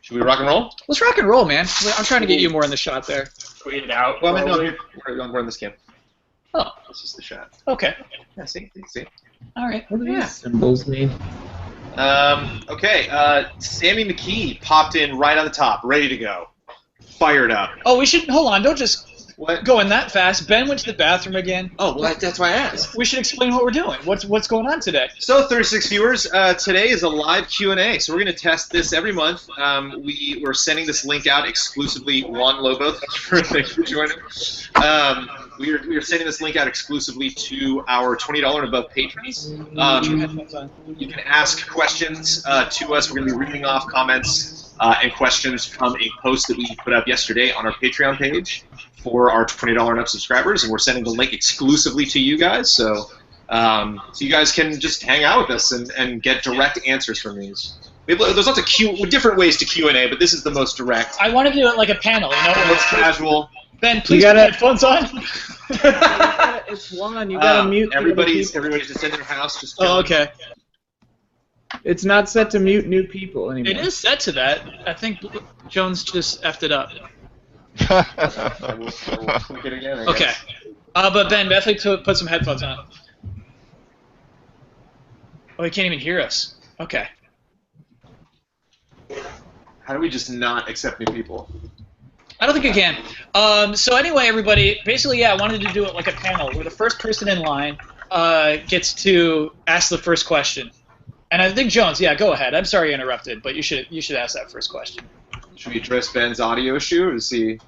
Should we rock and roll? Let's rock and roll, man. I'm trying to get you more in the shot there. Tweet it out. Well, no, we're in this game. Oh. This is the shot. Okay. Yeah, see? All right. What do these symbols mean? Okay, Sammy McKee popped in right on the top, ready to go. Fired up. Oh, we should... Hold on, don't just What? go in that fast. Ben went to the bathroom again. Oh, well, that's why I asked. We should explain what we're doing. What's going on today? So, 36 viewers, today is a live Q&A, so we're going to test this every month. We're sending this link out exclusively. Juan Lobo, thank you for joining. We are sending this link out exclusively to our $20 and above patrons. You can ask questions to us. We're going to be reading off comments and questions from a post that we put up yesterday on our Patreon page for our $20 and up subscribers, and we're sending the link exclusively to you guys, so you guys can just hang out with us and get direct answers from these. There's lots of different ways to Q&A, but this is the most direct. I want to do it like a panel, you know? It's casual. Ben, please put headphones on. It's one. You gotta mute. Everybody's just in their house. Just oh, okay. It's not set to mute new people anymore. It is set to that. I think Jones just effed it up. I will click it again, I Okay. guess. But Ben, definitely put some headphones on. Oh, he can't even hear us. Okay. How do we just not accept new people? I don't think you can. So anyway, everybody, basically, yeah, I wanted to do it like a panel where the first person in line gets to ask the first question. And I think Jones, yeah, go ahead. I'm sorry I interrupted, but you should ask that first question. Should we address Ben's audio issue, or is he...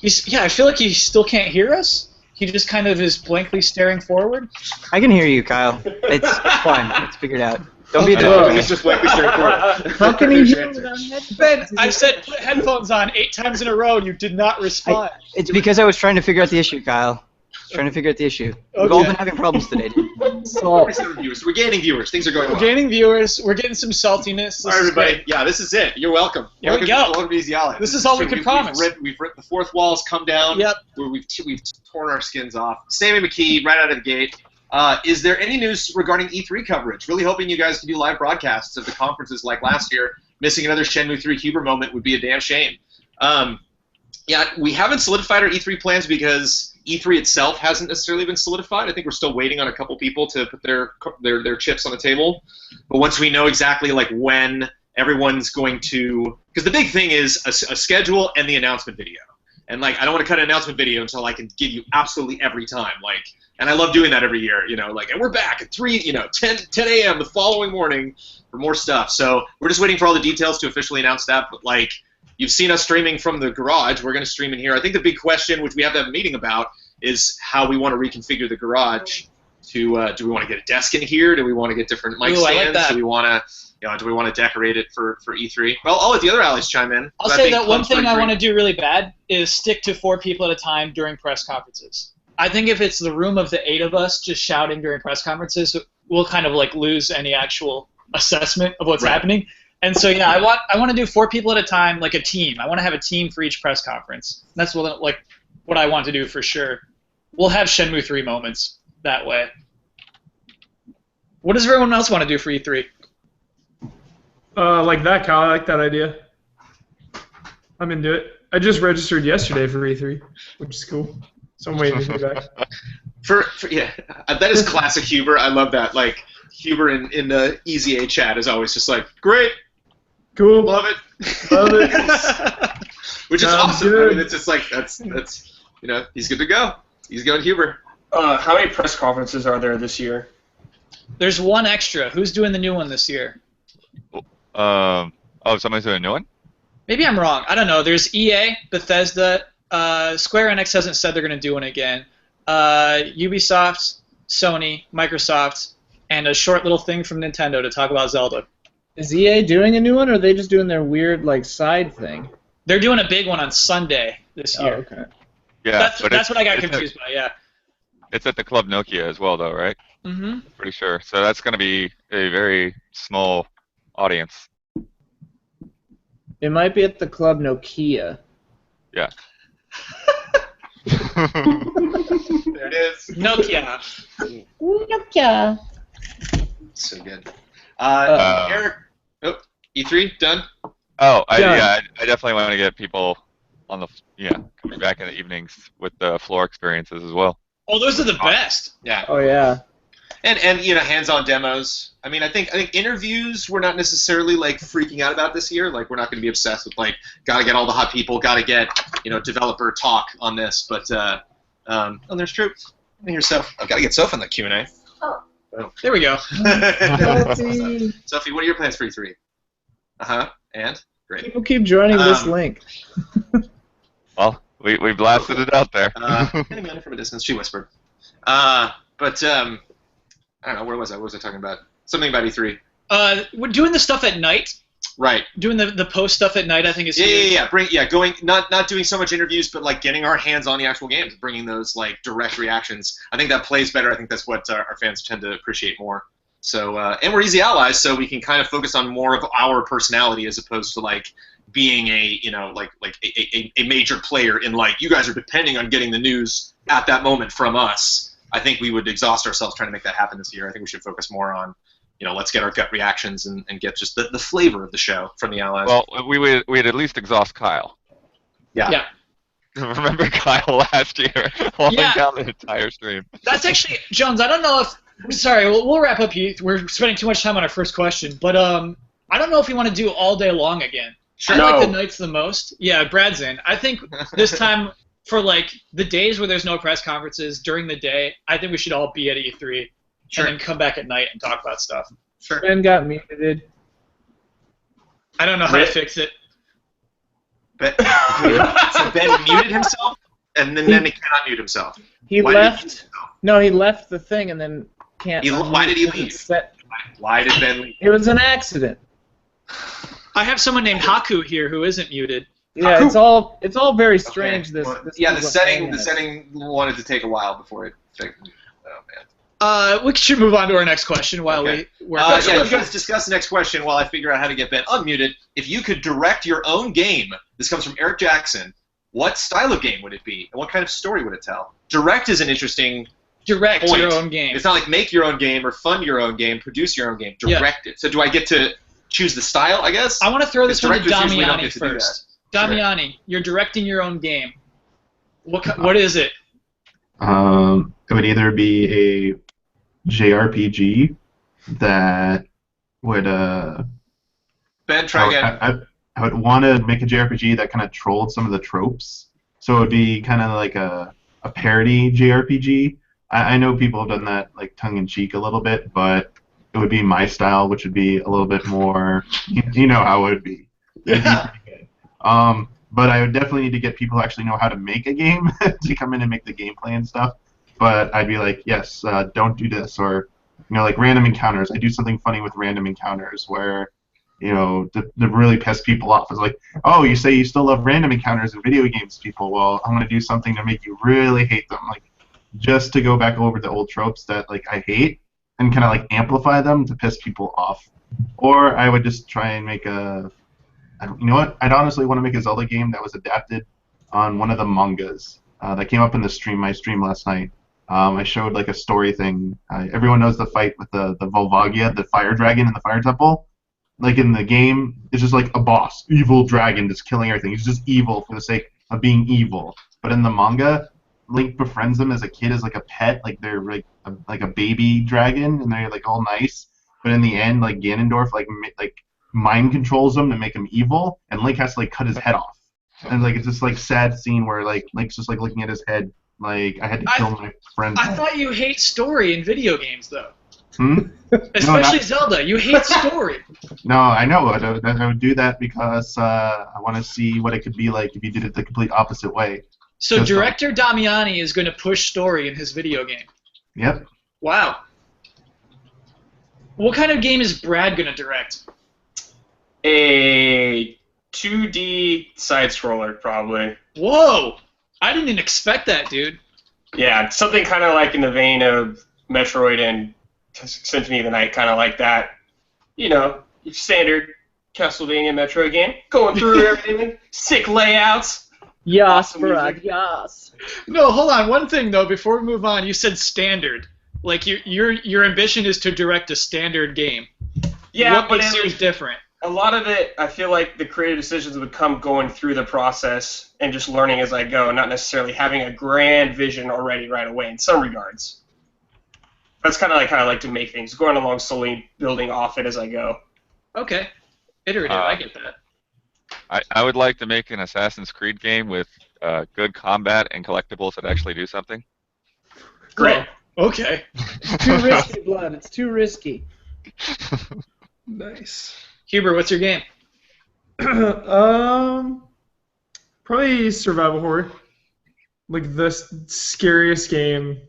Yeah, I feel like he still can't hear us. He just kind of is blankly staring forward. I can hear you, Kyle. It's fine. It's figured out. Don't be a Whoa. He's just blankly staring forward. How can he hear without headphones? Ben, I said put headphones on 8 times in a row, and you did not respond. It's because I was trying to figure out the issue, Kyle. Trying to figure out the issue. We've all been having problems today, dude. So, We're gaining viewers. Things are going well. We're gaining viewers. We're getting some saltiness. All right, everybody. Yeah, this is it. You're welcome. Here we go. Welcome to Easy Alley. This is all we could promise. We've ripped the fourth walls come down. Yep. We've torn our skins off. Sammy McKee, right out of the gate. Is there any news regarding E3 coverage? Really hoping you guys can do live broadcasts of the conferences like last year. Missing another Shenmue 3 Huber moment would be a damn shame. Yeah, we haven't solidified our E3 plans because E3 itself hasn't necessarily been solidified. I think we're still waiting on a couple people to put their chips on the table. But once we know exactly like when everyone's going to, because the big thing is a schedule and the announcement video. And like I don't want to cut an announcement video until I can give you absolutely every time. Like, and I love doing that every year. You know, like, and we're back at 10 a.m. the following morning for more stuff. So we're just waiting for all the details to officially announce that. But like. You've seen us streaming from the garage. We're going to stream in here. I think the big question, which we have to have a meeting about, is how we want to reconfigure the garage. Do we want to get a desk in here? Do we want to get different mic stands? I like that. Do we want to decorate it for E3? Well, I'll let the other alleys chime in. I'll say that one thing I want to do really bad is stick to 4 people at a time during press conferences. I think if it's the room of the 8 of us just shouting during press conferences, we'll kind of like lose any actual assessment of what's happening. And so yeah, I want to do 4 people at a time, like a team. I want to have a team for each press conference. That's what I want to do for sure. We'll have Shenmue 3 moments that way. What does everyone else want to do for E3? Like that, Kyle. I like that idea. I'm into it. I just registered yesterday for E3, which is cool. So I'm waiting to hear back. Yeah, that is classic Huber. I love that. Like Huber in the Easy A chat is always just like, great. Cool. Love it. Love it. Which is awesome. Good. I mean, it's just like that's he's good to go. He's going Huber. How many press conferences are there this year? There's 1 extra. Who's doing the new one this year? Oh, somebody's doing a new one? Maybe I'm wrong. I don't know. There's EA, Bethesda, Square Enix hasn't said they're going to do one again. Ubisoft, Sony, Microsoft, and a short little thing from Nintendo to talk about Zelda. is EA doing a new one, or are they just doing their weird like side thing? They're doing a big one on Sunday this year. Oh, okay. Yeah, That's what I got confused by, yeah. It's at the Club Nokia as well, though, right? Mm-hmm. Pretty sure. So that's going to be a very small audience. It might be at the Club Nokia. Yeah. There it is. Nokia. Nokia. So good. Eric, E3 done. Yeah, I definitely want to get people on the coming back in the evenings with the floor experiences as well. Oh, those are the best. Yeah. Oh yeah. And hands-on demos. I mean, I think interviews we're not necessarily like freaking out about this year. Like we're not going to be obsessed with like got to get all the hot people, got to get developer talk on this. But there's Troops. Here's Soph. I've got to get Soph on the Q&A. Oh. There we go. Sophie, what are your plans for E3? And great. People keep joining this link. Well, we blasted it out there. Hey man, from a distance, she whispered. I don't know, where was I? What was I talking about? Something about E3. We're doing the stuff at night. Right. Doing the post stuff at night, I think is huge. Going not doing so much interviews, but like getting our hands on the actual games, bringing those like direct reactions. I think that plays better. I think that's what our fans tend to appreciate more. So and we're easy allies, so we can kind of focus on more of our personality as opposed to like being a a major player in like you guys are depending on getting the news at that moment from us. I think we would exhaust ourselves trying to make that happen this year. I think we should focus more on, let's get our gut reactions and get just the flavor of the show from the allies. Well, we'd at least exhaust Kyle. Yeah. Remember Kyle last year, holding down the entire stream. That's actually, Jones, I don't know if... Sorry, we'll wrap up. We're spending too much time on our first question, but I don't know if you want to do all day long again. Sure. I like the nights the most. Yeah, Brad's in. I think this time... For like the days where there's no press conferences during the day, I think we should all be at E3 and then come back at night and talk about stuff. Sure. Ben got muted. I don't know how to fix it. So Ben muted himself, and then he cannot mute himself. He left. No, he left the thing and then can't. Why did he leave? Why did Ben leave? It was an accident. I have someone named Haku here who isn't muted. Yeah, it's all very strange. Okay. This the setting wanted to take a while before it. Oh man. We should move on to our next question while we work. You guys discuss the next question while I figure out how to get Ben unmuted. If you could direct your own game, this comes from Eric Jackson. What style of game would it be, and what kind of story would it tell? Direct is an interesting. Direct point. your own game. It's not like make your own game or fund your own game, produce your own game. Direct it. So do I get to choose the style? I guess. I want to throw this one to Damiani to first. Damiani, you're directing your own game. What is it? It would either be a JRPG that would Ben, try again. I would want to make a JRPG that kind of trolled some of the tropes. So it would be kind of like a parody JRPG. I know people have done that like tongue-in-cheek a little bit, but it would be my style, which would be a little bit more, you know how it would be. Yeah. But I would definitely need to get people who actually know how to make a game to come in and make the gameplay and stuff. But I'd be like, yes, don't do this, or like random encounters. I do something funny with random encounters where, to really piss people off. It's like, oh, you say you still love random encounters in video games, people. Well, I'm gonna do something to make you really hate them, like just to go back over the old tropes that like I hate and kind of like amplify them to piss people off. Or I would just try and make you know what? I'd honestly want to make a Zelda game that was adapted on one of the mangas that came up in my stream last night. I showed like a story thing. Everyone knows the fight with the Volvagia, the fire dragon in the fire temple. Like in the game, it's just like a boss, evil dragon just killing everything. He's just evil for the sake of being evil. But in the manga, Link befriends them as a kid as like a pet, like they're like a baby dragon, and they're like all nice. But in the end, like Ganondorf like mind controls them to make him evil, and Link has to like cut his head off. And like it's this like sad scene where like Link's just like looking at his head, like I had to kill my friend. I thought you hate story in video games though. Especially Zelda, you hate story. No, I know. I would do that because I want to see what it could be like if you did it the complete opposite way. So just director Damiani is going to push story in his video game. Yep. Wow. What kind of game is Brad going to direct? A 2D side scroller, probably. Whoa! I didn't expect that, dude. Yeah, something kind of like in the vein of Metroid and Symphony of the Night, kind of like that. Your standard Castlevania Metroid game, going through everything, sick layouts. Yes, awesome Brad, yes. No, hold on. One thing though, before we move on, you said standard. Like your ambition is to direct a standard game. Yeah, what but makes yours different? A lot of it, I feel like the creative decisions would come going through the process and just learning as I go, not necessarily having a grand vision already right away in some regards. That's kind of like how I like to make things, going along slowly, building off it as I go. Okay. Iterative, I get that. I would like to make an Assassin's Creed game with good combat and collectibles that actually do something. Great. Oh, okay. It's too risky, Blood. It's too risky. Nice. Huber, what's your game? Probably survival horror. Like the scariest game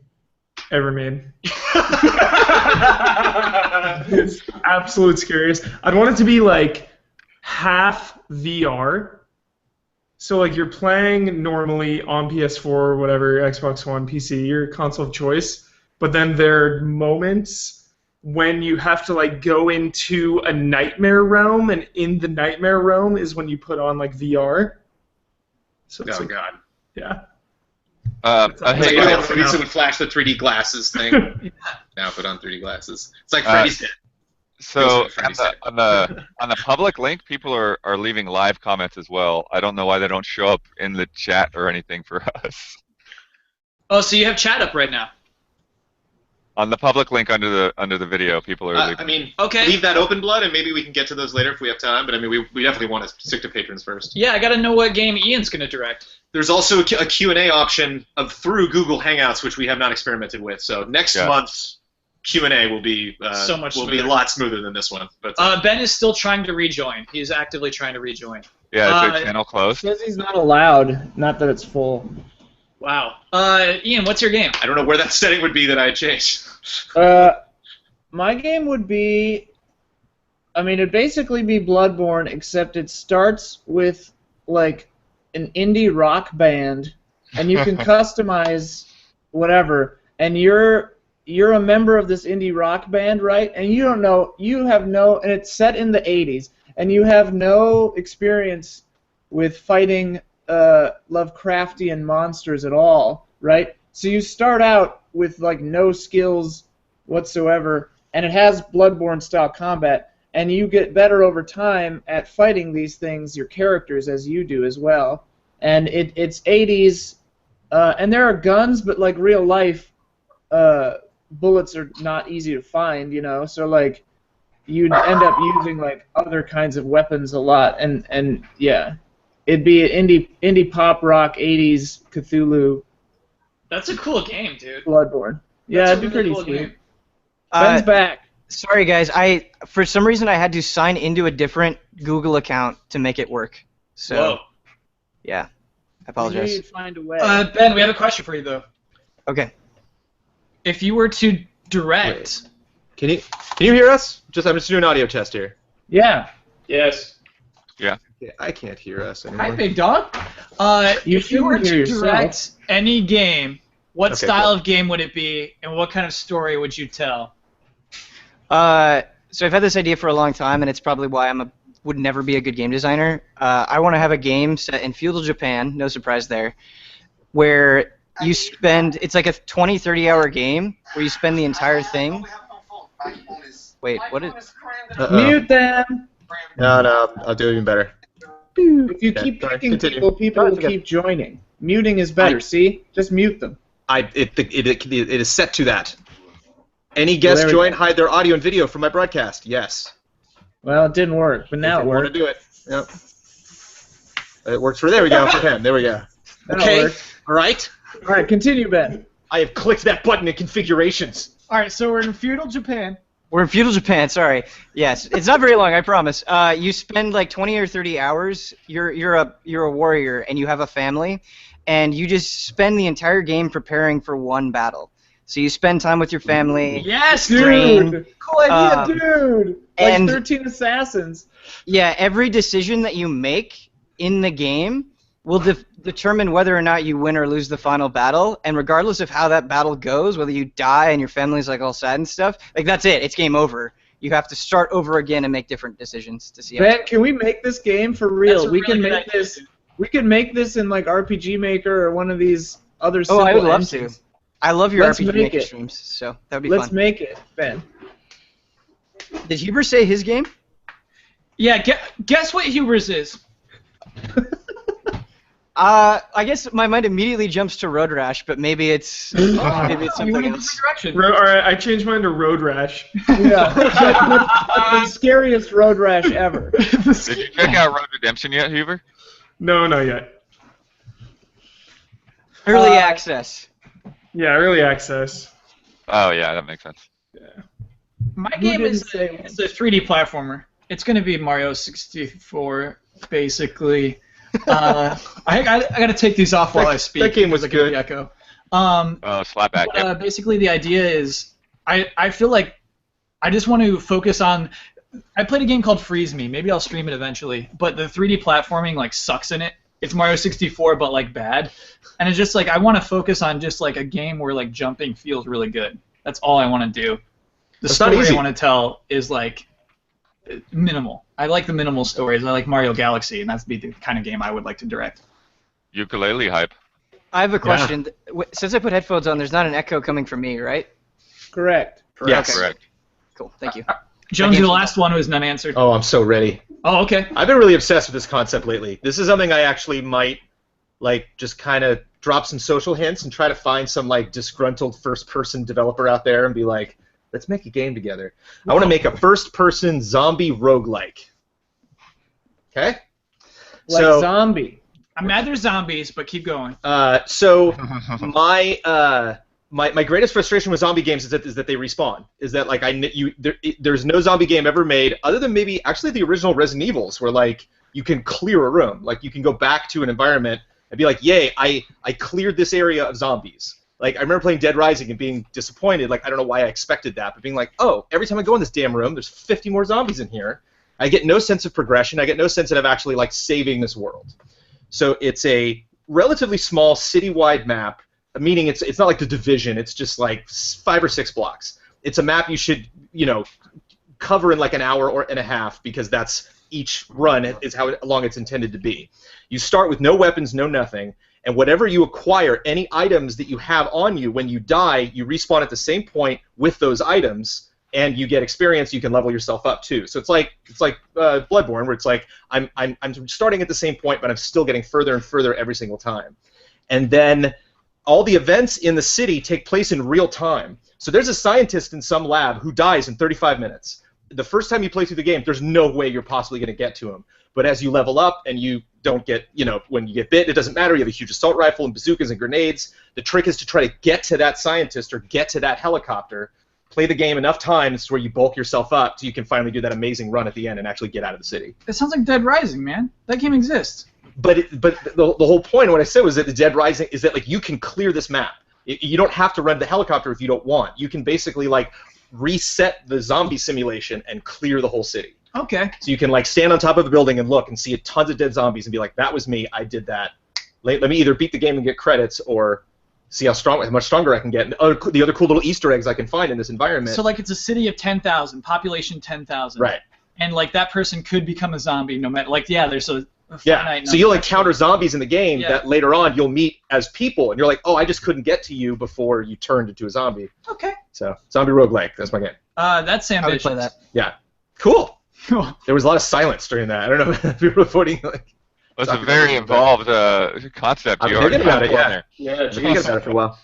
ever made. It's absolute scariest. I'd want it to be like half VR. So like you're playing normally on PS4 or whatever, Xbox One, PC, your console of choice, but then there are moments when you have to like go into a nightmare realm, and in the nightmare realm is when you put on like VR. So it's like, God. yeah. Hey, Lisa would flash the 3D glasses thing. Now put on 3D glasses. It's like Freddy's dead. So on the public link, people are leaving live comments as well. I don't know why they don't show up in the chat or anything for us. Oh, so you have chat up right now? On the public link under the video, people are leaving. I mean, okay. Leave that open, Blood, and maybe we can get to those later if we have time. But I mean, we definitely want to stick to patrons first. Yeah, I got to know what game Ian's going to direct. There's also a Q&A option through Google Hangouts, which we have not experimented with. So next month's Q&A will be so much will be a lot smoother than this one. But Ben is still trying to rejoin. He's actively trying to rejoin. Yeah, is their channel closed? Says he's not allowed. Not that it's full. Wow. Ian, what's your game? I don't know where that setting would be that I changed. My game would be, I mean, it'd basically be Bloodborne, except it starts with like an indie rock band, and you can customize whatever, and you're a member of this indie rock band, right? And you don't know, and it's set in the 80s, and you have no experience with fighting Lovecraftian monsters at all, right? So you start out with like no skills whatsoever, and it has Bloodborne style combat, and you get better over time at fighting these things, your characters, as you do as well. And it's 80s, and there are guns, but like real life, bullets are not easy to find, you know. So like you'd end up using like other kinds of weapons a lot, and yeah, it'd be an indie pop rock 80s Cthulhu. That's a cool game, dude. Bloodborne. Yeah, it'd be pretty cool sweet. game. Ben's back. Sorry, guys. For some reason I had to sign into a different Google account to make it work. So, Whoa. yeah, I I knew apologize. you'd find a way. Ben, we have a question for you though. Okay. If you were to direct, Can you hear us? I'm just doing an audio test here. Yeah. Yes. Yeah, I can't hear us anymore. hi, big dog. You If you were shouldn't to hear yourself. direct any game, what Okay, style cool. of game would it be, and what kind of story would you tell? So I've had this idea for a long time, and it's probably why would never be a good game designer. I want to have a game set in feudal Japan, no surprise there, where you spend, it's like a 20, 30-hour game where you spend the entire thing. Wait, what is... Mute them. No, I'll do even better. If you Okay, keep sorry, picking continue. people, people No, will it's okay. keep joining. Muting is better. See? Just mute them. It is set to that. Any guests there we join, go. hide their audio and video from my broadcast. Yes. Well, it didn't work, but now If it you want to worked. do it. Yep. It works for. There we go for him. There we go. Now it Okay. worked. All right. All right, continue, Ben. I have clicked that button in configurations. All right, so we're in feudal Japan. We're in feudal Japan, sorry. Yes, it's not very long, I promise. You spend like 20 or 30 hours, you're a warrior, and you have a family, and you just spend the entire game preparing for one battle. So you spend time with your family. Yes, Dude! Cool idea, Um, dude! Like and- 13 Assassins. Yeah, every decision that you make in the game will determine whether or not you win or lose the final battle, and regardless of how that battle goes, whether you die and your family's like all sad and stuff, like that's it, it's game over. You have to start over again and make different decisions to see how Ben, can we make this game for real? That's a We really can good make idea, this. dude. We can make this in like RPG Maker or one of these other Oh, simple I would love engines. to. I love your Let's RPG make Maker it. streams, so that would be Let's fun. make it, Ben. Did Huber say his game? Yeah, guess what Hubris is. I guess my mind immediately jumps to Road Rash, but maybe it's You something went in else. different direction. All right, I changed mine to Road Rash. Yeah. The scariest road rash ever. Did you check out Road Redemption yet, Hoover? No, not yet. Early access. Yeah, early access. Oh yeah, that makes sense. My Who game didn't is say it's a 3D platformer. It's going to be Mario 64, basically. I got to take these off while I speak. That game was because I get good. the echo. Slapback. Yep. Basically, the idea is I feel like I just want to focus on. I played a game called Freeze Me. Maybe I'll stream it eventually. But the 3D platforming like sucks in it. It's Mario 64, but like bad. And it's just like I want to focus on just like a game where like jumping feels really good. That's all I want to do. The That's not story I easy. want to tell is like minimal. I like the minimal stories. I like Mario Galaxy, and that's the kind of game I would like to direct. Ukulele hype. I have a question. Since I put headphones on, there's not an echo coming from me, right? Correct. Yes. Correct. Cool. Thank you. Jonesy, the last one was unanswered. Oh, I'm so ready. Oh, okay. I've been really obsessed with this concept lately. This is something I actually might, like, just kind of drop some social hints and try to find some, like, disgruntled first-person developer out there and be like, let's make a game together. I want to make a first-person zombie roguelike. Okay? Like zombie. I'm mad there's zombies, but keep going. So my greatest frustration with zombie games is that they respawn. Is that like there's no zombie game ever made other than maybe actually the original Resident Evils where like you can clear a room, like you can go back to an environment and be like, yay, I cleared this area of zombies. Like I remember playing Dead Rising and being disappointed. Like I don't know why I expected that, but being like, oh, every time I go in this damn room, there's 50 more zombies in here. I get no sense of progression. I get no sense of actually like saving this world. So it's a relatively small citywide map, meaning it's not like The Division. It's just like 5 or 6 blocks. It's a map you should, cover in like an hour and a half because that's each run is how long it's intended to be. You start with no weapons, no nothing, and whatever you acquire, any items that you have on you, when you die, you respawn at the same point with those items, and you get experience. You can level yourself up too. So it's like Bloodborne, where it's like I'm starting at the same point, but I'm still getting further and further every single time. And then all the events in the city take place in real time. So there's a scientist in some lab who dies in 35 minutes. The first time you play through the game, there's no way you're possibly going to get to him. But as you level up and you don't get, when you get bit, it doesn't matter. You have a huge assault rifle and bazookas and grenades. The trick is to try to get to that scientist or get to that helicopter, play the game enough times where you bulk yourself up so you can finally do that amazing run at the end and actually get out of the city. That sounds like Dead Rising, man. That game exists. But the whole point of what I said was that the Dead Rising is that like you can clear this map. You don't have to run the helicopter if you don't want. You can basically like reset the zombie simulation and clear the whole city. Okay. So you can like stand on top of a building and look and see tons of dead zombies and be like, that was me. I did that. Let me either beat the game and get credits or see how much stronger I can get. And the other cool little Easter eggs I can find in this environment. So like it's a city of 10,000, population 10,000. Right. And like that person could become a zombie no matter there's a yeah. finite So you'll number. encounter zombies in the game that later on you'll meet as people, and you're like, oh, I just couldn't get to you before you turned into a zombie. Okay. So zombie roguelike, that's my game. That's ambitious. I would play that. Yeah. Cool. Cool. There was a lot of silence during that. I don't know if you were avoiding like. That's a very involved concept. I'm you already thinking about have it. on Yeah. there. I've been thinking about it for a while.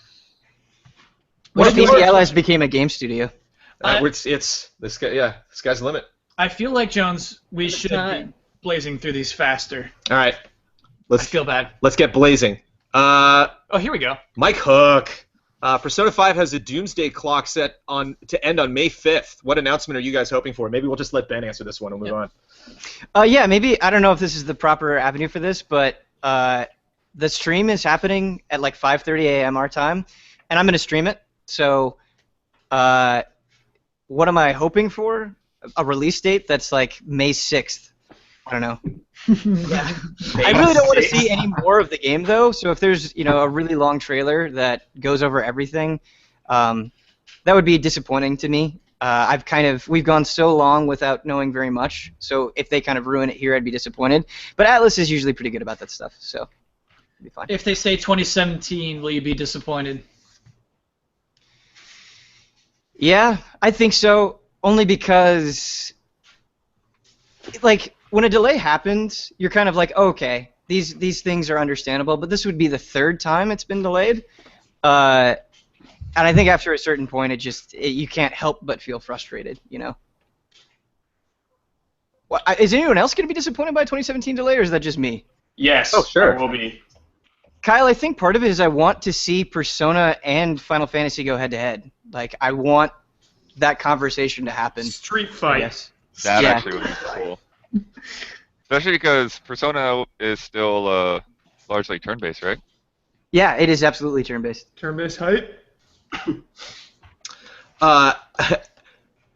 What if Easy Allies became a game studio? It's this guy. Yeah, this guy's the limit. I feel like, Jones, we should be blazing through these faster. All right. I feel bad. Let's get blazing. Oh, here we go. Mike Hook. Persona 5 has a doomsday clock set to end on May 5th. What announcement are you guys hoping for? Maybe we'll just let Ben answer this one and move on. Yeah, maybe. I don't know if this is the proper avenue for this, but the stream is happening at like 5:30 a.m. our time, and I'm going to stream it. So what am I hoping for? A release date that's like May 6th. I don't know. Yeah. I really don't want to see any more of the game, though. So if there's a really long trailer that goes over everything, that would be disappointing to me. We've gone so long without knowing very much. So if they kind of ruin it here, I'd be disappointed. But Atlas is usually pretty good about that stuff, so it'll be fine. If they say 2017, will you be disappointed? Yeah, I think so. Only because like when a delay happens, you're kind of like, okay, these things are understandable, but this would be the third time it's been delayed. And I think after a certain point, you can't help but feel frustrated, you know. Well, is anyone else going to be disappointed by a 2017 delay, or is that just me? Yes. Oh, sure. I will be. Kyle, I think part of it is I want to see Persona and Final Fantasy go head-to-head. Like, I want that conversation to happen. Street fight. Yes. That Yeah. actually would be cool. Especially because Persona is still largely turn-based, right? Yeah, it is absolutely turn-based. Turn-based hype.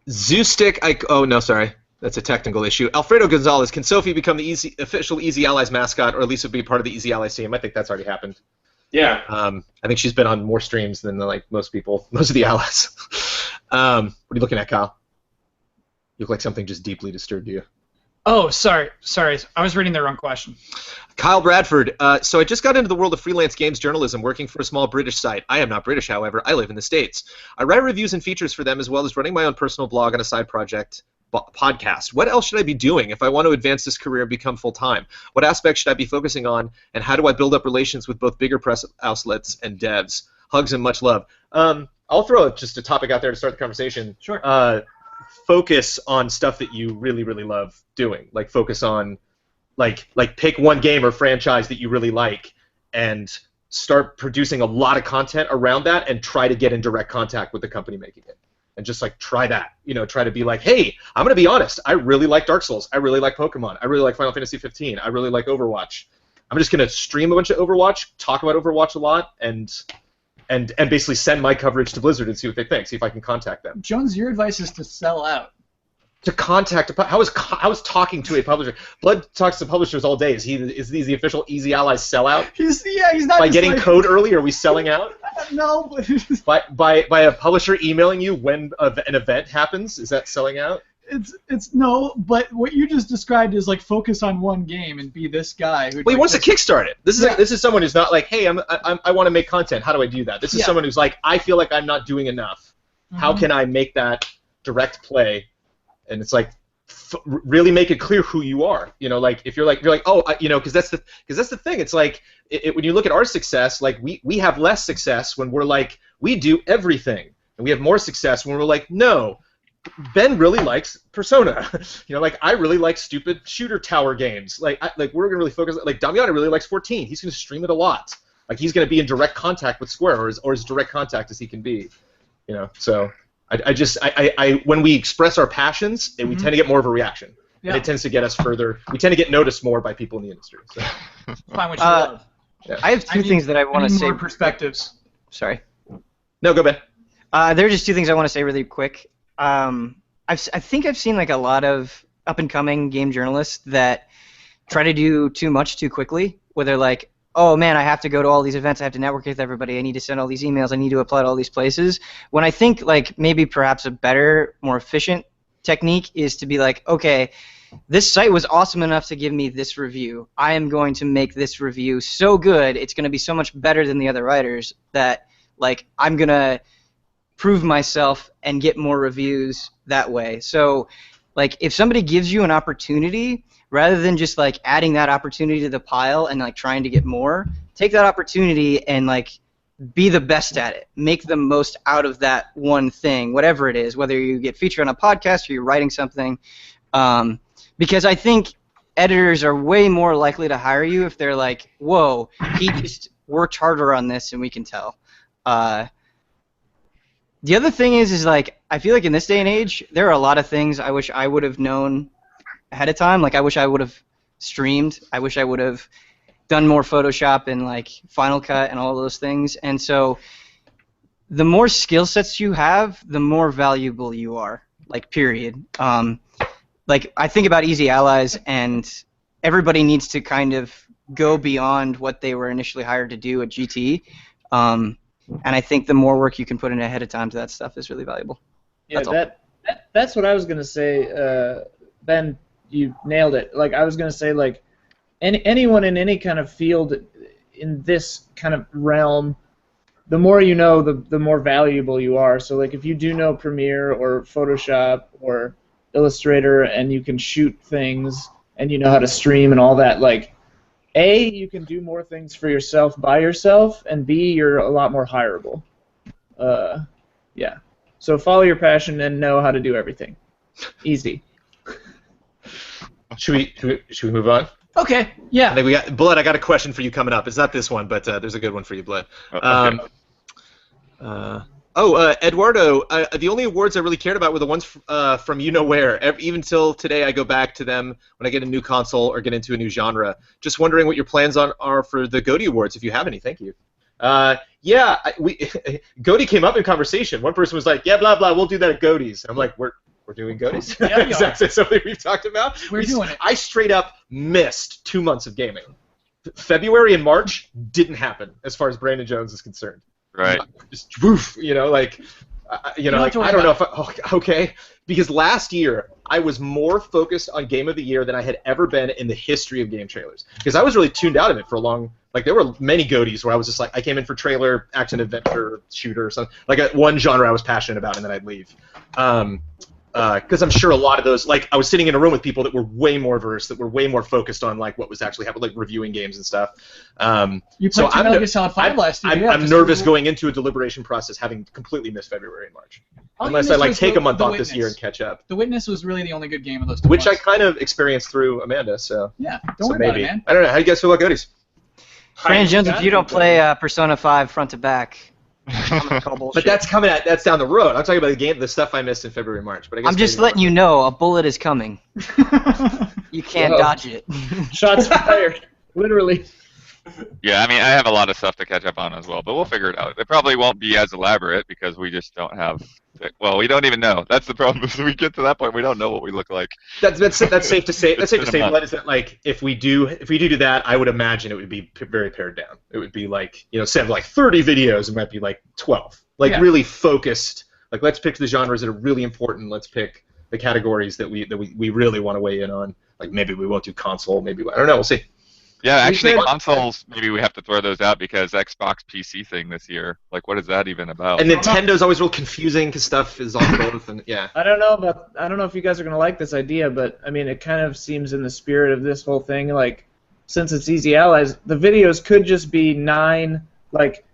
Zoostick. Oh no, sorry. That's a technical issue. Alfredo Gonzalez, can Sophie become the official Easy Allies mascot, or at least be part of the Easy Allies team? I think that's already happened. Yeah. I think she's been on more streams than like most people, most of the allies. What are you looking at, Kyle? You look like something just deeply disturbed you. Oh, sorry. I was reading the wrong question. Kyle Bradford. So I just got into the world of freelance games journalism, working for a small British site. I am not British, however. I live in the States. I write reviews and features for them, as well as running my own personal blog and a side project podcast. What else should I be doing if I want to advance this career and become full-time? What aspects should I be focusing on, and how do I build up relations with both bigger press outlets and devs? Hugs and much love. I'll throw just a topic out there to start the conversation. Sure. Focus on stuff that you really, really love doing. Like focus on, like pick one game or franchise that you really like, and start producing a lot of content around that, and try to get in direct contact with the company making it. And just like try that, try to be like, hey, I'm gonna be honest. I really like Dark Souls. I really like Pokemon. I really like Final Fantasy 15. I really like Overwatch. I'm just gonna stream a bunch of Overwatch, talk about Overwatch a lot, and basically send my coverage to Blizzard and see what they think. See if I can contact them. Jones, your advice is to sell out. To contact I was talking to a publisher. Blood talks to publishers all day. Is he the official Easy Allies sellout? He's not By just getting like, code early, are we selling out? No, but by a publisher emailing you when an event happens, is that selling out? it's no. But what you just described is like focus on one game and be this guy. Well, he wants to kickstart it. This is someone who's not like, hey, I want to make content. How do I do that? This is someone who's like, I feel like I'm not doing enough. How can I make that direct play? And it's like, really make it clear who you are. Like if you're like oh, because that's the thing. It's like when you look at our success, like we have less success when we're like we do everything, and we have more success when we're like, no, Ben really likes Persona. Like I really like stupid shooter tower games. Like we're gonna really focus. Like Damiano really likes 14. He's gonna stream it a lot. Like he's gonna be in direct contact with Square, or as direct contact as he can be. So. I when we express our passions, we tend to get more of a reaction. Yeah. And it tends to get us further. We tend to get noticed more by people in the industry. So. Find what you love. Yeah. I have two things that I want to say. More perspectives. Sorry. No, go Ben. There are just two things I want to say really quick. I think I've seen like a lot of up-and-coming game journalists that try to do too much too quickly, where they're like, oh man, I have to go to all these events, I have to network with everybody, I need to send all these emails, I need to apply to all these places. When I think like maybe perhaps a better, more efficient technique is to be like, okay, this site was awesome enough to give me this review. I am going to make this review so good, it's going to be so much better than the other writers that like I'm going to prove myself and get more reviews that way. So like if somebody gives you an opportunity, rather than just like adding that opportunity to the pile and like trying to get more, take that opportunity and like be the best at it. Make the most out of that one thing, whatever it is, whether you get featured on a podcast or you're writing something. Because I think editors are way more likely to hire you if they're like, whoa, he just worked harder on this and we can tell. The other thing is like, I feel like in this day and age, there are a lot of things I wish I would have known ahead of time. Like I wish I would have streamed. I wish I would have done more Photoshop and like Final Cut and all those things. And so the more skill sets you have, the more valuable you are. Like period. Like I think about Easy Allies, and everybody needs to kind of go beyond what they were initially hired to do at GT. And I think the more work you can put in ahead of time to that stuff is really valuable. Yeah, that's what I was gonna say. Ben, you nailed it. Like I was gonna say, like anyone in any kind of field in this kind of realm, the more you know, the more valuable you are. So like if you do know Premiere or Photoshop or Illustrator and you can shoot things and you know how to stream and all that, like, A, you can do more things for yourself by yourself, and B, you're a lot more hireable. Yeah. So follow your passion and know how to do everything. Easy. Should we move on? Okay. Yeah. I think we got Blood. I got a question for you coming up. It's not this one, but there's a good one for you, Blood. Okay. Eduardo. The only awards I really cared about were the ones from you know where. Even till today, I go back to them when I get a new console or get into a new genre. Just wondering what your plans are for the GOTY awards, if you have any. Thank you. GOTY came up in conversation. One person was like, "Yeah, blah blah, we'll do that at GOTYs." I'm like, "We're doing GOTYs." Yeah, Is that something we've talked about? We're doing it. I straight up missed 2 months of gaming. February and March didn't happen as far as Brandon Jones is concerned. Right. Just woof, like, like I don't know if okay, because last year I was more focused on Game of the Year than I had ever been in the history of game trailers, because I was really tuned out of it for a long. Like, there were many GOTYs where I was just like, I came in for trailer, action adventure, shooter, or something, like one genre I was passionate about, and then I'd leave. Because I'm sure a lot of those, like, I was sitting in a room with people that were way more versed, that were way more focused on like what was actually happening, like reviewing games and stuff. You played Metal Gear Solid 5 last year. I'm nervous going into a deliberation process, having completely missed February and March. Unless I like take a month off this year and catch up. The Witness was really the only good game of those 2 Which months. I kind of experienced through Amanda, so. Yeah, don't worry about it, man. I don't know. How do you guys feel about GOTYs? Brandon Jones, if you don't play Persona 5 front to back, I'm gonna call bullshit. But that's down the road. I'm talking about the stuff I missed in February and March. But I guess I'm just letting you know, a bullet is coming. You can't dodge it. Shots fired. Literally. Yeah, I mean, I have a lot of stuff to catch up on as well, but we'll figure it out. It probably won't be as elaborate because we just don't have. Well, we don't even know. That's the problem. If we get to that point, we don't know what we look like. That's safe to say. That's safe to say. Blood, is that like if we do that, I would imagine it would be very pared down. It would be like, instead of like 30 videos, it might be like 12. Like really focused. Like, let's pick the genres that are really important. Let's pick the categories that we really want to weigh in on. Like, maybe we won't do console. Maybe I don't know. We'll see. Yeah, actually, consoles, maybe we have to throw those out because Xbox PC thing this year, like, what is that even about? And Nintendo's always real confusing because stuff is on both, and yeah. I don't know if you guys are gonna like this idea, but I mean, it kind of seems in the spirit of this whole thing. Like, since it's Easy Allies, the videos could just be 9, like,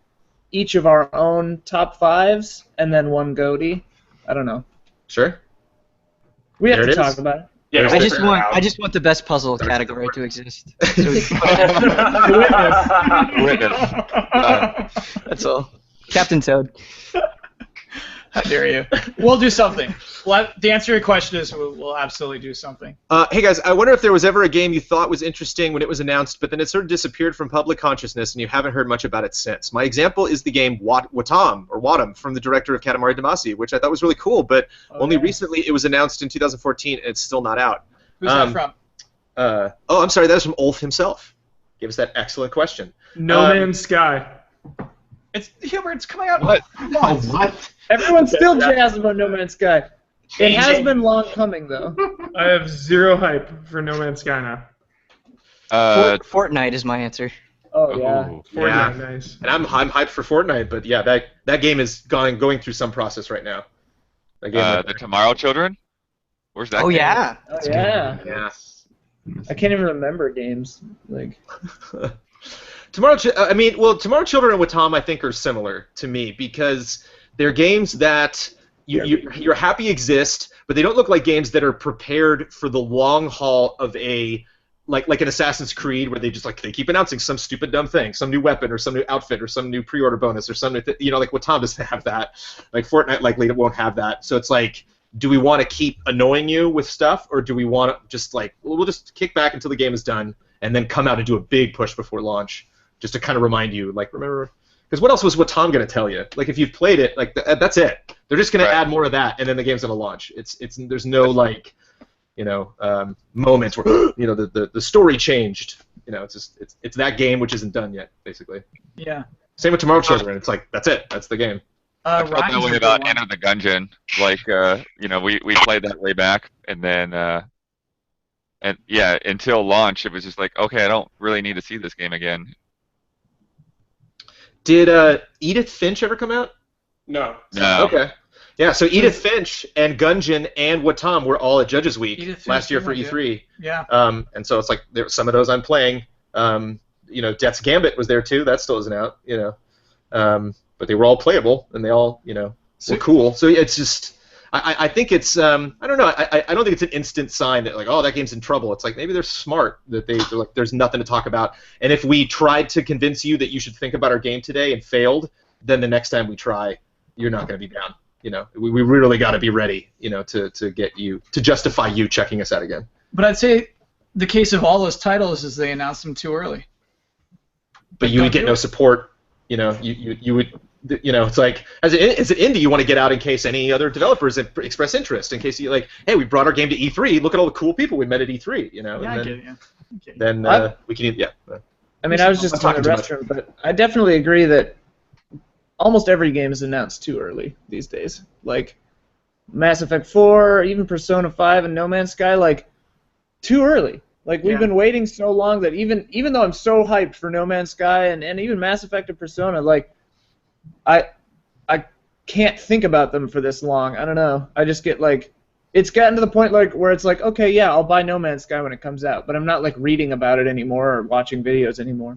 each of our own top 5s, and then one GOTY. I don't know. Sure. We have to talk about it. Yeah, I just want the best puzzle category to exist. Witness. That's all. Captain Toad. How dare you? We'll do something. The answer to your question is we'll absolutely do something. Hey guys, I wonder if there was ever a game you thought was interesting when it was announced, but then it sort of disappeared from public consciousness and you haven't heard much about it since. My example is the game Watam from the director of Katamari Damacy, which I thought was really cool, but only recently it was announced in 2014 and it's still not out. Who's that from? I'm sorry, that was from Ulf himself. Gave us that excellent question. No Man's Sky. It's Hubert. It's coming out. What? Oh, what? Everyone's still jazzed about No Man's Sky. It has been long coming, though. I have zero hype for No Man's Sky now. Fortnite is my answer. Oh, yeah. Fortnite, nice. And I'm hyped for Fortnite, but yeah, that game is going through some process right now. The Tomorrow Children? Where's that game? Yeah. Oh, yeah. Yeah. I can't even remember games. Like. Tomorrow Children and Watam, I think, are similar to me because they're games that you're happy exist, but they don't look like games that are prepared for the long haul of a like an Assassin's Creed where they keep announcing some stupid dumb thing, some new weapon or some new outfit or some new pre-order bonus or some new like Watam doesn't have that. Like Fortnite likely won't have that. So it's like, do we want to keep annoying you with stuff, or do we want to just we'll just kick back until the game is done and then come out and do a big push before launch? Just to kind of remind you, remember, because what else was Watam going to tell you? Like, if you've played it, that's it. They're just going to add more of that, and then the game's going to launch. There's no moment where the story changed. It's that game which isn't done yet, basically. Yeah. Same with Tomorrow Children. It's like that's it. That's the game. I felt that way about Enter the Gungeon. We played that way back, and then until launch, it was just like, okay, I don't really need to see this game again. Did Edith Finch ever come out? No. Okay. Yeah, so Edith Finch and Gungeon and Watam were all at Judges Week Edith last year for Finch, E3. Yeah. And so it's like there some of those I'm playing. Death's Gambit was there too. That still isn't out. But they were all playable and they all were cool. So it's just I think it's I don't know. I don't think it's an instant sign that like that game's in trouble. It's like maybe they're smart that they're like there's nothing to talk about. And if we tried to convince you that you should think about our game today and failed, then the next time we try, you're not going to be down. We really got to be ready, to get you to justify you checking us out again. But I'd say the case of all those titles is they announced them too early. But you would get no support. You would. It's like as an indie, you want to get out in case any other developers express interest. In case you like, hey, we brought our game to E3. Look at all the cool people we met at E3. Yeah, and I get it. Yeah. Okay. Then we can. Yeah. I mean, I was just in the restroom, but I definitely agree that almost every game is announced too early these days. Like Mass Effect 4, even Persona 5 and No Man's Sky, like too early. Like we've been waiting so long that even though I'm so hyped for No Man's Sky and even Mass Effect and Persona, like I can't think about them for this long. I don't know. I just get like it's gotten to the point like where it's like, okay, yeah, I'll buy No Man's Sky when it comes out, but I'm not like reading about it anymore or watching videos anymore.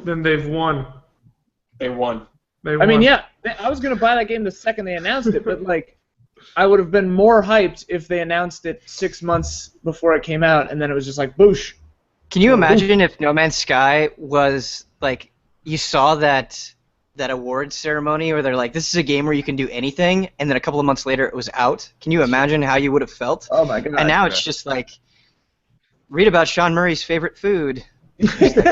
Then they've won. They won. I mean, yeah, I was gonna buy that game the second they announced it, but like, I would have been more hyped if they announced it 6 months before it came out, and then it was just like, boosh. Can you imagine if No Man's Sky was like you saw that awards ceremony where they're like, this is a game where you can do anything, and then a couple of months later it was out? Can you imagine how you would have felt? Oh my god! And now it's just like, read about Sean Murray's favorite food. Was it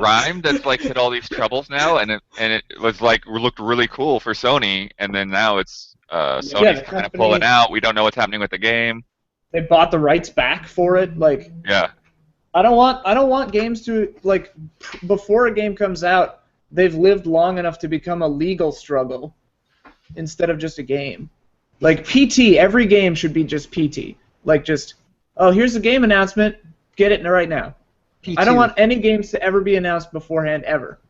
Rhyme that's like hit all these troubles now, and it was like looked really cool for Sony, and then now it's Sony's kind of pulling out. We don't know what's happening with the game. They bought the rights back for it, like. Yeah. I don't want games to like before a game comes out, they've lived long enough to become a legal struggle instead of just a game. Like PT, every game should be just PT. Like just here's the game announcement, get it right now. P2. I don't want any games to ever be announced beforehand ever.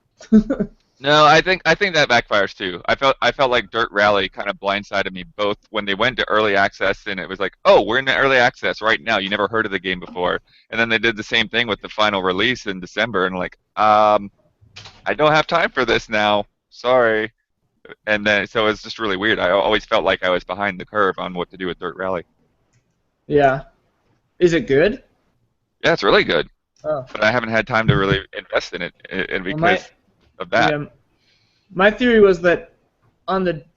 No, I think that backfires too. I felt like Dirt Rally kind of blindsided me both when they went to early access and it was like, oh, we're in the early access right now. You never heard of the game before, and then they did the same thing with the final release in December, and like, I don't have time for this now. Sorry. And then so it's just really weird. I always felt like I was behind the curve on what to do with Dirt Rally. Yeah. Is it good? Yeah, it's really good. Oh. But I haven't had time to really invest in it, and because of that. Yeah, my theory was that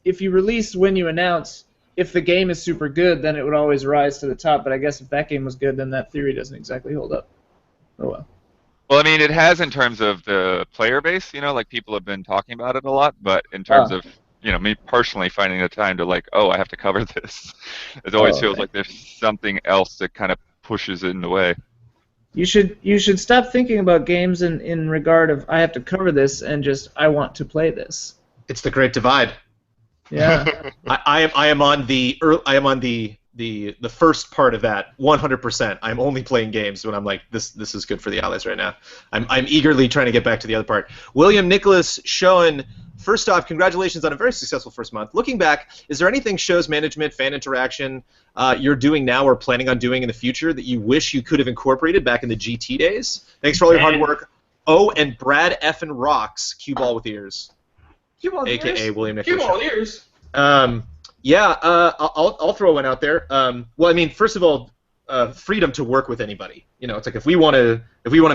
if you release when you announce, if the game is super good, then it would always rise to the top. But I guess if that game was good, then that theory doesn't exactly hold up. Oh well. Well, I mean, it has in terms of the player base. Like people have been talking about it a lot. But in terms of me personally finding the time to like, oh, I have to cover this. It always feels like there's something else that kind of pushes it in the way. You should stop thinking about games in regard of I have to cover this and just I want to play this. It's the great divide. Yeah. I am on the first part of that 100%. I'm only playing games when I'm like this is good for the allies right now. I'm eagerly trying to get back to the other part. William Nicholas Schoen, first off, congratulations on a very successful first month. Looking back, is there anything shows management, fan interaction you're doing now or planning on doing in the future that you wish you could have incorporated back in the GT days? Thanks for all your hard work. Oh, and Brad Effin rocks. Cue ball with ears. Cue ball with ears. AKA William Nicholas. Cue ball with ears. I'll throw one out there. Well, I mean, first of all, freedom to work with anybody. It's like if we want to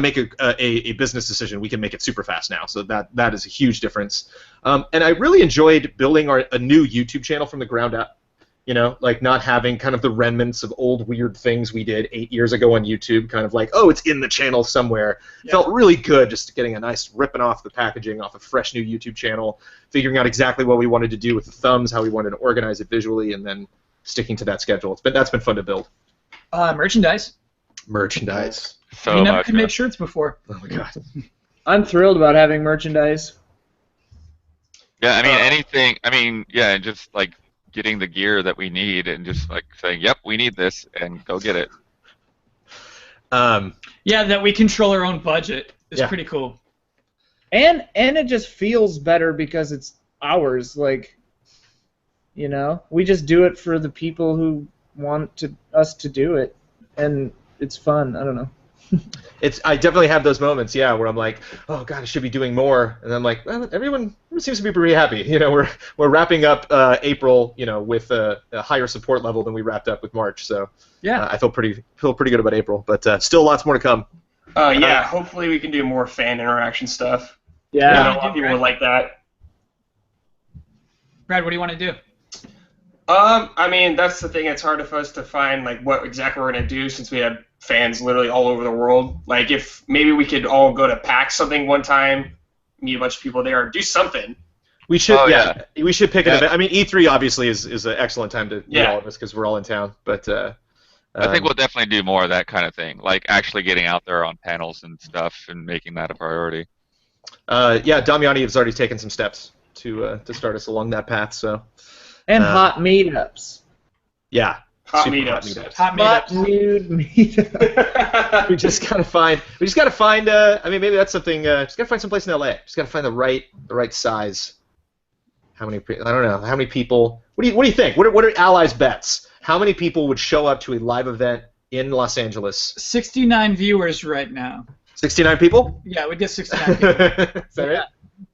make a business decision, we can make it super fast now. So that is a huge difference. And I really enjoyed building a new YouTube channel from the ground up. Like not having kind of the remnants of old weird things we did 8 years ago on YouTube, kind of like, oh, it's in the channel somewhere. Yeah. Felt really good just getting a nice ripping off the packaging off a fresh new YouTube channel, figuring out exactly what we wanted to do with the thumbs, how we wanted to organize it visually, and then sticking to that schedule. That's been fun to build. Merchandise. So you never could make shirts before. Oh my god. I'm thrilled about having merchandise. Yeah, I mean anything. I mean, yeah, just like getting the gear that we need and just like saying, yep, we need this, and go get it. Yeah, that we control our own budget is pretty cool. And it just feels better because it's ours. Like, you know, we just do it for the people who want us to do it, and it's fun. I don't know. I definitely have those moments, yeah, where I'm like, oh god, I should be doing more, and I'm like, well, everyone seems to be pretty happy. You know, we're wrapping up April, you know, with a higher support level than we wrapped up with March. So Yeah. I feel pretty good about April, but still lots more to come. Yeah, hopefully we can do more fan interaction stuff. Yeah. I know a lot of people would like that. Brad, what do you want to do? I mean, that's the thing. It's hard for us to find like what exactly we're gonna do since we have fans literally all over the world. Like, if maybe we could all go to PAX something one time, meet a bunch of people there, or do something. We should, we should pick an Yeah. event. I mean, E3 obviously is an excellent time to meet Yeah. all of us because we're all in town. But I think we'll definitely do more of that kind of thing, like actually getting out there on panels and stuff and making that a priority. yeah, Damiani has already taken some steps to start us along that path. So And hot meetups. yeah, Hot super meetups. Hot Hot meetups. nude meetup. we just gotta find. I mean, maybe that's something. Just gotta find some place in LA. Just gotta find the right size. How many? I don't know. How many people? What do you think? What are Allies' bets? How many people would show up to a live event in Los Angeles? 69 viewers right now. 69 people. Yeah, we get 69 people. Is that right?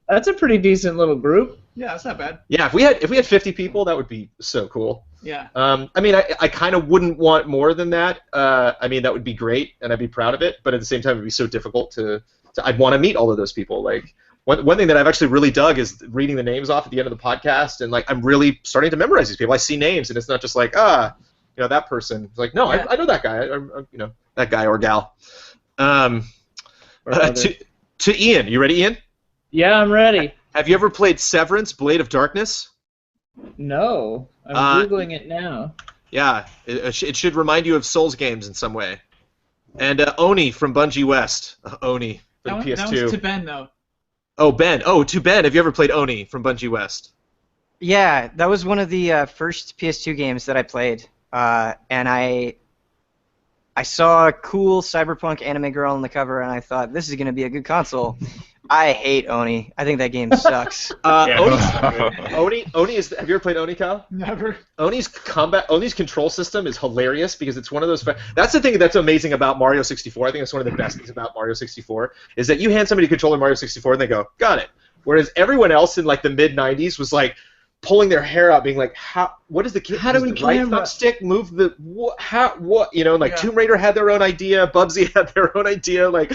That's a pretty decent little group. Yeah, that's not bad. Yeah, if we had 50 people, that would be so cool. Yeah. I mean, I kind of wouldn't want more than that. I mean, that would be great, and I'd be proud of it. But at the same time, it'd be so difficult to I'd want to meet all of those people. Like one thing that I've actually really dug is reading the names off at the end of the podcast, and like I'm really starting to memorize these people. I see names, and it's not just like you know, that person. It's like, no, Yeah. I know that guy. You know, that guy or gal. To Ian, you ready, Ian? Yeah, I'm ready. Have you ever played Severance: Blade of Darkness? No, I'm Googling it now. Yeah, it should remind you of Souls games in some way. And Oni from Bungie West. Oni for the PS2. That was to Ben, though. Oh, Ben. Oh, to Ben. Have you ever played Oni from Bungie West? Yeah, that was one of the first PS2 games that I played, and I saw a cool cyberpunk anime girl on the cover, and I thought, this is going to be a good console. I hate Oni. I think that game sucks. Oni is. Have you ever played Oni, Kyle? Never. Oni's control system is hilarious because it's one of those. That's the thing that's amazing about Mario 64. I think that's one of the best things about Mario 64 is that you hand somebody a controller in Mario 64 and they go, got it. Whereas everyone else in like the mid 90s was like pulling their hair out, being like, what is the How do we right thumbstick move the what you know? Like Tomb Raider had their own idea, Bubsy had their own idea, like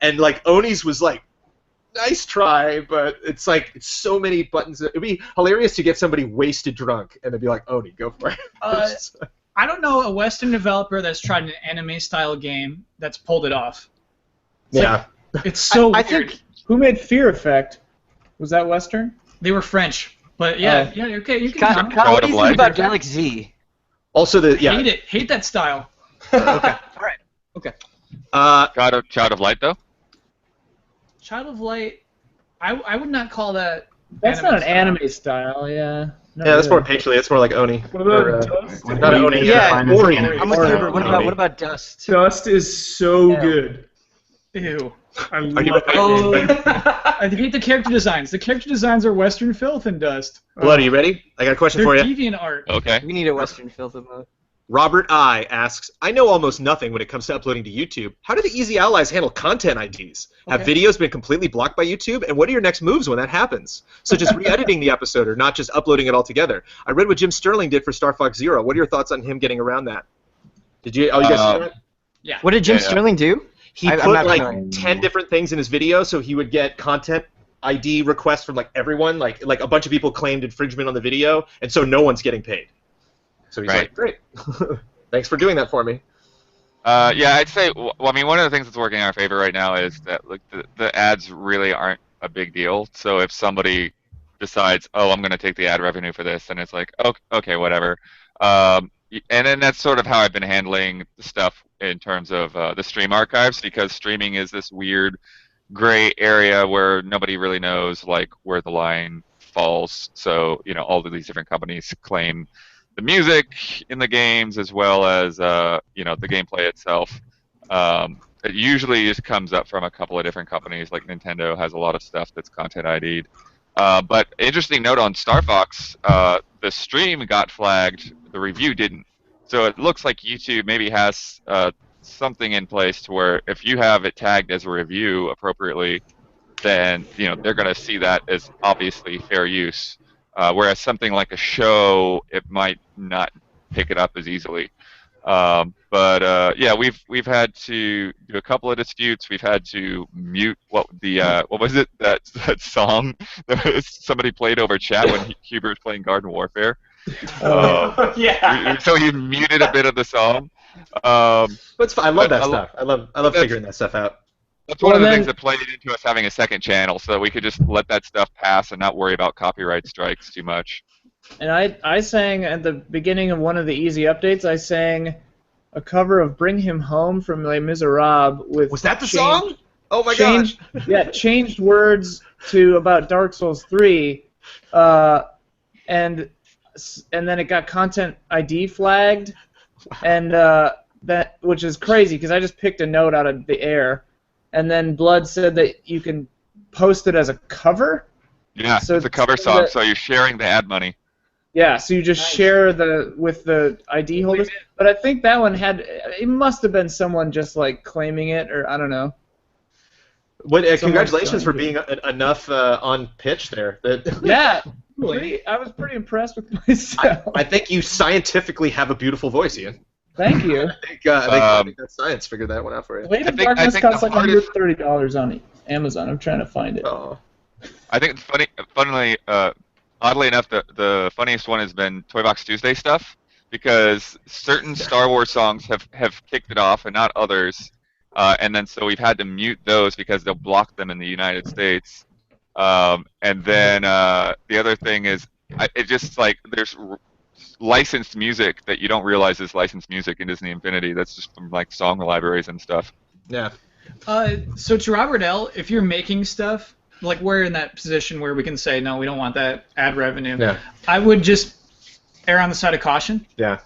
and like Oni's was like. Nice try, but it's like it's so many buttons. It'd be hilarious to get somebody wasted drunk and they'd be like, Oni, go for it. I don't know a Western developer that's tried an anime-style game that's pulled it off. It's so I weird. think Who made Fear Effect? Was that Western? They were French, but yeah, okay, you can Kyle, count. Kyle, what do you think about Light. Galaxy Z? Also, Hate that style. Okay. All right. Okay. Child of Light, though? Child of Light, I would not call that. That's not an style. anime style, yeah. Not Yeah, that's more really. Patriot. It's more like Oni. What about Or, Dust? not Oni. Yeah, Ori. I'm with Herbert. What about Dust? Dust is so good. Ew. I you love Oh, it. I hate the character designs. The character designs are Western filth and dust. Blood, are you ready? I got a question They're for you. deviant art. Okay. We need a Western filter mode. Robert I asks, I know almost nothing when it comes to uploading to YouTube. How do the Easy Allies handle content IDs? Have Okay. videos been completely blocked by YouTube? And what are your next moves when that happens? Such as re-editing the episode or not just uploading it all together. I read what Jim Sterling did for Star Fox Zero. What are your thoughts on him getting around that? Did you? Oh, you guys see that? Yeah. What did Jim Yeah, yeah. Sterling do? He I'm put not like familiar. 10 different things in his video, so he would get content ID requests from like everyone, like a bunch of people claimed infringement on the video, and so no one's getting paid. So he's Right. like, great, thanks for doing that for me. Yeah, I'd say. Well, I mean, one of the things that's working in our favor right now is that like the ads really aren't a big deal. So if somebody decides, oh, I'm going to take the ad revenue for this, then it's like, okay, whatever. And then that's sort of how I've been handling the stuff in terms of the stream archives, because streaming is this weird gray area where nobody really knows like where the line falls. So all of these different companies claim the music in the games as well as the gameplay itself. it usually just comes up from a couple of different companies. Like Nintendo has a lot of stuff that's content ID'd. But interesting note on Star Fox, the stream got flagged, the review didn't. So it looks like YouTube maybe has something in place to where if you have it tagged as a review appropriately, then they're going to see that as obviously fair use. Whereas something like a show, it might not pick it up as easily. But yeah, we've had to do a couple of disputes. We've had to mute what was it that song that somebody played over chat when Huber was playing Garden Warfare. Yeah. So he muted a bit of the song. But it's fine. I love that stuff. I love figuring that stuff out. That's one of the things that played into us having a second channel, so that we could just let that stuff pass and not worry about copyright strikes too much. And I sang at the beginning of one of the easy updates. I sang a cover of "Bring Him Home" from Les Miserables with. Was that the song? Oh my gosh! Yeah, changed words to about Dark Souls 3, and then it got content ID flagged, and that which is crazy because I just picked a note out of the air, and then Blood said that you can post it as a cover. Yeah, so it's a cover song, so you're sharing the ad money. Yeah, so you just share with the ID holders. But I think that one it must have been someone just like claiming it, or I don't know. Congratulations for being enough on pitch there. Yeah, I was pretty impressed with myself. I think you scientifically have a beautiful voice, Ian. Thank you. I think that science figured that one out for you. Blade of Darkness costs like $130 on Amazon. I'm trying to find it. Oh. I think oddly enough, the funniest one has been Toy Box Tuesday stuff, because certain Star Wars songs have kicked it off and not others, and then so we've had to mute those because they'll block them in the United States. And then the other thing is, it just like there's licensed music that you don't realize is licensed music in Disney Infinity. That's just from like song libraries and stuff. Yeah. So to Robert L., if you're making stuff, like we're in that position where we can say, no, we don't want that ad revenue. Yeah. I would just err on the side of caution. Yeah.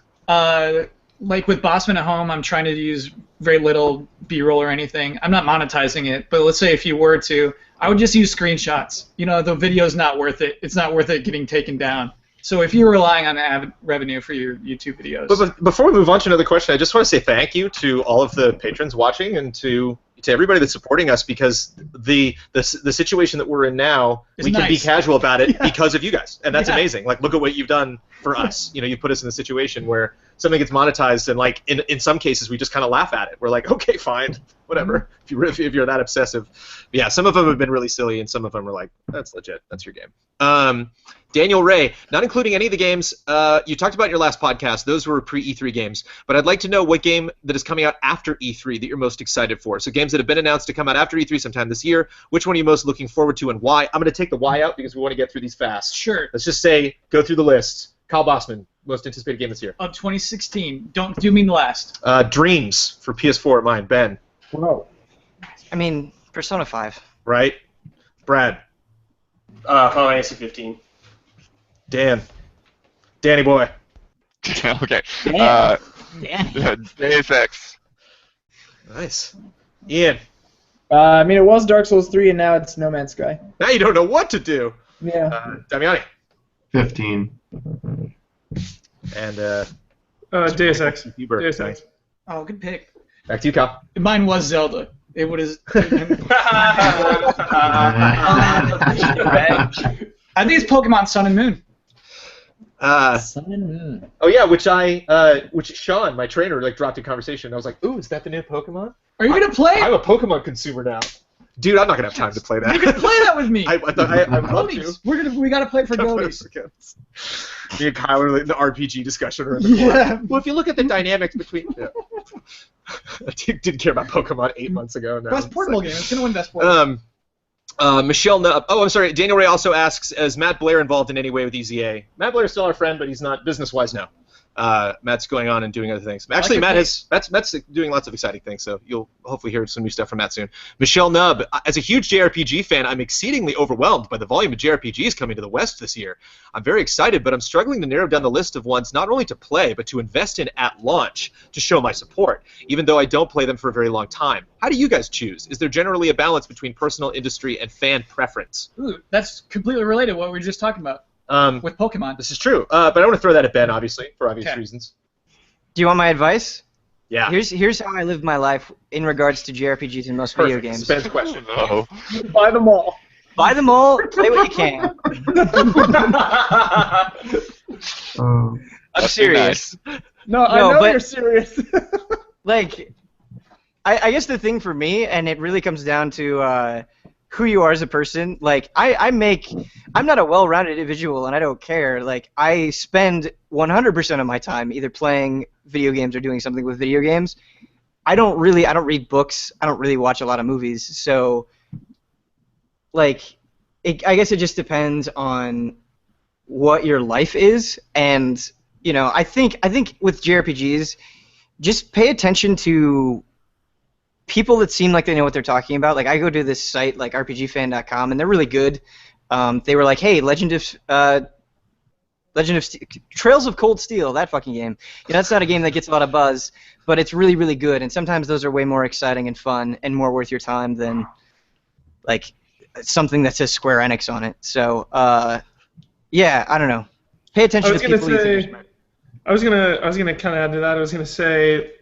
Like with Bosman at Home, I'm trying to use very little B-roll or anything. I'm not monetizing it, but let's say if you were to, I would just use screenshots. The video's not worth it. It's not worth it getting taken down. So if you're relying on ad revenue for your YouTube videos. But before we move on to another question, I just want to say thank you to all of the patrons watching and to everybody that's supporting us, because the situation that we're in now, we can be casual about it because of you guys, and that's amazing. Like, look at what you've done for us. You put us in a situation where something gets monetized, and like in some cases we just kind of laugh at it. We're like, okay, fine, whatever. If you're that obsessive, but yeah. Some of them have been really silly, and some of them are like, that's legit. That's your game. Daniel Ray, not including any of the games you talked about in your last podcast. Those were pre-E3 games, but I'd like to know what game that is coming out after E3 that you're most excited for. So games that have been announced to come out after E3 sometime this year. Which one are you most looking forward to, and why? I'm going to take the why out because we want to get through these fast. Sure. Let's just go through the list. Kyle Bosman, most anticipated game this year. Of 2016. Don't do mean the last. Dreams for PS4 mine. Ben. Whoa. I mean, Persona 5. Right. Brad. Final Fantasy 15. Danny boy. Okay. Deus Ex. Nice. Ian. I mean, it was Dark Souls 3, and now it's No Man's Sky. Now you don't know what to do. Yeah. Damiani. 15. And Deus Ex. Deus Ex. Oh, good pick. Back to you, Kyle. Mine was Zelda. It would have. I think it's Pokemon Sun and Moon. Sun and Moon. Oh yeah, which Sean, my trainer, like dropped in conversation. I was like, "Ooh, is that the new Pokemon?" Are you gonna play? I'm a Pokemon consumer now, dude. I'm not gonna have time to play that. You can play that with me. I would love to. We gotta play for Goaties. Me and Kyle are in the RPG discussion. Or Well, if you look at the dynamics between. Yeah. I didn't care about Pokemon 8 months ago. No. Best portable game. It's gonna win best portable. Michelle. I'm sorry. Daniel Ray also asks, is Matt Blair involved in any way with EZA? Matt Blair's still our friend, but he's not business-wise now. Matt's going on and doing other things. Actually, Matt's doing lots of exciting things, so you'll hopefully hear some new stuff from Matt soon. Michelle Nubb, as a huge JRPG fan, I'm exceedingly overwhelmed by the volume of JRPGs coming to the West this year. I'm very excited, but I'm struggling to narrow down the list of ones not only to play, but to invest in at launch to show my support, even though I don't play them for a very long time. How do you guys choose? Is there generally a balance between personal industry and fan preference? Ooh, that's completely related to what we were just talking about. With Pokemon. This is true, but I want to throw that at Ben, obviously, for obvious reasons. Do you want my advice? Yeah. Here's how I live my life in regards to JRPGs and most video games. Ben's question. Oh. Buy them all. Buy them all. Play what you can. I'm serious. No, I know you're serious. Like, I guess the thing for me, and it really comes down to who you are as a person. Like, I'm not a well-rounded individual, and I don't care. Like, I spend 100% of my time either playing video games or doing something with video games. I don't read books. I don't really watch a lot of movies. So, like, I guess it just depends on what your life is. And, you know, I think with JRPGs, just pay attention to people that seem like they know what they're talking about. Like, I go to this site like RPGfan.com, and they're really good. They were like, hey, Trails of Cold Steel, that fucking game. You know, that's not a game that gets a lot of buzz, but it's really, really good. And sometimes those are way more exciting and fun and more worth your time than like something that says Square Enix on it. So, yeah, I don't know. Pay attention to people you think are smart. I was gonna kind of add to that. I was gonna say,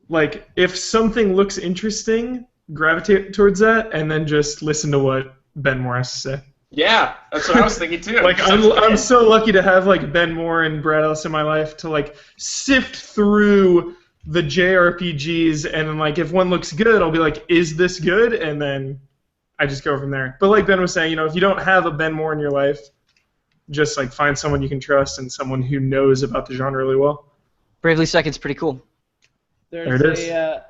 like, if something looks interesting, gravitate towards that, and then just listen to what Ben Moore has to say. Yeah, that's what I was thinking too. Like, I'm so lucky to have like Ben Moore and Brad Ellis in my life to like sift through the JRPGs, and then, like, if one looks good, I'll be like, is this good? And then I just go from there. But like Ben was saying, you know, if you don't have a Ben Moore in your life, just like find someone you can trust and someone who knows about the genre really well. Bravely Second's pretty cool. There's a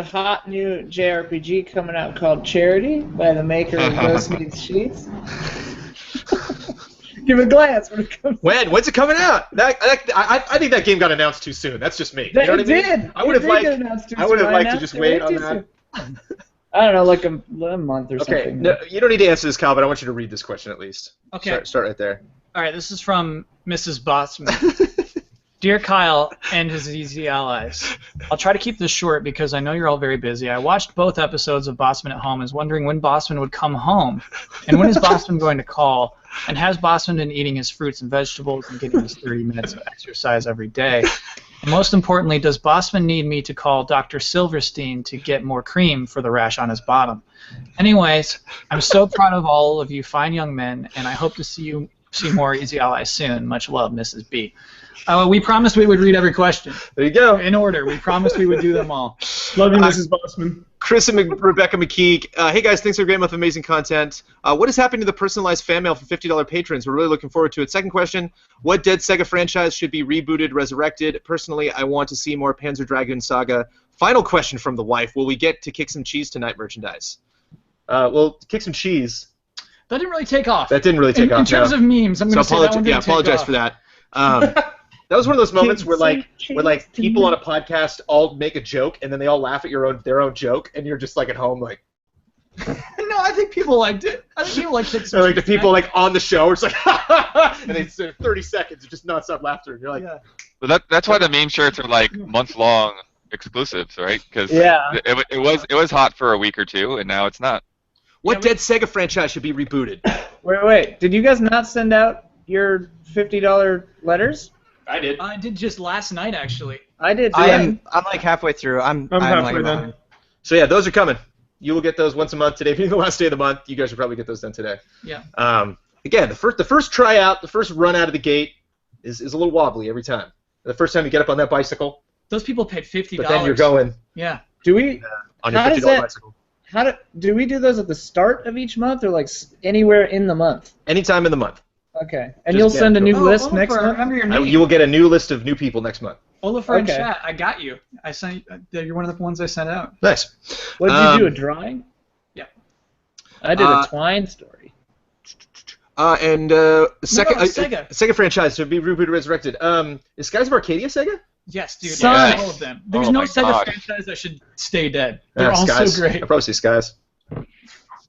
hot new JRPG coming out called Charity by the maker of Ghost Meets Sheets. Give it a glance when it comes. When's it coming out? I think that game got announced too soon. That's just me. It you know what did. I mean? I would have liked to just wait on that. I don't know, like a month or something. Okay, no, you don't need to answer this, Kyle, but I want you to read this question at least. Okay. Start right there. All right, this is from Mrs. Bosman. Dear Kyle and his easy allies, I'll try to keep this short because I know you're all very busy. I watched both episodes of Bosman at Home and was wondering when Bosman would come home, and when is Bosman going to call, and has Bosman been eating his fruits and vegetables and getting his 30 minutes of exercise every day? And most importantly, does Bosman need me to call Dr. Silverstein to get more cream for the rash on his bottom? Anyways, I'm so proud of all of you fine young men, and I hope to see more easy allies soon. Much love, Mrs. B. We promised we would read every question. There you go. In order. We promised we would do them all. Love you, Mrs. Bosman. Chris and Rebecca McKee. Hey, guys, thanks for a great month of amazing content. What is happening to the personalized fan mail for $50 patrons? We're really looking forward to it. Second question, what dead Sega franchise should be rebooted, resurrected? Personally, I want to see more Panzer Dragoon Saga. Final question from the wife, will we get to Kick Some Cheese Tonight merchandise? Well, Kick Some Cheese. That didn't really take off. That didn't really take off. In terms of memes, I'm going to say that one didn't take apologize off. for that. That was one of those moments where people on a podcast all make a joke and then they all laugh at their own joke and you're just like at home like. No, I think people liked it. I think people liked it. So like the people like on the show, it's like, and they 30 seconds of just nonstop laughter, and you're like. Yeah. But that's why the meme shirts are like month-long exclusives, right? Because it was hot for a week or two, and now it's not. What dead Sega franchise should be rebooted? Wait. Did you guys not send out your $50 letters? I did. I did just last night, actually. I did. I'm like halfway through. I'm halfway like done. So yeah, those are coming. You will get those once a month. Today being the last day of the month, you guys will probably get those done today. Yeah. Again, the first tryout, the first run out of the gate is a little wobbly every time. The first time you get up on that bicycle. Those people paid $50. But then you're going. Yeah. Do we? On your $50 bicycle. Do we do those at the start of each month or like anywhere in the month? Anytime in the month. Okay. And you'll send a new list next month? Remember your name. You will get a new list of new people next month. Oliver in chat, I got you. I sent. You're one of the ones I sent out. Nice. What did you do? A drawing? Yeah. I did a Twine story. And second, Sega. Sega franchise to be rebooted, resurrected. Is Skies of Arcadia Sega? Yes, dude. Yes. All of them. There's Oh no my Sega gosh. franchise that should stay dead. They're all Skies. so great. I probably see Skies.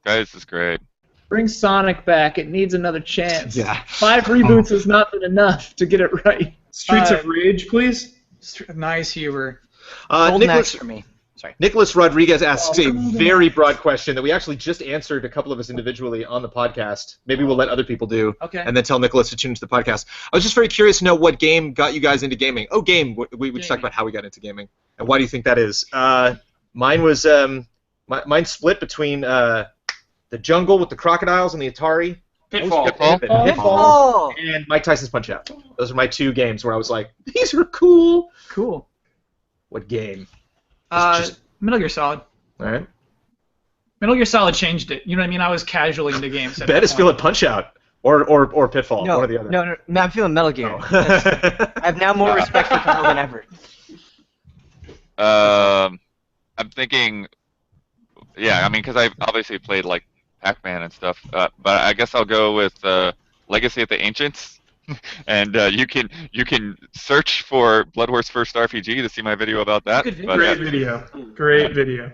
Guys, this is great. Bring Sonic back. It needs another chance. Yeah. 5 reboots has not been enough to get it right. Streets of Rage, please. Nice, Huber. Golden Axe for me. Sorry. Nicholas Rodriguez asks a very broad question that we actually just answered a couple of us individually on the podcast. Maybe we'll let other people do, Okay. and then tell Nicholas to tune into the podcast. I was just very curious to know what game got you guys into gaming. Oh, game. We just talked about how we got into gaming, and why do you think that is? Mine was mine split between the Jungle with the crocodiles and the Atari. Pitfall. Pitfall. And Mike Tyson's Punch Out. Those are my 2 games where I was like, these are cool. Cool. What game? Metal Gear Solid. All right. Metal Gear Solid changed it. You know what I mean? I was casually into games. Ben is feeling Punch Out or Pitfall. No, one or the other. no, I'm feeling Metal Gear. I have now more respect for Kyle than ever. I'm thinking, yeah, I mean, because I've obviously played like Pac-Man and stuff, but I guess I'll go with Legacy of the Ancients, and you can search for Blood Horse First RPG to see my video about that. Good video. But, Great video. Great video.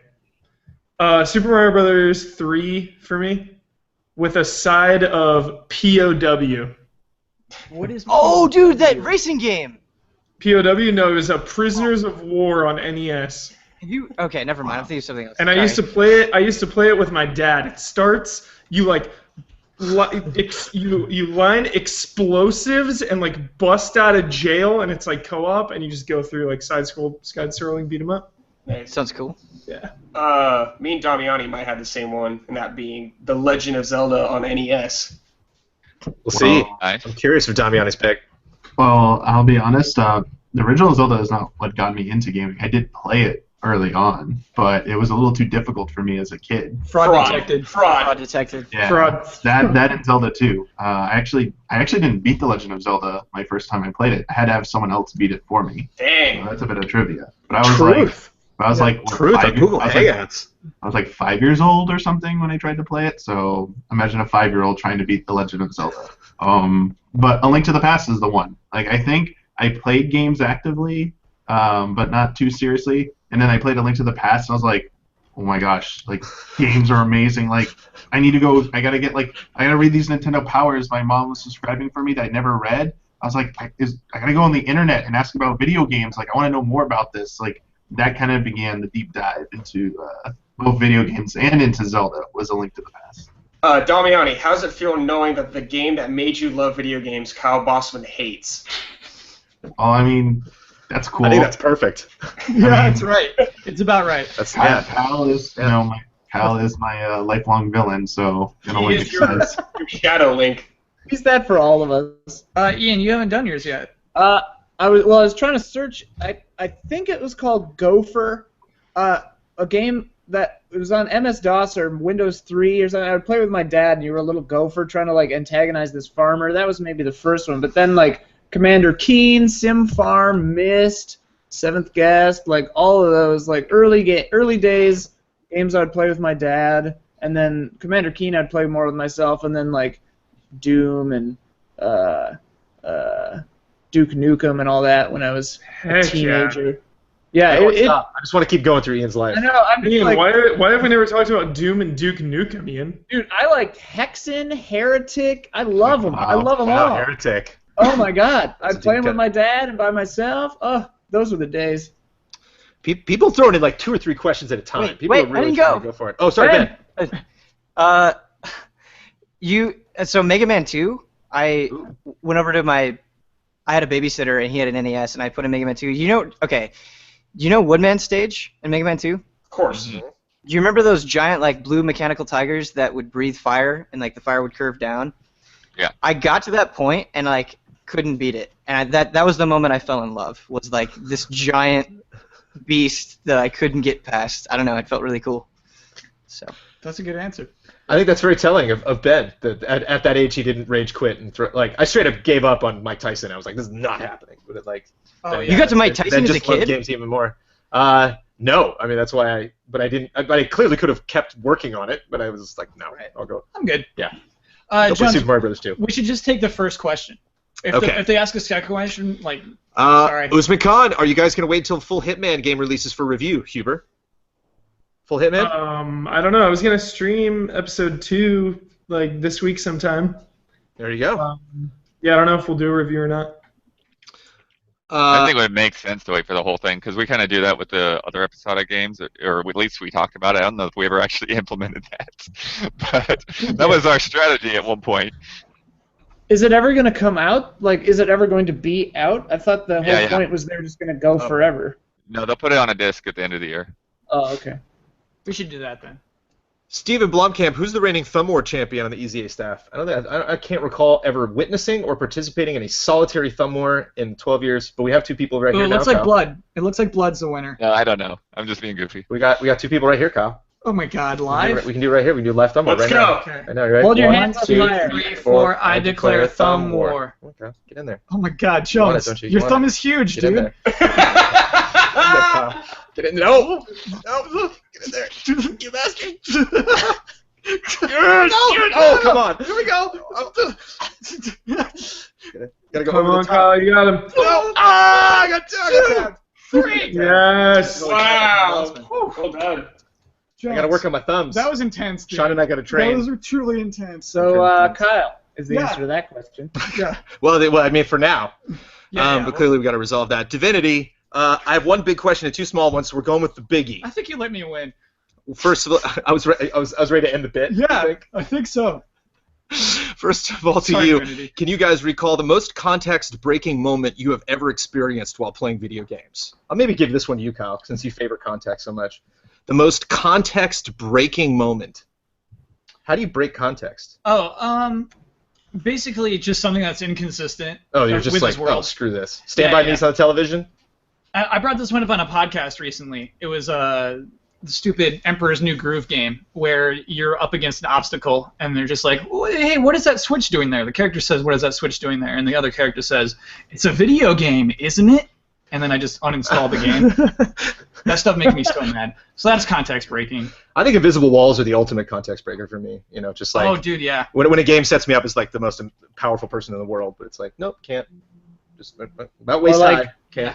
Super Mario Brothers 3 for me, with a side of POW. What is? Oh, dude, that racing game. POW? No, it was a Prisoners of War on NES. Okay, never mind. I'm thinking of something else. And I used to play it. I used to play it with my dad. It starts. You like, you line explosives and like bust out of jail, and it's like co-op, and you just go through like side-scrolling beat 'em up. Sounds cool. Yeah. Me and Damiani might have the same one, and that being The Legend of Zelda on NES. We'll see. Nice. I'm curious for Damiani's pick. Well, I'll be honest. The original Zelda is not what got me into gaming. I did play it early on, but it was a little too difficult for me as a kid. Fraud detected. Fraud detected. Yeah, Fraud. that and Zelda too. I actually didn't beat The Legend of Zelda my first time I played it. I had to have someone else beat it for me. Dang. So that's a bit of trivia. But I was like, what, Truth 5 on Google years- Hangouts. I was like 5 years old or something when I tried to play it. So imagine a 5-year-old trying to beat The Legend of Zelda. But A Link to the Past is the one. Like, I think I played games actively, but not too seriously. And then I played A Link to the Past, and I was like, oh my gosh, like, games are amazing. Like, I gotta read these Nintendo Powers my mom was subscribing for me that I never read. I was like, I gotta go on the internet and ask about video games. Like, I want to know more about this. Like, that kind of began the deep dive into both video games and into Zelda, was A Link to the Past. Damiani, how's it feel knowing that the game that made you love video games, Kyle Bosman hates? Oh, I mean, that's cool. I think that's perfect. Yeah, that's right. It's about right. That's Kyle is, Kyle is my lifelong villain, so it only makes sense. Your Shadow Link. He's that for all of us. Ian, you haven't done yours yet. I was trying to search. I think it was called Gopher, a game that it was on MS-DOS or Windows 3 or something. I would play with my dad, and you were a little gopher trying to like antagonize this farmer. That was maybe the first one, but then like Commander Keen, Sim Farm, Myst, Seventh Guest, like all of those like early days games I'd play with my dad, and then Commander Keen I'd play more with myself, and then like Doom and Duke Nukem and all that when I was a teenager. Yeah, I just want to keep going through Ian's life. I know. I'm Ian, like, why have we never talked about Doom and Duke Nukem, Ian? dude, I like Hexen, Heretic. I love them. I love them Wow, all. Heretic. Oh my God, That's a I'd play deep them with cut. my dad and by myself. Oh, those were the days. People throwing in like 2 or 3 questions at a time. People wait, are really I didn't trying go. to go for it. Oh, sorry, Ben. So Mega Man 2, I went over to I had a babysitter and he had an NES and I put in Mega Man 2. You know Woodman stage in Mega Man 2? Of course. Do you remember those giant like blue mechanical tigers that would breathe fire and like the fire would curve down? Yeah. I got to that point and like couldn't beat it. And that was the moment I fell in love. Was like this giant beast that I couldn't get past. I don't know, it felt really cool. So That's a good answer. I think that's very telling of Ben. That at that age he didn't rage quit and I straight up gave up on Mike Tyson. I was like, this is not happening. But it like, you got to Mike Tyson as a just loved kid? games even more. No, I mean that's why I didn't. But I clearly could have kept working on it. But I was just like, no, I'll go. I'm good. Yeah. Don't play John, Super Mario Brothers 2. we should just take the first question. Okay. If they ask a second question, like, sorry. Usman Khan, are you guys going to wait until full Hitman game releases for review, Huber? Full Hitman? I don't know. I was gonna stream episode 2 like this week sometime. There you go. Yeah, I don't know if we'll do a review or not. I think it would make sense to wait for the whole thing because we kind of do that with the other episodic games, or at least we talked about it. I don't know if we ever actually implemented that, but that was our strategy at one point. Is it ever going to come out? Like, is it ever going to be out? I thought the whole point was they're just going to go forever. No, they'll put it on a disc at the end of the year. Oh, okay. We should do that then. Steven Blomkamp, who's the reigning Thumb War champion on the EZA staff? I can't recall ever witnessing or participating in a solitary Thumb War in 12 years, but we have 2 people right here now. It looks like Blood. It looks like Blood's the winner. No, I don't know. I'm just being goofy. We got 2 people right here, Kyle. Oh my God, live? We can do it right here. We can do live Thumb War Let's right go. now. Okay. I know, right? Hold your 1, hands up 2, higher. 3, 4, I declare Thumb War. Okay, get in there. Oh my God, You want it, Jones, don't you? You your want thumb it. is huge, Get in dude. there. Get in there, Kyle. Get in there. No! No! Get in there. You bastard! Oh, come on. Here we go. Gotta go Come over on, the top. Kyle, you got him. No. Ah, I got 2. 3. Yes. Wow. Well done. I gotta work on my thumbs. That was intense, dude. Sean and I gotta train. Those were truly intense. So, Kyle is the answer to that question. Yeah. Well, I mean, for now. Yeah, But clearly we gotta resolve that. Divinity. I have one big question and 2 small ones, so we're going with the biggie. I think you let me win. First of all, I was ready to end the bit. Yeah, I think so. First of all, to Sorry, you, Trinity. can you guys recall the most context-breaking moment you have ever experienced while playing video games? I'll maybe give this one to you, Kyle, since you favor context so much. The most context-breaking moment. How do you break context? Basically just something that's inconsistent. Oh, you're just with like, this world. oh, screw this. Stand by Me's on the television? I brought this one up on a podcast recently. It was the stupid Emperor's New Groove game where you're up against an obstacle and they're just like, hey, what is that switch doing there? The character says, what is that switch doing there? And the other character says, it's a video game, isn't it? And then I just uninstalled the game. That stuff makes me so mad. So that's context breaking. I think invisible walls are the ultimate context breaker for me. You know, just like Oh, dude, yeah. when a game sets me up as like the most powerful person in the world, but it's like, nope, can't. Just about waist high. Can't.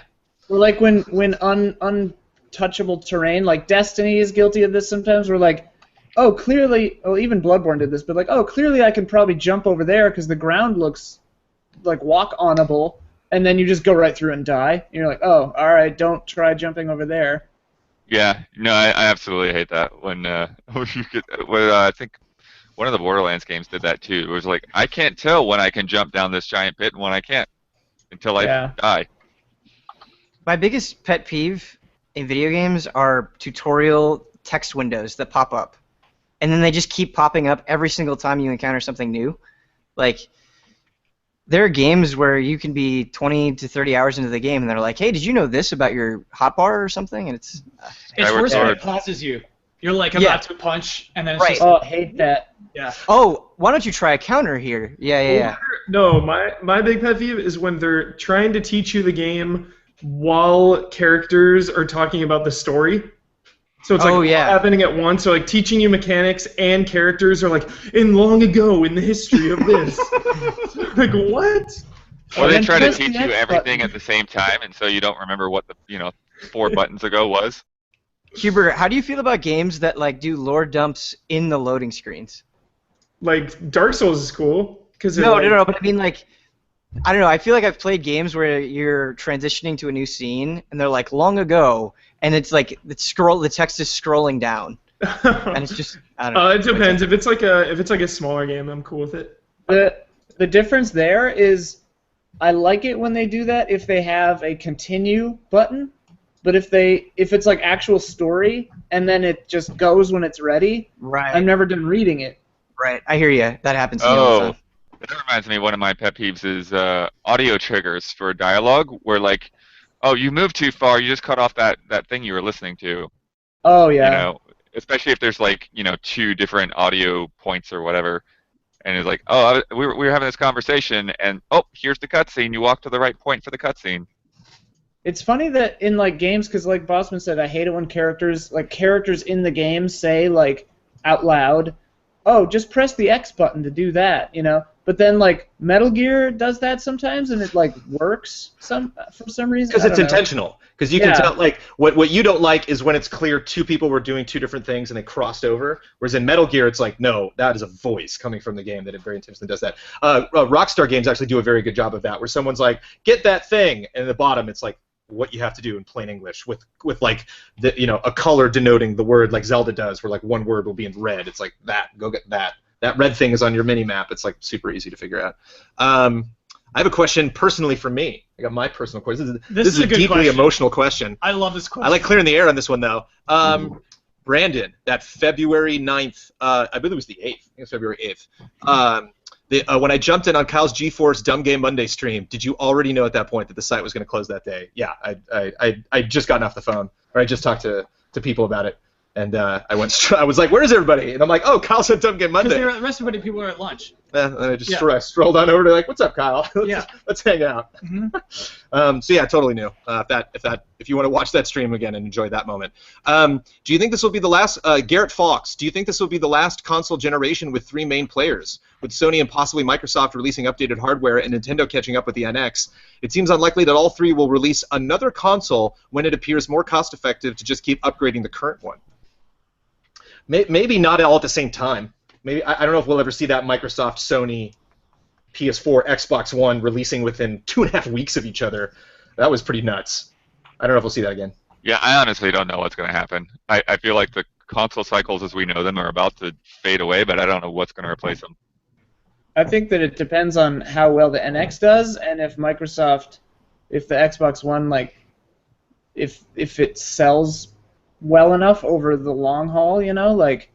Or like when untouchable terrain, like Destiny is guilty of this sometimes. We're like, oh, clearly, even Bloodborne did this, but like, oh, clearly I can probably jump over there because the ground looks like walk-onable, and then you just go right through and die. And you're like, oh, all right, don't try jumping over there. Yeah, no, I absolutely hate that when I think one of the Borderlands games did that too. It was like, I can't tell when I can jump down this giant pit and when I can't until I die. My biggest pet peeve in video games are tutorial text windows that pop up. And then they just keep popping up every single time you encounter something new. Like, there are games where you can be 20 to 30 hours into the game and they're like, hey, did you know this about your hotbar or something? And it's worse when it pauses you. You're like about to punch, and then it's just... Oh, I hate that. Yeah. Oh, why don't you try a counter here? Yeah. No, my big pet peeve is when they're trying to teach you the game while characters are talking about the story. So it's like happening at once. So like teaching you mechanics and characters are like, in long ago in the history of this. Like, what? Or they try to teach you everything at the same time, and so you don't remember what the 4 buttons ago was. Hubert, how do you feel about games that like do lore dumps in the loading screens? Like Dark Souls is cool because No, but I mean like, I don't know. I feel like I've played games where you're transitioning to a new scene, and they're like long ago, and it's like the text is scrolling down, and it's just I don't know. It depends. If it's like a smaller game, I'm cool with it. The difference there is, I like it when they do that if they have a continue button, but if it's like actual story and then it just goes when it's ready. Right. I'm never done reading it. Right. I hear you. That happens to me all the time. That reminds me, one of my pet peeves is audio triggers for dialogue, where like, oh, you moved too far, you just cut off that thing you were listening to. Oh yeah. You know, especially if there's like 2 different audio points or whatever, and it's like, oh, we were having this conversation, and oh, here's the cutscene. You walk to the right point for the cutscene. It's funny that in like games, because like Bosman said, I hate it when characters in the game say like out loud, oh, just press the X button to do that, you know. But then like Metal Gear does that sometimes, and it like works for some reason. Because it's intentional. Because you can tell, like, what you don't like is when it's clear two people were doing two different things and they crossed over. Whereas in Metal Gear, it's like, no, that is a voice coming from the game that it very intentionally does that. Rockstar games actually do a very good job of that, where someone's like, get that thing, and at the bottom it's like what you have to do in plain English with like a color denoting the word, like Zelda does, where like one word will be in red. It's like that. Go get that. That red thing is on your mini map. It's like super easy to figure out. I have a question personally for me. I got my personal question. This is a deeply question. Emotional question. I love this question. I like clearing the air on this one, though. Brandon, that February 9th, I believe it was the 8th. I think it was February 8th. When I jumped in on Kyle's GeForce Dumb Game Monday stream, did you already know at that point that the site was going to close that day? Yeah, I'd just gotten off the phone, or I just talked to people about it. And I was like, "Where's everybody?" And I'm like, "Oh, Kyle said Dumb Game Monday." Because the rest of the people are at lunch. And I just strolled on over to like, "What's up, Kyle? Let's hang out." Mm-hmm. So yeah, totally new. If you want to watch that stream again and enjoy that moment, do you think this will be the last? Garrett Fox, do you think this will be the last console generation with 3 main players, with Sony and possibly Microsoft releasing updated hardware and Nintendo catching up with the NX? It seems unlikely that all 3 will release another console when it appears more cost-effective to just keep upgrading the current one. Maybe not all at the same time. Maybe I don't know if we'll ever see that Microsoft, Sony, PS4, Xbox One releasing within 2.5 weeks of each other. That was pretty nuts. I don't know if we'll see that again. Yeah, I honestly don't know what's going to happen. I feel like the console cycles as we know them are about to fade away, but I don't know what's going to replace them. I think that it depends on how well the NX does, and if the Xbox One, like, if it sells well enough over the long haul, you know, like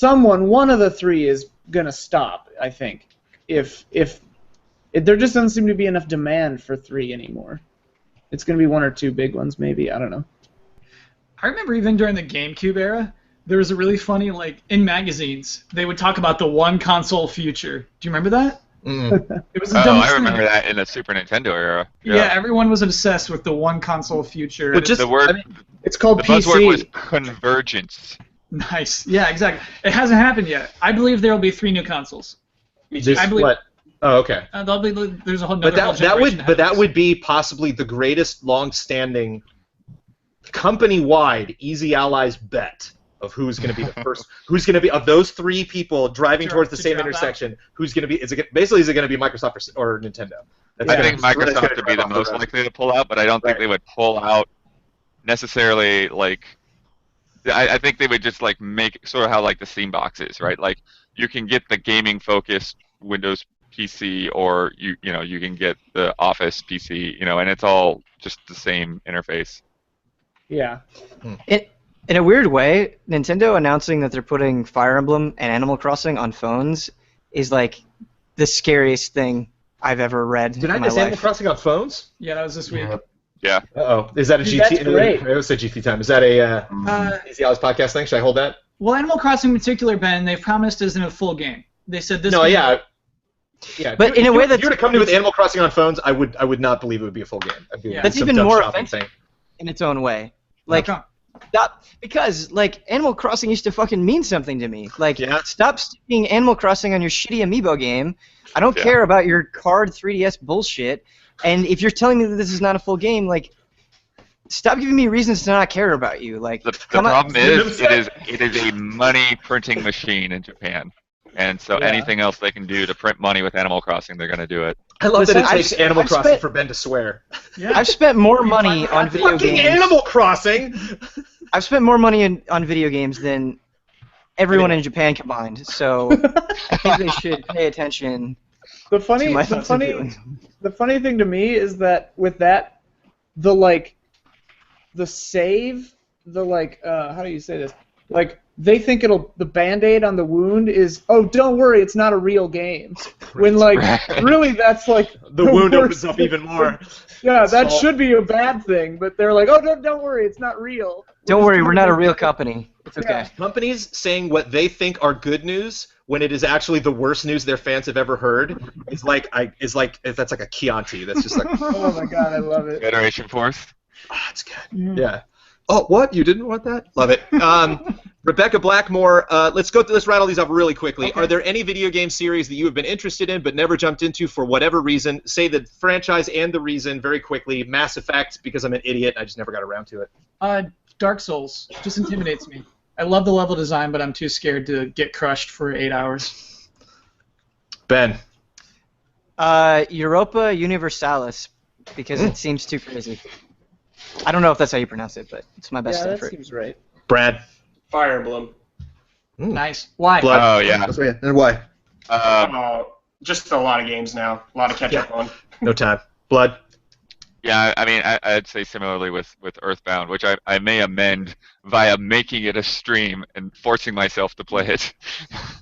one of the 3 is gonna stop. I think if there just doesn't seem to be enough demand for 3 anymore. It's gonna be 1 or 2 big ones, maybe. I don't know. I remember even during the GameCube era, there was a really funny, like, in magazines, they would talk about the one console future. Do you remember that? It was the dumbest I remember thing. that in the Super Nintendo era. Yeah, everyone was obsessed with the one console future. But just, the word, it's called the PC. buzzword was convergence. Nice. Yeah, exactly. It hasn't happened yet. I believe there will be 3 new consoles. I believe. What? Oh, okay. There's a whole. But that would be possibly the greatest long-standing company-wide Easy Allies bet of who's going to be the first. Who's going to be of those 3 people driving towards the same intersection? Who's going to be? Is it going to be Microsoft or Nintendo? I think Microsoft would be the most likely to pull out, but I don't think they would pull out necessarily like. I think they would just like make sort of how like the Steam box is, right? Like you can get the gaming focused Windows PC, or you can get the Office PC, and it's all just the same interface. Yeah. In a weird way, Nintendo announcing that they're putting Fire Emblem and Animal Crossing on phones is like the scariest thing I've ever read Did in I my miss life. Animal Crossing on phones? Yeah, that was this week. Yeah. Uh-oh. Is that a Dude, GT? that's great. It was a GT time. Is that a Easy Allies podcast thing? Should I hold that? Well, Animal Crossing in particular, Ben, they've promised isn't a full game. They said this. No, game, yeah. But in a way that's if you were to come to me with Animal Crossing on phones, I would not believe it would be a full game. That's even more offensive in its own way. Like, because like Animal Crossing used to fucking mean something to me. Like, stop sticking Animal Crossing on your shitty amiibo game. I don't care about your card 3DS bullshit. And if you're telling me that this is not a full game, like, stop giving me reasons to not care about you. Like, the problem is it is a money printing machine in Japan. And so anything else they can do to print money with Animal Crossing, they're going to do it. I love that it takes Animal Crossing for Ben to swear. Yeah. I've spent more money on video games. Animal Crossing! I've spent more money on video games than everyone in Japan combined. So I think they should pay attention. The funny thing to me is that with that, the save, how do you say this? Like, they think the Band-Aid on the wound is, oh, don't worry, it's not a real game. When, really, that's, like, the wound opens up even more. Yeah, that should be a bad thing, but they're like, oh, don't worry, it's not real. Don't worry, we're not a real company. It's okay. Yeah. Companies saying what they think are good news when it is actually the worst news their fans have ever heard is that's like a Chianti. That's just like, oh my god, I love it. Federation Force. Oh, it's good. Yeah. Oh, what? You didn't want that? Love it. Rebecca Blackmore, let's rattle these up really quickly. Okay. Are there any video game series that you have been interested in but never jumped into for whatever reason? Say the franchise and the reason very quickly. Mass Effect, because I'm an idiot. I just never got around to it. Dark Souls just intimidates me. I love the level design, but I'm too scared to get crushed for 8 hours. Ben. Europa Universalis, because it seems too crazy. I don't know if that's how you pronounce it, but it's my best effort. that seems right. Brad. Fire Emblem. Nice. Why? Blood. Oh yeah. And why? Just a lot of games now. A lot of catch-up on. No time. Blood. Yeah, I mean, I'd say similarly with Earthbound, which I may amend via making it a stream and forcing myself to play it.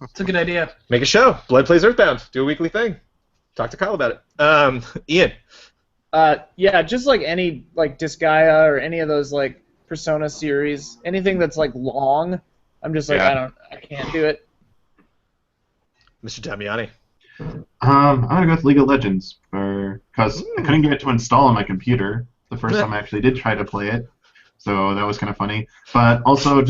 It's a good idea. Make a show. Blood plays Earthbound. Do a weekly thing. Talk to Kyle about it. Ian. Yeah, just like any like Disgaea or any of those like Persona series, anything that's like long, I'm just like Yeah. I can't do it. Mr. Damiani. I'm gonna go with League of Legends because I couldn't get it to install on my computer the first time I actually did try to play it, so that was kind of funny. But also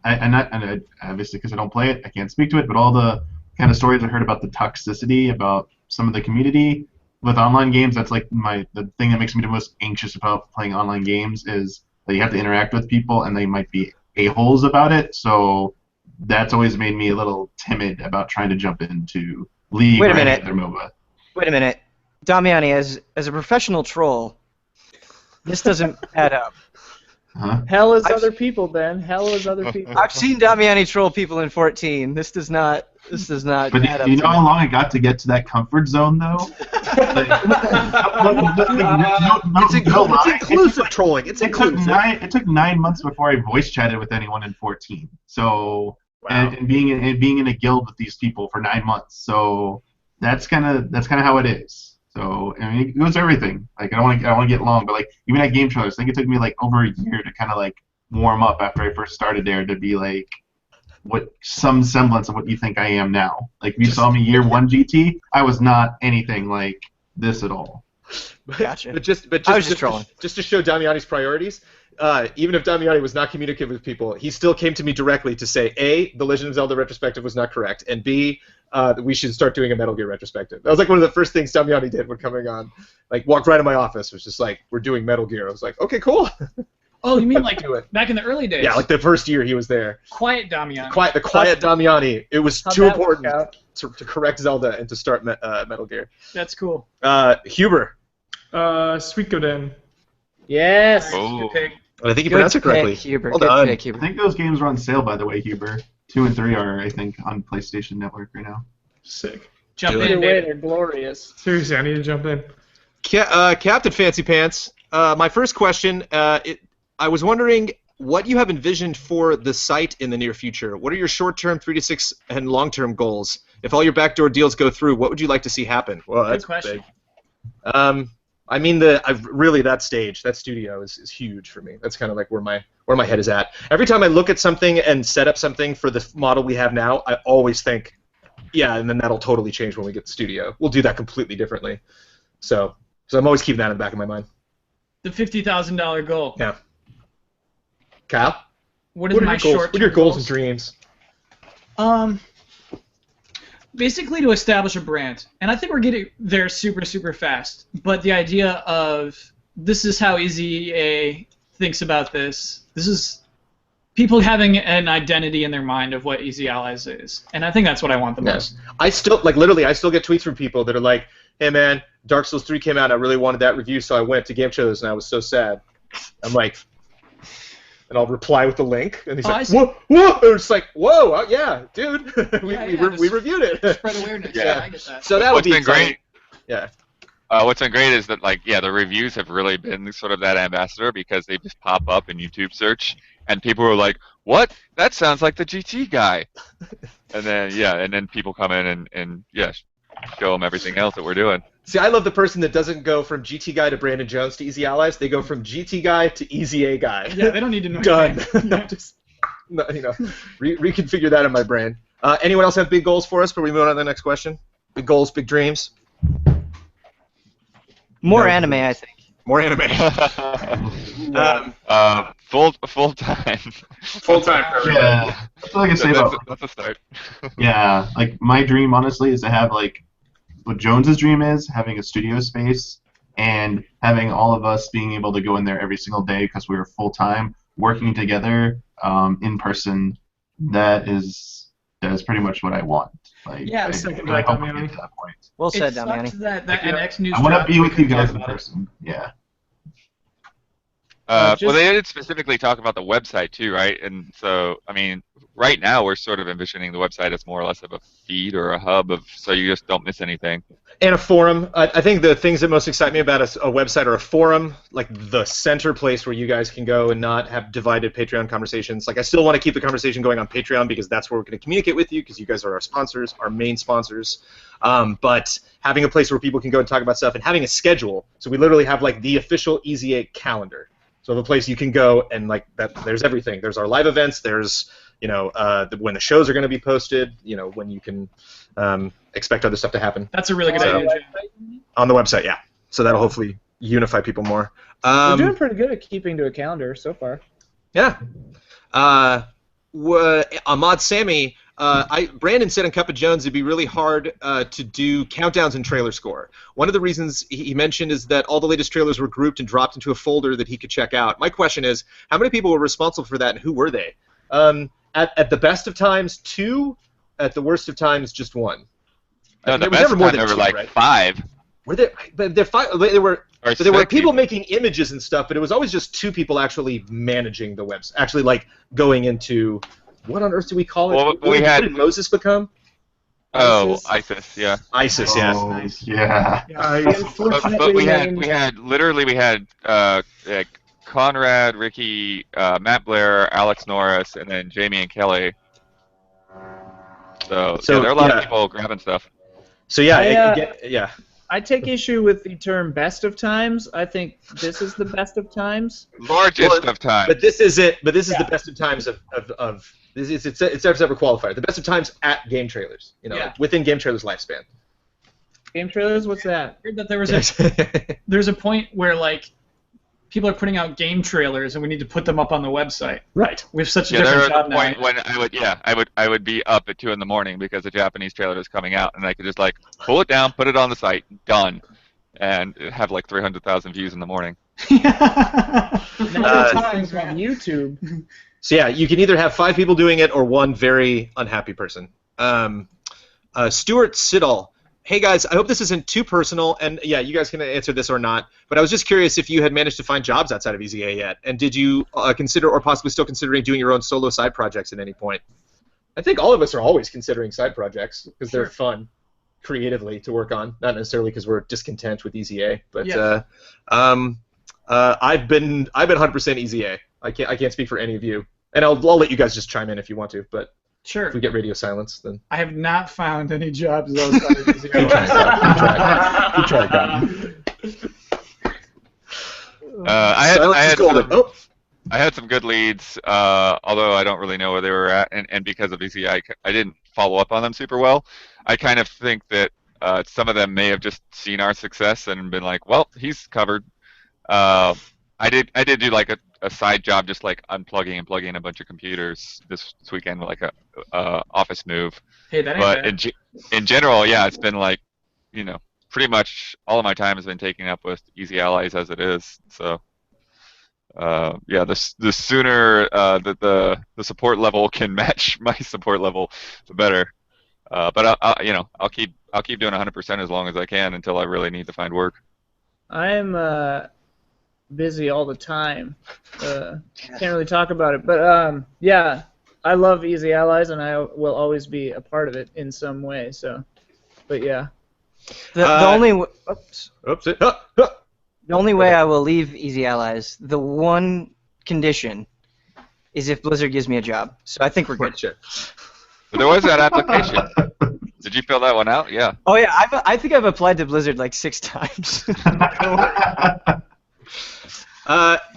I obviously because I don't play it, I can't speak to it. But all the kind of stories I heard about the toxicity about some of the community with online games, that's like the thing that makes me the most anxious about playing online games is that you have to interact with people and they might be a-holes about it. So that's always made me a little timid about trying to jump into League Wait a or any minute. other MOBA. Wait a minute. Damiani, as a professional troll, this doesn't add up. Huh? Hell is other people, Ben. Hell is other people. I've seen Damiani troll people in 14. This does not But add up. do you know to me. how long I got to get to that comfort zone, though? It's inclusive trolling. It's inclusive. It took 9 months before I voice chatted with anyone in 14. So and being in a guild with these people for 9 months. So that's kind of how it is. So I mean, it goes everything. Like I don't want to get long, but like even at game trailers, I think it took me like over a year to kind of like warm up after I first started there to be like what some semblance of what you think I am now. Like if you saw me year 1 GT, I was not anything like this at all. Gotcha. But I was just trolling. Just to show Damiani's priorities, even if Damiani was not communicative with people, he still came to me directly to say, A, the Legend of Zelda retrospective was not correct, and B, that we should start doing a Metal Gear retrospective. That was like one of the first things Damiani did when coming on. Like, walked right in my office, was just like, we're doing Metal Gear. I was like, okay, cool. Oh, you mean like do it. back in the early days? Yeah, like the first year he was there. Quiet Damian. The quiet Damiani. It was How'd too that work important out? to correct Zelda and to start Metal Gear. That's cool. Huber. Suikoden. Yes. Oh. Good pick. I think you Good pronounced it correctly. pick, Huber. Well Good done. pick, I Huber. think those games are on sale, by the way, Huber. 2 and 3 are, I think, on PlayStation Network right now. Sick. Jump Do it. in, Either way, David. they're glorious. Seriously, I need to jump in. Captain Fancy Pants. My first question. I was wondering what you have envisioned for the site in the near future. What are your short-term, 3 to 6, and long-term goals? If all your backdoor deals go through, what would you like to see happen? Well, that's Good question. big. I mean, that stage, that studio is huge for me. That's kind of like where my head is at. Every time I look at something and set up something for the model we have now, I always think, yeah, and then that'll totally change when we get the studio. We'll do that completely differently. So I'm always keeping that in the back of my mind. The $50,000 goal. Yeah. Kyle? What is my short? What are your goals and dreams? Basically to establish a brand, and I think we're getting there super, super fast. But the idea of this is how EZA thinks about this. This is people having an identity in their mind of what Easy Allies is, and I think that's what I want the most. I still get tweets from people that are like, "Hey man, Dark Souls 3 came out, and I really wanted that review, so I went to game shows, and I was so sad." I'm like, and I'll reply with the link, and he's like, "Whoa, whoa!" And it's like, "Whoa, yeah, dude, we reviewed it." Spread awareness. Yeah. Yeah, I get that. So that would What's be been exciting. great. Yeah. What's been great is that the reviews have really been sort of that ambassador because they just pop up in YouTube search and people are like, "What? That sounds like the GT guy." And then people come in and show them everything else that we're doing. See, I love the person that doesn't go from GT guy to Brandon Jones to Easy Allies. They go from GT guy to Easy A guy. Yeah, they don't need to know. Done. anything. Just reconfigure that in my brain. Anyone else have big goals for us before we move on to the next question? Big goals, big dreams. More No. anime, I think. More anime. Full time. Full time for everybody. Yeah. That's all I can say about. That's a start. Yeah, like my dream, honestly, is to have like what Jones's dream is, having a studio space and having all of us being able to go in there every single day because we were full time working together in person. That is pretty much what I want. Like, Yeah, I second hope that, we Damiani. get to that point. Well It said, sucks Damiani. that NX News I want to dropped be and with we you couldn't guys talk in about it. person. Yeah. Well, just- they did specifically talk about the website too, right? And so, I mean, right now we're sort of envisioning the website as more or less of a feed or a hub of, so you just don't miss anything. And a forum. I think the things that most excite me about a website are a forum, like the center place where you guys can go and not have divided Patreon conversations. Like, I still want to keep the conversation going on Patreon because that's where we're going to communicate with you because you guys are our sponsors, our main sponsors. But having a place where people can go and talk about stuff and having a schedule. So we literally have like the official Easy 8 calendar. So the place you can go and like that. There's everything. There's our live events. There's when the shows are going to be posted. When you can expect other stuff to happen. That's a really good So- idea. On the website, yeah. So that'll hopefully unify people more. We're doing pretty good at keeping to a calendar so far. Yeah. Ahmad Sami, Brandon said in Cup of Jones it'd be really hard to do countdowns and trailer score. One of the reasons he mentioned is that all the latest trailers were grouped and dropped into a folder that he could check out. My question is, how many people were responsible for that and who were they? At the best of times, 2. At the worst of times, just 1. No, the There was best never more time than there were 2, like right? 5. Were there? But there were. Or But there were 6 people even. making images and stuff, but it was always just 2 people actually managing the website. Actually, like going into what on earth do we call it? Well, what did Moses become? Oh, ISIS, yeah. ISIS, yes. Oh, yeah. But we had Conrad, Ricky, Matt Blair, Alex Norris, and then Jamie and Kelly. So yeah, there are a lot of people grabbing stuff. So yeah, I, I take issue with the term best of times. I think this is the best of times. Largest of time. But this is it. But this is the best of times of this is it's a separate qualifier. The best of times at game trailers. Within game trailers lifespan. Game trailers, what's that? I heard that there's a point where like people are putting out game trailers and we need to put them up on the website. Right. We have such a Yeah, there different was job a now. point when I would be up at 2 in the morning because a Japanese trailer was coming out, and I could just like pull it down, put it on the site, done, and have like 300,000 views in the morning. Now we're talking on YouTube. So yeah, you can either have 5 people doing it or 1 very unhappy person. Stuart Siddall. Hey guys, I hope this isn't too personal, and yeah, you guys can answer this or not, but I was just curious if you had managed to find jobs outside of EZA yet, and did you consider or possibly still considering doing your own solo side projects at any point? I think all of us are always considering side projects because they're fun creatively to work on, not necessarily because we're discontent with EZA, but I've been 100% EZA. I can't speak for any of you, and I'll let you guys just chime in if you want to, but Sure. if we get radio silence, then I have not found any jobs outside of EZA. keep trying, Cotton. I had some good leads, although I don't really know where they were at, and because of EZA, I didn't follow up on them super well. I kind of think that some of them may have just seen our success and been like, well, he's covered. I did do like a side job, just like unplugging and plugging in a bunch of computers this weekend, like a office move. Hey, that ain't But bad. in general, yeah, it's been like, pretty much all of my time has been taken up with Easy Allies as it is. So, yeah, the sooner that the support level can match my support level, the better. But I'll keep doing 100% as long as I can until I really need to find work. I'm busy all the time. Can't really talk about it, but yeah, I love Easy Allies, and I will always be a part of it in some way. So, but yeah. The only way I will leave Easy Allies, the one condition, is if Blizzard gives me a job. So I think we're good. But there was that application. Did you fill that one out? Yeah. Oh yeah, I think I've applied to Blizzard like 6 times.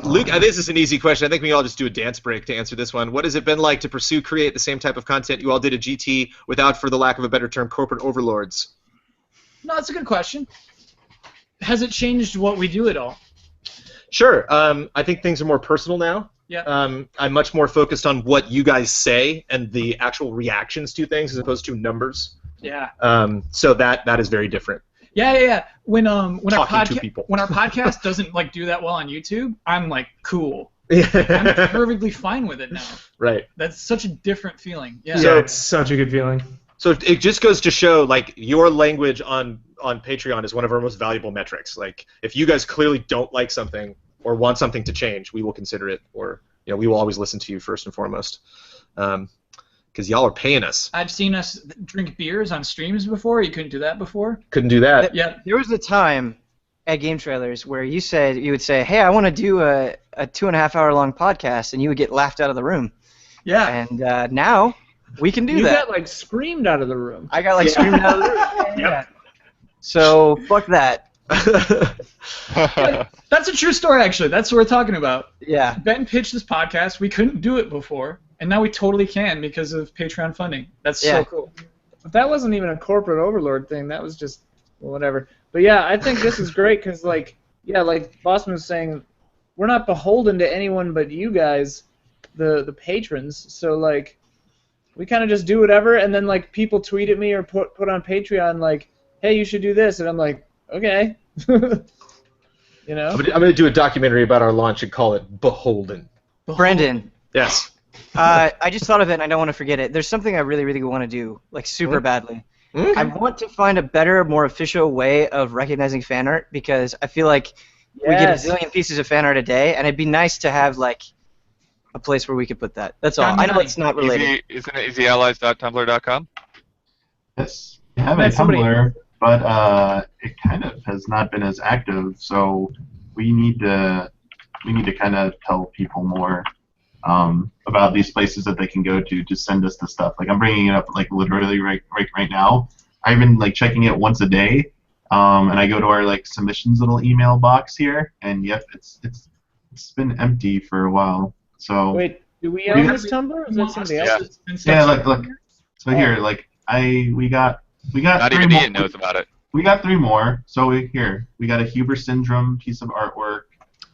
Luke, this is an easy question. I think we can all just do a dance break to answer this one. What has it been like to create the same type of content you all did at GT without, for the lack of a better term, corporate overlords? No, that's a good question. Has it changed what we do at all? Sure. I think things are more personal now. Yeah. I'm much more focused on what you guys say and the actual reactions to things as opposed to numbers. Yeah. So that is very different. Yeah. When our Talking to people. when our podcast doesn't like do that well on YouTube, I'm like cool. Yeah. I'm perfectly fine with it now. Right. That's such a different feeling. Yeah. Yeah, it's such a good feeling. So it just goes to show, like, your language on Patreon is one of our most valuable metrics. Like, if you guys clearly don't like something or want something to change, we will consider it, or we will always listen to you first and foremost, because y'all are paying us. I've seen us drink beers on streams before. You couldn't do that before. Couldn't do that. Yeah. There was a time at Game Trailers where you would say, hey, I want to do a 2.5 hour long podcast, and you would get laughed out of the room. Yeah. And now we can do You that. got like screamed out of the room. I got like screamed out of the room. Yeah. So fuck that. That's a true story, actually. That's what we're talking about. Yeah. Ben pitched this podcast. We couldn't do it before, and now we totally can because of Patreon funding. That's so cool. But that wasn't even a corporate overlord thing. That was just whatever. But yeah, I think this is great because, like Bosman was saying, we're not beholden to anyone but you guys, the patrons. So, like, we kind of just do whatever, and then, like, people tweet at me or put on Patreon, like, hey, you should do this. And I'm like, okay. You know? I'm going to do a documentary about our launch and call it Beholden. Brendan. Yes. I just thought of it, and I don't want to forget it. There's something I really, really want to do, like, super badly. I want to find a better, more official way of recognizing fan art, because I feel like we get a zillion pieces of fan art a day, and it'd be nice to have, like, a place where we could put that. That's all. I know it's not related. Isn't it easyallies.tumblr.com? Yes, we have a Tumblr, but it kind of has not been as active, so we need to kind of tell people more about these places that they can go to send us the stuff. Like, I'm bringing it up like literally right now. I've been like checking it once a day, and I go to our like submissions little email box here, and yep, it's been empty for a while. So wait, do we own this Tumblr, or is that somebody else's? Yeah, look. So here, like we got Not even Ian knows about it. We got 3 more. So we got a Huber Syndrome piece of artwork.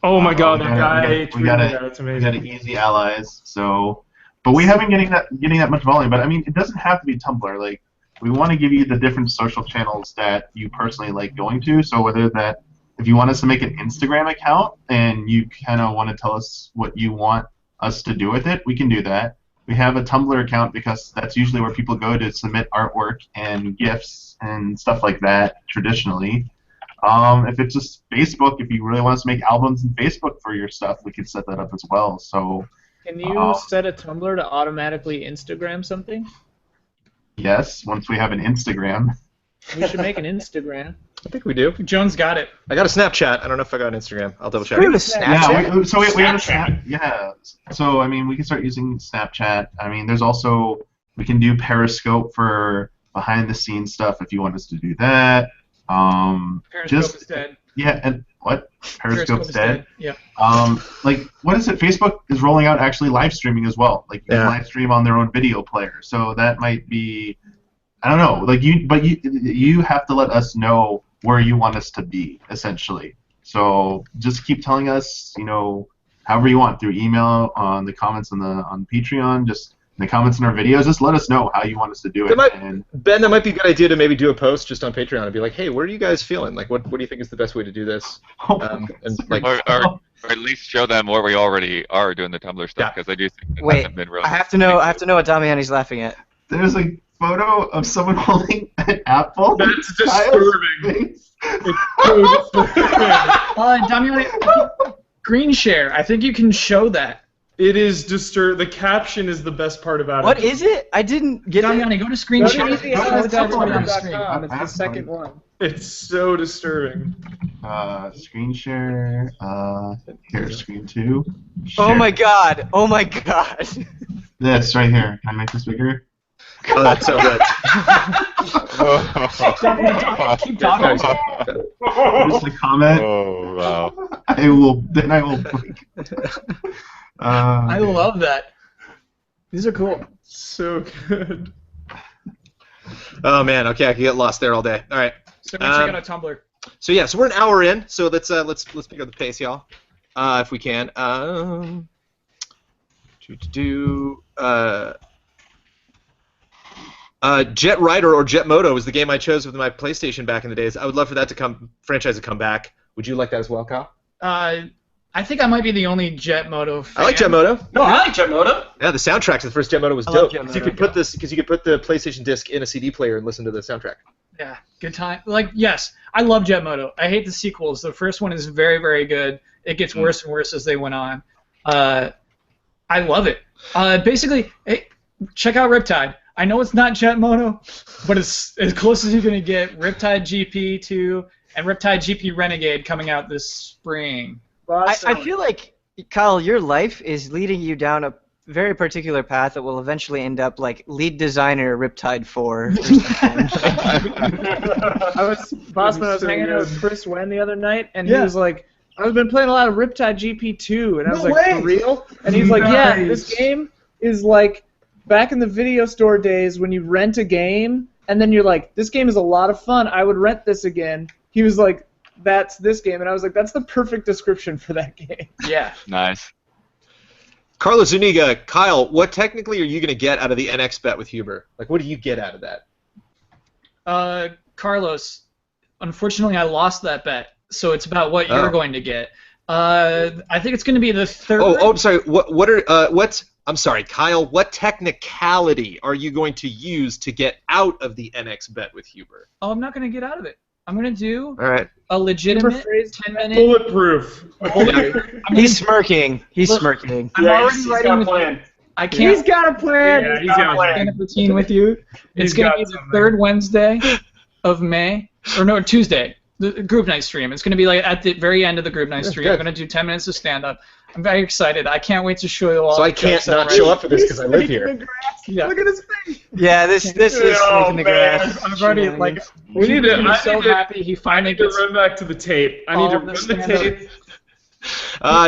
Oh my God, that guy! We got an Easy Allies. So, but we haven't getting that much volume. But I mean, it doesn't have to be Tumblr. Like, we want to give you the different social channels that you personally like going to. So whether that, if you want us to make an Instagram account and you kind of want to tell us what you want us to do with it, we can do that. We have a Tumblr account because that's usually where people go to submit artwork and GIFs and stuff like that traditionally. If it's just Facebook, if you really want us to make albums in Facebook for your stuff, we could set that up as well. So, can you set a Tumblr to automatically Instagram something? Yes, once we have an Instagram. We should make an Instagram. I think we do. Jones got it. I got a Snapchat. I don't know if I got an Instagram. I'll double check. We have a Snapchat? We have a Snap. Yeah. So I mean, we can start using Snapchat. I mean, there's also, we can do Periscope for behind the scenes stuff if you want us to do that. Periscope is dead. Yeah, and what? Periscope's dead? Yeah. Like, what is it? Facebook is rolling out actually live streaming as well. Like, you can live stream on their own video player. So that might be, I don't know. Like, you have to let us know where you want us to be, essentially. So just keep telling us, however you want, through email, on the comments on Patreon, just in the comments in our videos, just let us know how you want us to do it. Ben, that might be a good idea to maybe do a post just on Patreon and be like, hey, what are you guys feeling? Like, what do you think is the best way to do this? And like, or at least show them where we already are doing the Tumblr stuff, because I do think that hasn't been really. I have to know what Damiani's laughing at. There's a photo of someone holding an apple. That's disturbing. Damiani, screen share. I think you can show that. It is disturbing. The caption is the best part about What it. is it? I didn't get Damiani, it. go to screen share. It's the second one. It's so disturbing. Screen share. Here, screen 2. Share. Oh my god! Oh my god! This right here. Can I make this bigger? Oh, that's so good. Keep talking. Just a comment. Oh wow! I will blink. I love that. These are cool. So good. Oh man, okay, I could get lost there all day. All right. So check out a Tumblr. So yeah, so we're an hour in. So let's pick up the pace, y'all, if we can. Jet Rider or Jet Moto is the game I chose with my PlayStation back in the days. I would love for that franchise to come back. Would you like that as well, Kyle? I think I might be the only Jet Moto fan. I like Jet Moto. No, I like Jet Moto. Yeah, the soundtrack to the first Jet Moto was I love dope. Jet Because you Moto. could put the PlayStation disc in a CD player and listen to the soundtrack. Yeah, good time. Like, yes, I love Jet Moto. I hate the sequels. The first one is very, very good. It gets worse and worse as they went on. I love it. Basically, hey, check out Riptide. I know it's not Jet Moto, but it's as close as you're going to get. Riptide GP 2 and Riptide GP Renegade coming out this spring. I feel like, Kyle, your life is leading you down a very particular path that will eventually end up like lead designer Riptide 4 or something. Bosman, I was hanging out with Chris Wen the other night, and he was like, I've been playing a lot of Riptide GP2, and I was like, for real? And he's like, yeah, this game is like back in the video store days when you rent a game, and then you're like, this game is a lot of fun, I would rent this again. He was like, that's this game, and I was like, that's the perfect description for that game. Yeah. Nice. Carlos Zuniga, Kyle, what technically are you going to get out of the NX bet with Huber? Like, what do you get out of that? Carlos, unfortunately, I lost that bet, so it's about what you're going to get. I think it's going to be the third. Oh, I'm sorry. I'm sorry, Kyle. What technicality are you going to use to get out of the NX bet with Huber? Oh, I'm not going to get out of it. I'm going to do All right. a legitimate 10-minute. Bulletproof. He's smirking. He's smirking. I'm Yeah, already he's writing got a with plan. I can't. He's got a plan! Yeah, he's got a plan. stand-up routine with you. It's He's going to got be the something. third Wednesday of May, or no, Tuesday. The group night stream. It's going to be like at the very end of the group night stream. good. I'm going to do 10 minutes of stand-up. I'm very excited. I can't wait to show you all. So I the can't jokes that not I'm show writing. up for this because I live here. Yeah. Look at his face! Yeah, this is Oh, making the man. grass. I've already like. We need to. I'm so happy he I finally need to gets. run back to the tape. I need all to the run the stand-up.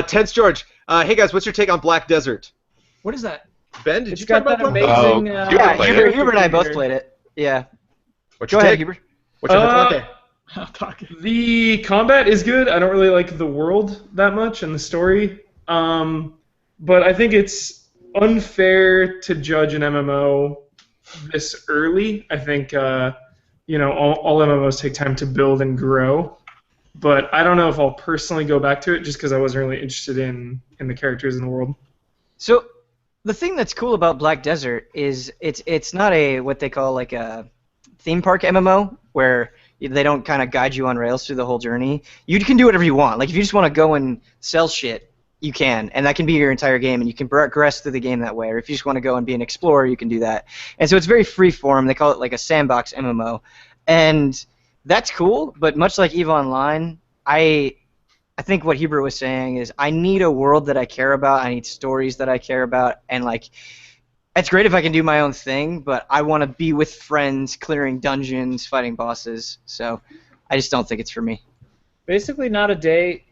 tape. Tense George. Hey guys, what's your take on Black Desert? What is that? Ben, did It's you talk got about that Black amazing. Oh, Yeah, played Huber, it. Huber and I both played it. Yeah. What's Go your ahead, take? Huber. What's your take? I'm talking. The combat is good. I don't really like the world that much and the story. But I think it's unfair to judge an MMO this early. I think all MMOs take time to build and grow. But I don't know if I'll personally go back to it just because I wasn't really interested in the characters in the world. So the thing that's cool about Black Desert is it's not a what they call like a theme park MMO where they don't kind of guide you on rails through the whole journey. You can do whatever you want. Like if you just want to go and sell shit, you can, and that can be your entire game, and you can progress through the game that way. Or if you just want to go and be an explorer, you can do that. And so it's very free form. They call it like a sandbox MMO, and that's cool. But much like EVE Online, I think what Huber was saying is I need a world that I care about. I need stories that I care about, and like it's great if I can do my own thing, but I want to be with friends, clearing dungeons, fighting bosses. So I just don't think it's for me. Basically, not a day,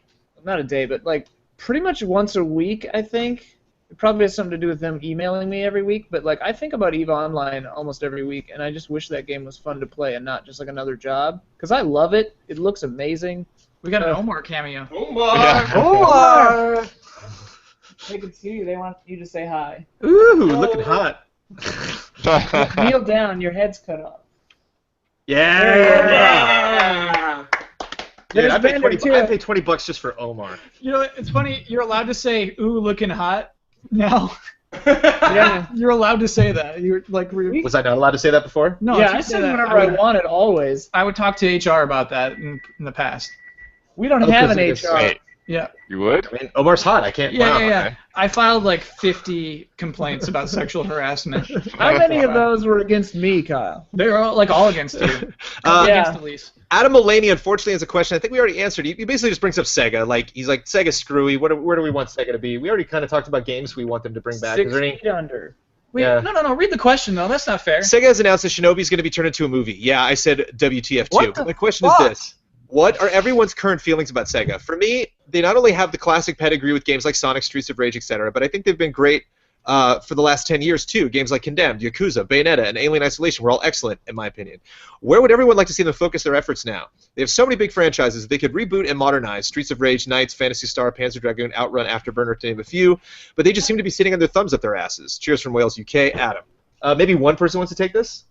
but like pretty much once a week, I think. It probably has something to do with them emailing me every week, but like I think about EVE Online almost every week, and I just wish that game was fun to play and not just like another job. Because I love it. It looks amazing. We got an Omar cameo. Omar! They can see you. They want you to say hi. Ooh, looking hot. Kneel down. Your head's cut off. Yeah. Dude, There's I paid Vander, too. $20 just for Omar. You know, it's funny. You're allowed to say "ooh, looking hot" now. Yeah. You're allowed to say that. You're like, Was I not allowed to say that before? no. Yeah, if you I say said that, whenever I wanted, always. I would talk to HR about that in the past. We don't Oh, have an 'cause it HR. is- Yeah. You would? I mean, Omar's hot. I can't. Yeah, wow. yeah, yeah. okay. I filed like 50 complaints about sexual harassment. How many of those were against me, Kyle? They're all against you. Uh, Yeah. Against Elise. Adam Mulaney, unfortunately, has a question. I think we already answered. He basically just brings up Sega. Like he's like, Sega's screwy. Where do we want Sega to be? We already kind of talked about games we want them to bring back. 6 Is there any? feet under. Wait, Yeah. no. Read the question though. That's not fair. Sega has announced that Shinobi's going to be turned into a movie. Yeah, I said WTF2. What the My question fuck? is this. What are everyone's current feelings about Sega? For me, they not only have the classic pedigree with games like Sonic, Streets of Rage, etc., but I think they've been great for the last 10 years, too. Games like Condemned, Yakuza, Bayonetta, and Alien Isolation were all excellent, in my opinion. Where would everyone like to see them focus their efforts now? They have so many big franchises they could reboot and modernize. Streets of Rage, Knights, Phantasy Star, Panzer Dragoon, Outrun, Afterburner, to name a few. But they just seem to be sitting on their thumbs up their asses. Cheers from Wales, UK. Adam. Maybe one person wants to take this?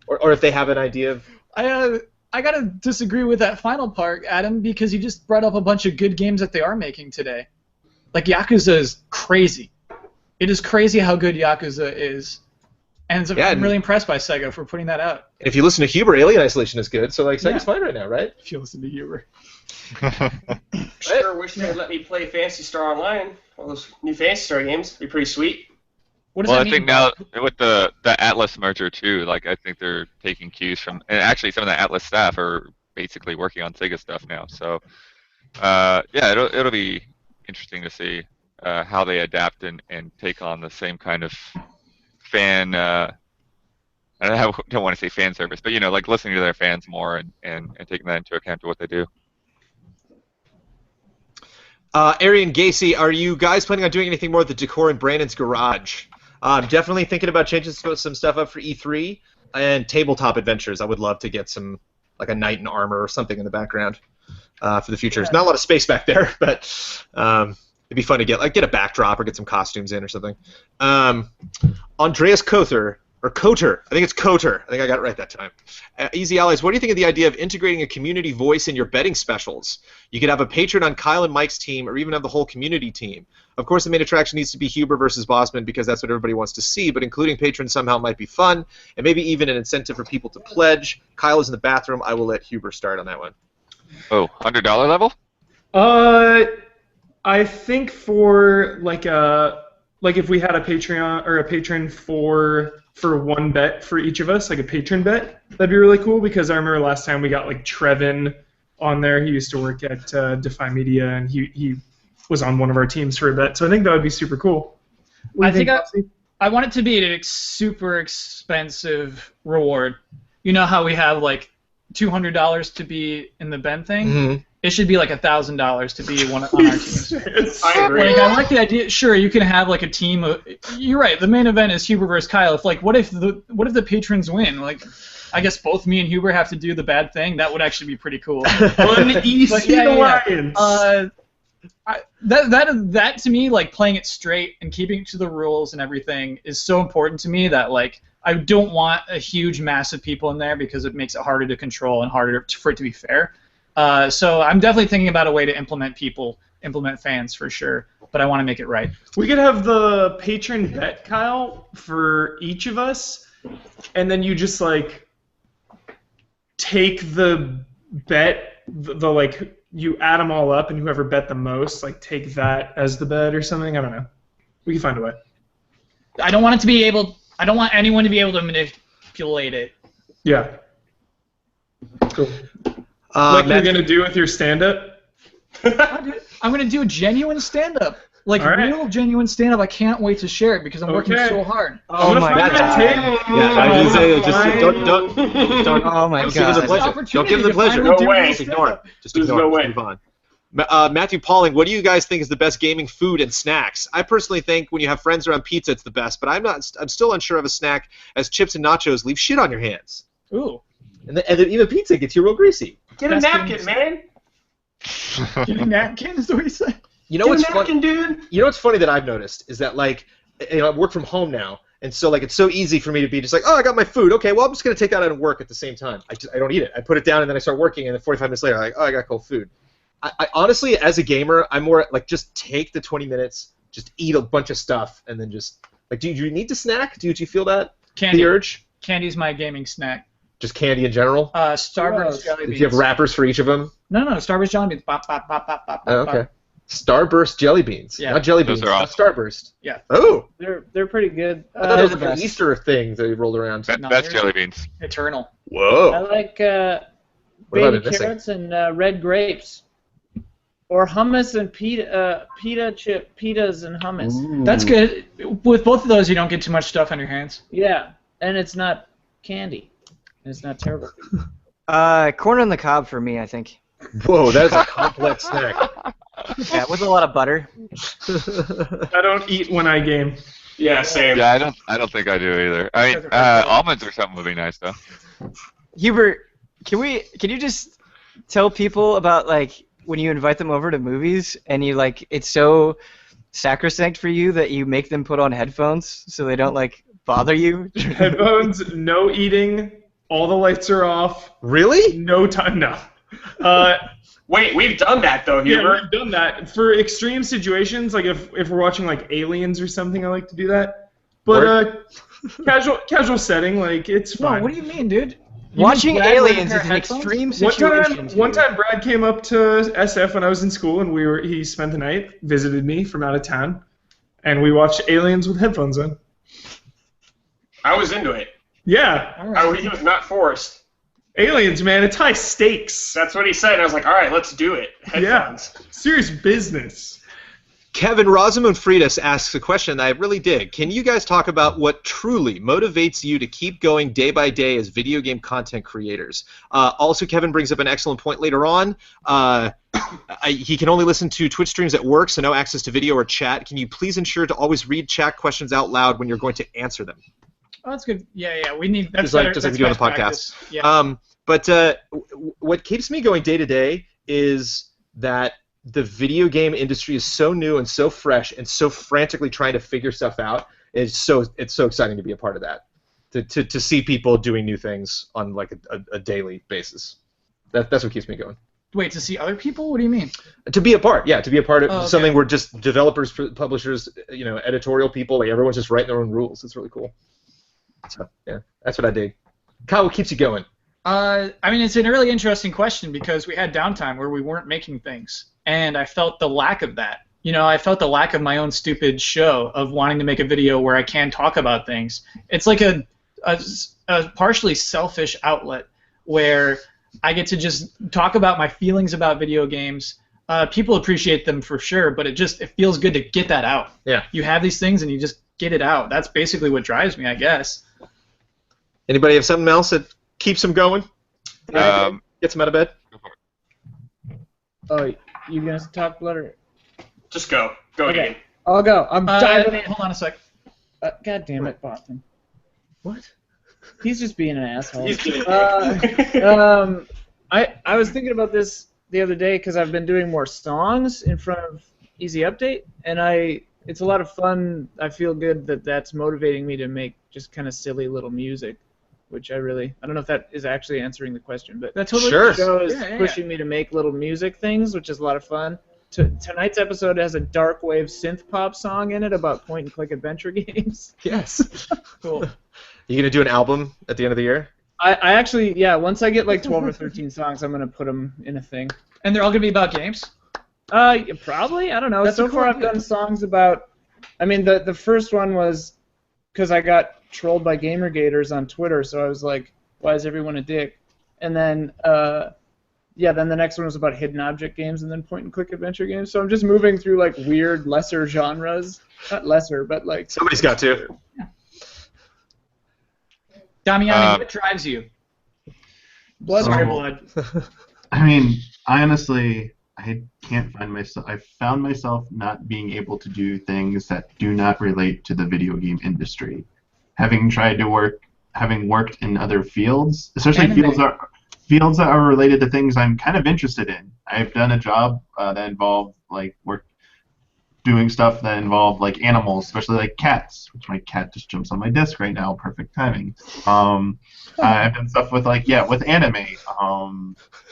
Or if they have an idea of... I gotta disagree with that final part, Adam, because you just brought up a bunch of good games that they are making today. Like, Yakuza is crazy. It is crazy how good Yakuza is. And I'm really impressed by Sega for putting that out. And if you listen to Huber, Alien Isolation is good, so like Sega's fine right now, right? If you listen to Huber. Sure wish they'd let me play Phantasy Star Online. All those new Phantasy Star games. It'd be pretty sweet. What does that mean? I think now with the Atlas merger too, like I think they're taking cues from, and actually some of the Atlas staff are basically working on Sega stuff now. So it'll be interesting to see how they adapt and take on the same kind of fan. I don't want to say fan service, but like listening to their fans more and taking that into account to what they do. Arian Gacy, are you guys planning on doing anything more with the decor in Brandon's garage? I'm definitely thinking about changing some stuff up for E3 and tabletop adventures. I would love to get some, like a knight in armor or something in the background for the future. There's not a lot of space back there, but it'd be fun to get a backdrop or get some costumes in or something. Andreas Coter, I think it's Coter. I think I got it right that time. Easy Allies, what do you think of the idea of integrating a community voice in your betting specials? You could have a patron on Kyle and Mike's team, or even have the whole community team. Of course, the main attraction needs to be Huber versus Bosman because that's what everybody wants to see, but including patrons somehow might be fun, and maybe even an incentive for people to pledge. Kyle is in the bathroom. I will let Huber start on that one. Oh, $100 level? I think for like if we had a Patreon or a patron for one bet for each of us, like a patron bet, that'd be really cool because I remember last time we got like Trevin on there. He used to work at Defy Media, and he was on one of our teams for a bet. So I think that would be super cool. I want it to be a super expensive reward. You know how we have like $200 to be in the Ben thing? Mm-hmm. It should be like $1,000 to be one on our team. I agree. Like, I like the idea. Sure, you can have like a team of. You're right. The main event is Huber versus Kyle. If what if the patrons win? Like, I guess both me and Huber have to do the bad thing. That would actually be pretty cool. That to me, like playing it straight and keeping it to the rules and everything is so important to me that like I don't want a huge mass of people in there because it makes it harder to control and harder for it to be fair. So I'm definitely thinking about a way to implement fans for sure, but I want to make it right. We could have the patron bet, Kyle, for each of us, and then you just like take the bet, the like you add them all up, and whoever bet the most, like take that as the bet or something. I don't know. We can find a way. I don't want anyone to be able to manipulate it. Yeah. Cool. Like you're going to do with your stand-up? I'm going to do a genuine stand-up. Like, real genuine stand-up. I can't wait to share it because I'm working so hard. Oh, my God. I was going to say, don't. Oh, my God. Give him the pleasure. Don't give him the pleasure. No way. Just ignore it. Just ignore it. Move on. Matthew Pauling, what do you guys think is the best gaming food and snacks? I personally think when you have friends around pizza, it's the best, but I'm still unsure of a snack as chips and nachos leave shit on your hands. Ooh. And even pizza gets you real greasy. Get a napkin, man. Get a napkin is what you say. You know what's funny, dude? You know what's funny that I've noticed is that like, I work from home now, and so like it's so easy for me to be just like, oh, I got my food. Okay, well I'm just gonna take that out and work at the same time. I don't eat it. I put it down and then I start working, and then 45 minutes later I'm like, oh, I got cold food. I honestly, as a gamer, I'm more like just take the 20 minutes, just eat a bunch of stuff, and then just like, do you need to snack? Do you feel that? Candy. The urge? Candy's my gaming snack. Just candy in general? Starburst jelly beans. Do you have wrappers for each of them? No, Starburst jelly beans. Bop, bop, bop, bop, bop, oh, okay. Starburst jelly beans. Yeah. Not jelly beans. Not Starburst. Yeah. Oh. They're pretty good. I thought those were like an Easter thing that you rolled around. That's jelly beans. Eternal. Whoa. I like baby carrots and red grapes. Or hummus and pitas and hummus. Ooh. That's good. With both of those, you don't get too much stuff on your hands. Yeah, and it's not candy. It's not terrible. Corn on the cob for me, I think. Whoa, that is a complex snack. Yeah, with a lot of butter. I don't eat when I game. Yeah, same. Yeah, I don't think I do either. I mean, almonds or something would be nice though. Hubert, can you just tell people about like when you invite them over to movies and you like it's so sacrosanct for you that you make them put on headphones so they don't like bother you? Headphones, no eating, all the lights are off. Really? No time, no. Wait, we've done that though, Yeah, Hubert. we've done that for extreme situations, like if we're watching like Aliens or something. I like to do that. But casual setting, like it's No, fine. what do you mean, dude? Watching Brad wearing Aliens a pair is of an headphones? extreme One situation. one time, Brad came up to SF when I was in school, and he spent the night, visited me from out of town, and we watched Aliens with headphones on. I was into it. Yeah, He was not forced. Aliens, man, it's high stakes. That's what he said, and I was like, all right, let's do it. Headphones. Yeah, serious business. Kevin Rosamund Friedis asks a question that I really dig. Can you guys talk about what truly motivates you to keep going day by day as video game content creators? Also, Kevin brings up an excellent point later on. He can only listen to Twitch streams at work, so no access to video or chat. Can you please ensure to always read chat questions out loud when you're going to answer them? Oh, that's good. Yeah, we need that's Just like better. we That's do on the best podcast. practice. Yeah. But what keeps me going day to day is that the video game industry is so new and so fresh and so frantically trying to figure stuff out. It's so exciting to be a part of that. To see people doing new things on like a daily basis. That's what keeps me going. Wait, to see other people? What do you mean? To be a part of okay. something where just developers, publishers, editorial people, like everyone's just writing their own rules. It's really cool. So yeah, that's what I dig. Kyle, what keeps you going? I mean, it's a really interesting question because we had downtime where we weren't making things, and I felt the lack of that. I felt the lack of my own stupid show of wanting to make a video where I can talk about things. It's like a partially selfish outlet where I get to just talk about my feelings about video games. People appreciate them for sure, but it feels good to get that out. Yeah. You have these things and you just get it out. That's basically what drives me, I guess. Anybody have something else that keeps them going? Gets them out of bed? Oh, you gonna talk, Blood, or? Just go. Go Okay. again. I'll go. I'm diving in. Hold on a sec. God damn it, Boston. What? He's just being an asshole. He's kidding. I was thinking about this the other day because I've been doing more songs in front of Easy Update, and it's a lot of fun. I feel good that that's motivating me to make just kind of silly little music, which I don't know if that is actually answering the question, but That totally Sure. the show is Yeah. pushing me to make little music things, which is a lot of fun. Tonight's episode has a dark wave synth pop song in it about point and click adventure games. Yes. Cool. You gonna do an album at the end of the year? I actually, once I get like 12 or 13 songs, I'm gonna put them in a thing. And they're all gonna be about games? Probably. I don't know. That's so a cool far, I've idea. done songs about. I mean, the first one was because I got trolled by GamerGators on Twitter, so I was like, "Why is everyone a dick?" And then, then the next one was about hidden object games, and then point-and-click adventure games. So I'm just moving through like weird, lesser genres. Not lesser, but like. Somebody's got to. Damiani, what drives you? Blood. Sorry, Blood. I mean, honestly, I can't find myself. I found myself not being able to do things that do not relate to the video game industry. Having worked in other fields, especially Anime. fields that are related to things I'm kind of interested in. I've done a job that involved doing stuff that involved like animals, especially like cats, which my cat just jumps on my desk right now. Perfect timing. I've done stuff with with anime.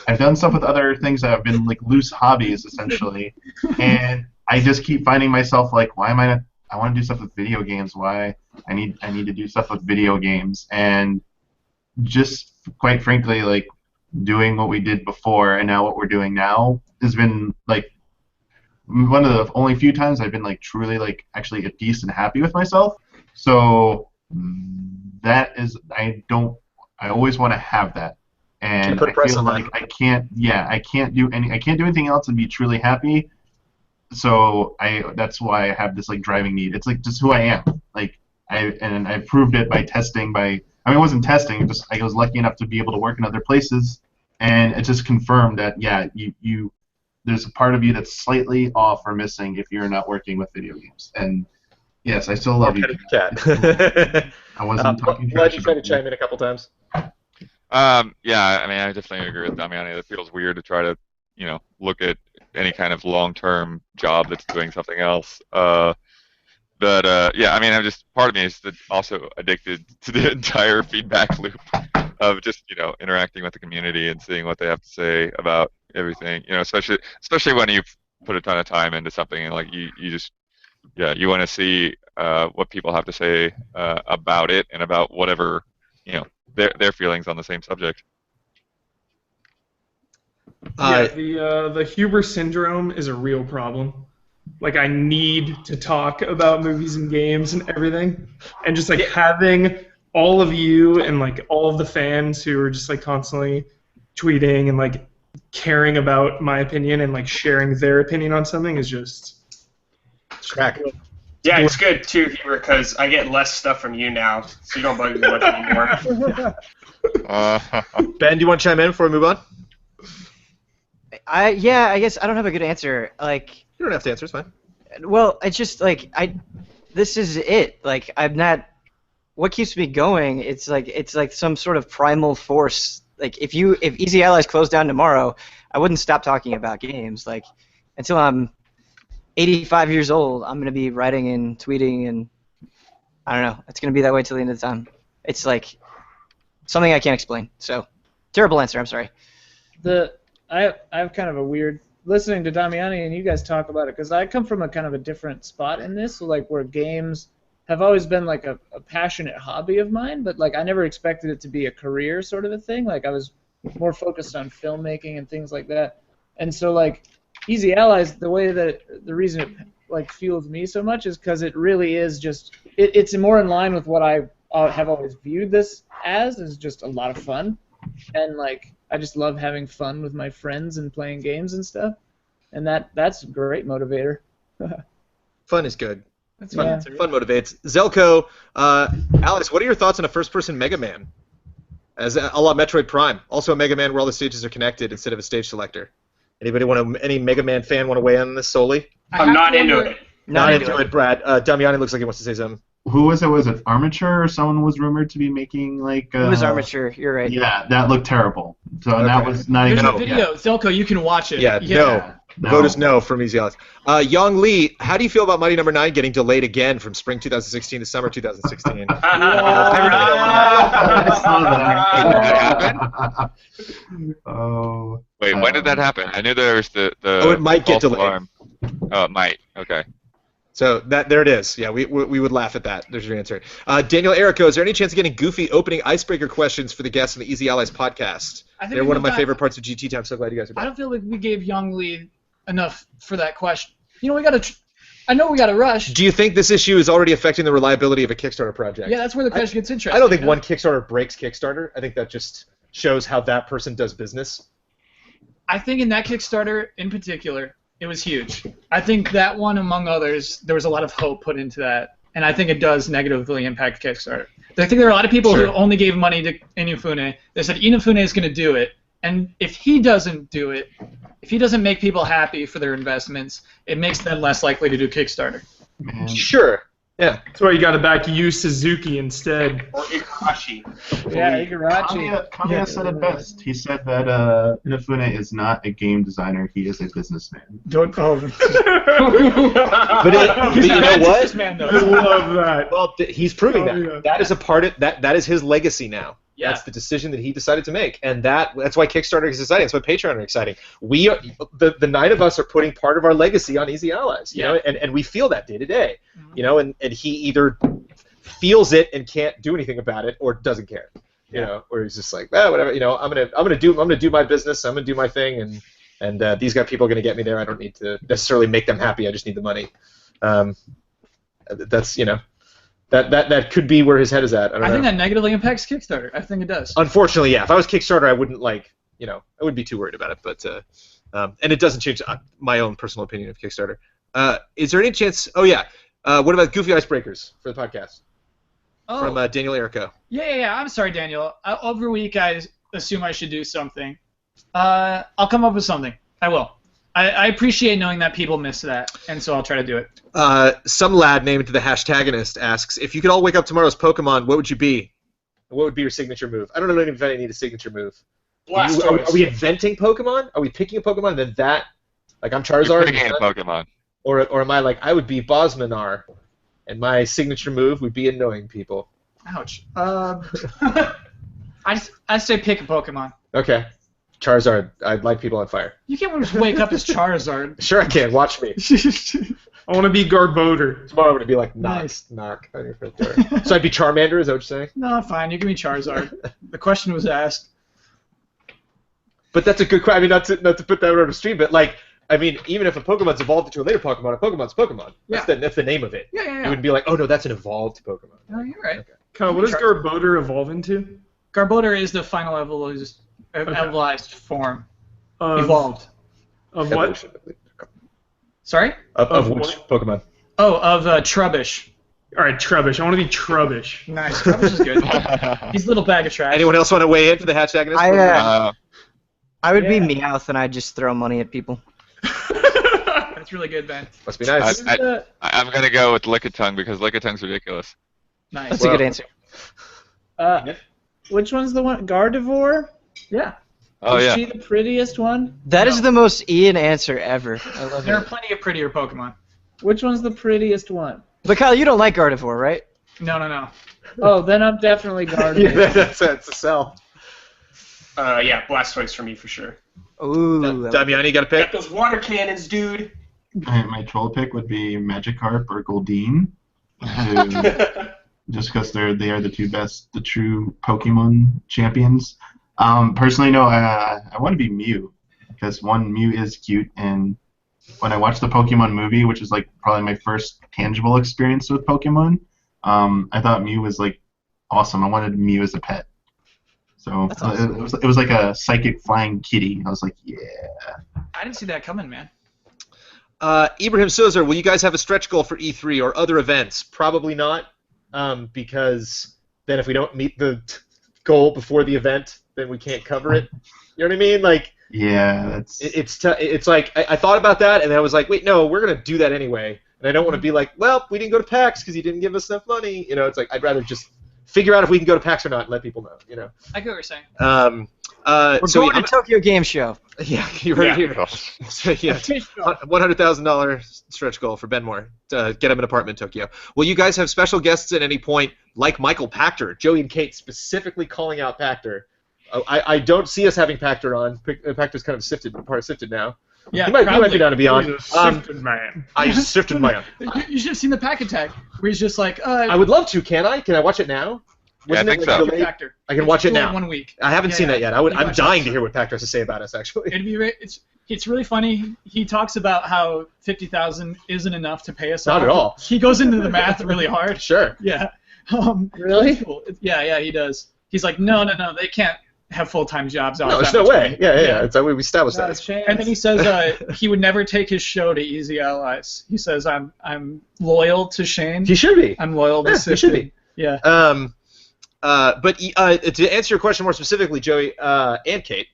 I've done stuff with other things that have been like loose hobbies essentially, and I just keep finding myself like, why am I not? I want to do stuff with video games. Why I need to do stuff with video games, and just quite frankly, like doing what we did before and now what we're doing now has been like one of the only few times I've been like truly like actually at peace and happy with myself. So that is I always want to have that, and put a price I feel on like I can't do anything else and be truly happy. So that's why I have this like driving need. It's like just who I am. Like I proved it by testing. It wasn't testing. Just I was lucky enough to be able to work in other places, and it just confirmed that there's a part of you that's slightly off or missing if you're not working with video games. And Yes, I still love you. Cat. I wasn't talking Glad trash you tried to about you. chime in a couple times. Yeah, I mean, I definitely agree with Damiani. It feels weird to try to, look at any kind of long-term job that's doing something else. But yeah, I mean, I'm just part of me is also addicted to the entire feedback loop of just interacting with the community and seeing what they have to say about everything. Especially when you've put a ton of time into something and like you just you want to see what people have to say about it and about whatever their feelings on the same subject. The Huber syndrome is a real problem. Like, I need to talk about movies and games and everything, and just like having all of you and like all of the fans who are just like constantly tweeting and like caring about my opinion and like sharing their opinion on something is just crack. Yeah, it's good too, Huber, because I get less stuff from you now, so you don't bug me much anymore. Ben, do you want to chime in before we move on? I guess I don't have a good answer. Like, you don't have to answer. It's fine. Well, it's just like this is it. Like, I'm not. What keeps me going? It's like some sort of primal force. Like, if Easy Allies closed down tomorrow, I wouldn't stop talking about games. Like, until I'm 85 years old, I'm gonna be writing and tweeting, and I don't know. It's gonna be that way till the end of the time. It's like something I can't explain. So, terrible answer. I'm sorry. I have kind of a weird listening to Damiani and you guys talk about it because I come from a kind of a different spot in this, so like where games have always been like a passionate hobby of mine, but like I never expected it to be a career sort of a thing. Like I was more focused on filmmaking and things like that, and so like Easy Allies, the reason it like fuels me so much is because it really is just it's more in line with what I have always viewed this as is just a lot of fun, and like I just love having fun with my friends and playing games and stuff, and that's a great motivator. Fun is good. That's Fun, fun. fun motivates. Zelko, Alex, what are your thoughts on a first-person Mega Man? As a la Metroid Prime, also a Mega Man where all the stages are connected instead of a stage selector. Any Mega Man fan want to weigh in on this solely? I'm not into it. Not into it, Brad. Damiani looks like he wants to say something. Who was it? Was it Armature or someone was rumored to be making like? It was Armature. You're right. Yeah, that looked terrible. So that was not There's even. a video, Zelko. You can watch it. Yeah, no. The vote is no from Easy Allies. Yang Lee, how do you feel about Mighty Number 9 getting delayed again from spring 2016 to summer 2016? Oh. Wait, when did that happen? I knew there was the it might get false delayed. alarm. Oh, it might. Okay. So there it is. Yeah, we would laugh at that. There's your answer. Daniel Erico, is there any chance of getting goofy opening icebreaker questions for the guests on the Easy Allies podcast? They're one of my favorite parts of GT Time. So glad you guys are back. I don't feel like we gave Young Lee enough for that question. You know, I know we got to rush. Do you think this issue is already affecting the reliability of a Kickstarter project? Yeah, that's where the question gets interesting. I don't think one Kickstarter breaks Kickstarter. I think that just shows how that person does business. I think in that Kickstarter in particular, it was huge. I think that one, among others, there was a lot of hope put into that, and I think it does negatively impact Kickstarter. I think there are a lot of people who only gave money to Inafune. They said Inafune is going to do it, and if he doesn't do it, if he doesn't make people happy for their investments, it makes them less likely to do Kickstarter. Man. Sure. Yeah. That's why you got to back Yu Suzuki instead. Or Igarashi. Yeah, Igarashi. Kamiya said it best. He said that Inafune is not a game designer; he is a businessman. Don't. Oh. But you know what? Man, I love that. Well, he's proving that. Yeah. That is a part of that is his legacy now. Yeah. That's the decision that he decided to make, and that's why Kickstarter is exciting. That's why Patreon are exciting. We are the 9 of us are putting part of our legacy on Easy Allies, you know, and we feel that day to day, you know, and he either feels it and can't do anything about it, or doesn't care, you know, or he's just like, whatever, you know, I'm gonna do my business, I'm gonna do my thing, and these people are gonna get me there. I don't need to necessarily make them happy. I just need the money. That's That could be where his head is at. I think that negatively impacts Kickstarter. I think it does. Unfortunately, yeah. If I was Kickstarter, I wouldn't I wouldn't be too worried about it. But and it doesn't change my own personal opinion of Kickstarter. Is there any chance? Oh yeah. What about Goofy Icebreakers for the podcast? From Daniel Erico. Yeah. I'm sorry, Daniel. Every week I assume I should do something. I'll come up with something. I will. I appreciate knowing that people miss that, and so I'll try to do it. Some lad named the hashtagonist asks, if you could all wake up tomorrow as Pokemon, what would you be? What would be your signature move? I don't know if I need a signature move. Are we inventing Pokemon? Are we picking a Pokemon and then that? Like I'm Charizard? You're picking a Pokemon. Or am I like, I would be Bosman, and my signature move would be annoying people. Ouch. I say pick a Pokemon. Okay. Charizard. I'd light people on fire. You can't just wake up as Charizard. Sure I can. Watch me. I want to be Garbodor. Tomorrow I'm going to be like, Nice. knock on your front door. So I'd be Charmander, is that what you're saying? No, fine. You can be Charizard. The question was asked. But that's a good question. I mean, not to put that on the stream, but like, I mean, even if a Pokemon's evolved into a later Pokemon, a Pokemon's Pokemon. That's the name of it. Yeah. You wouldn't be like, oh no, that's an evolved Pokemon. No, you're right. Okay. Kyle, what does Garbodor evolve into? Garbodor is the final evolved form. Evolved. Of what? Evolution. Sorry? Of which Pokemon? Oh, of Trubbish. All right, Trubbish. I want to be Trubbish. Nice. Trubbish is good. He's a little bag of trash. Anyone else want to weigh in for the hashtag? I would be Meowth and I'd just throw money at people. That's really good, Ben. Must be nice. I'm going to go with Lickitung because Lickiting's ridiculous. Nice. That's a good answer. Which one's the one? Gardevoir? Yeah. Oh, Is yeah. she the prettiest one? That is the most Ian answer ever. I love There are it. plenty of prettier Pokemon. Which one's the prettiest one? But Kyle, you don't like Gardevoir, right? No. Oh, then I'm definitely Gardevoir. Yeah, that's a sell. Yeah, Blastoise for me for sure. Ooh. Damiani, you got a pick? Got those water cannons, dude. My troll pick would be Magikarp or Goldeen. Just because they are the true Pokemon champions. Personally, no, I want to be Mew because Mew is cute, and when I watched the Pokemon movie, which is like probably my first tangible experience with Pokemon, I thought Mew was like awesome. I wanted Mew as a pet. So awesome. it was like a psychic flying kitty. I was like, yeah. I didn't see that coming, man. Ibrahim Sozer, will you guys have a stretch goal for E3 or other events? Probably not, because then if we don't meet the goal before the event, then we can't cover it. You know what I mean? Like, yeah, that's. It's like I thought about that, and then I was like, wait, no, we're gonna do that anyway, and I don't want to be like, well, we didn't go to PAX because you didn't give us enough money. You know, it's like I'd rather just figure out if we can go to PAX or not and let people know. You know. I get what you're saying. We're going to Tokyo Game Show. Yeah, you're right here. So, yeah, $100,000 stretch goal for Ben Moore to get him an apartment in Tokyo. Will you guys have special guests at any point, like Michael Pachter? Joey and Kate specifically calling out Pachter. I don't see us having Pachter on. Pachter's kind of sifted now. Yeah, he might be down to be on. He's a sifted man. I sifted man. You should have seen the Pack Attack, where he's just like, I would love to. Can I? Can I watch it now? Yeah, I think so. I can watch it now. 1 week. I haven't seen that yet. I'm dying to hear what Pachter has to say about us, actually. It'd be it's really funny. He talks about how 50,000 isn't enough to pay us. Not at all. He goes into the math really hard. Sure. Yeah. Really? Cool. Yeah, he does. He's like, no, they can't have full-time jobs. No, there's no way. Yeah. It's we established Not a that. chance. And then he says he would never take his show to Easy Allies. He says, I'm loyal to Shane. He should be. I'm loyal to He Sifty. should be. Yeah. But to answer your question more specifically, Joey and Kate,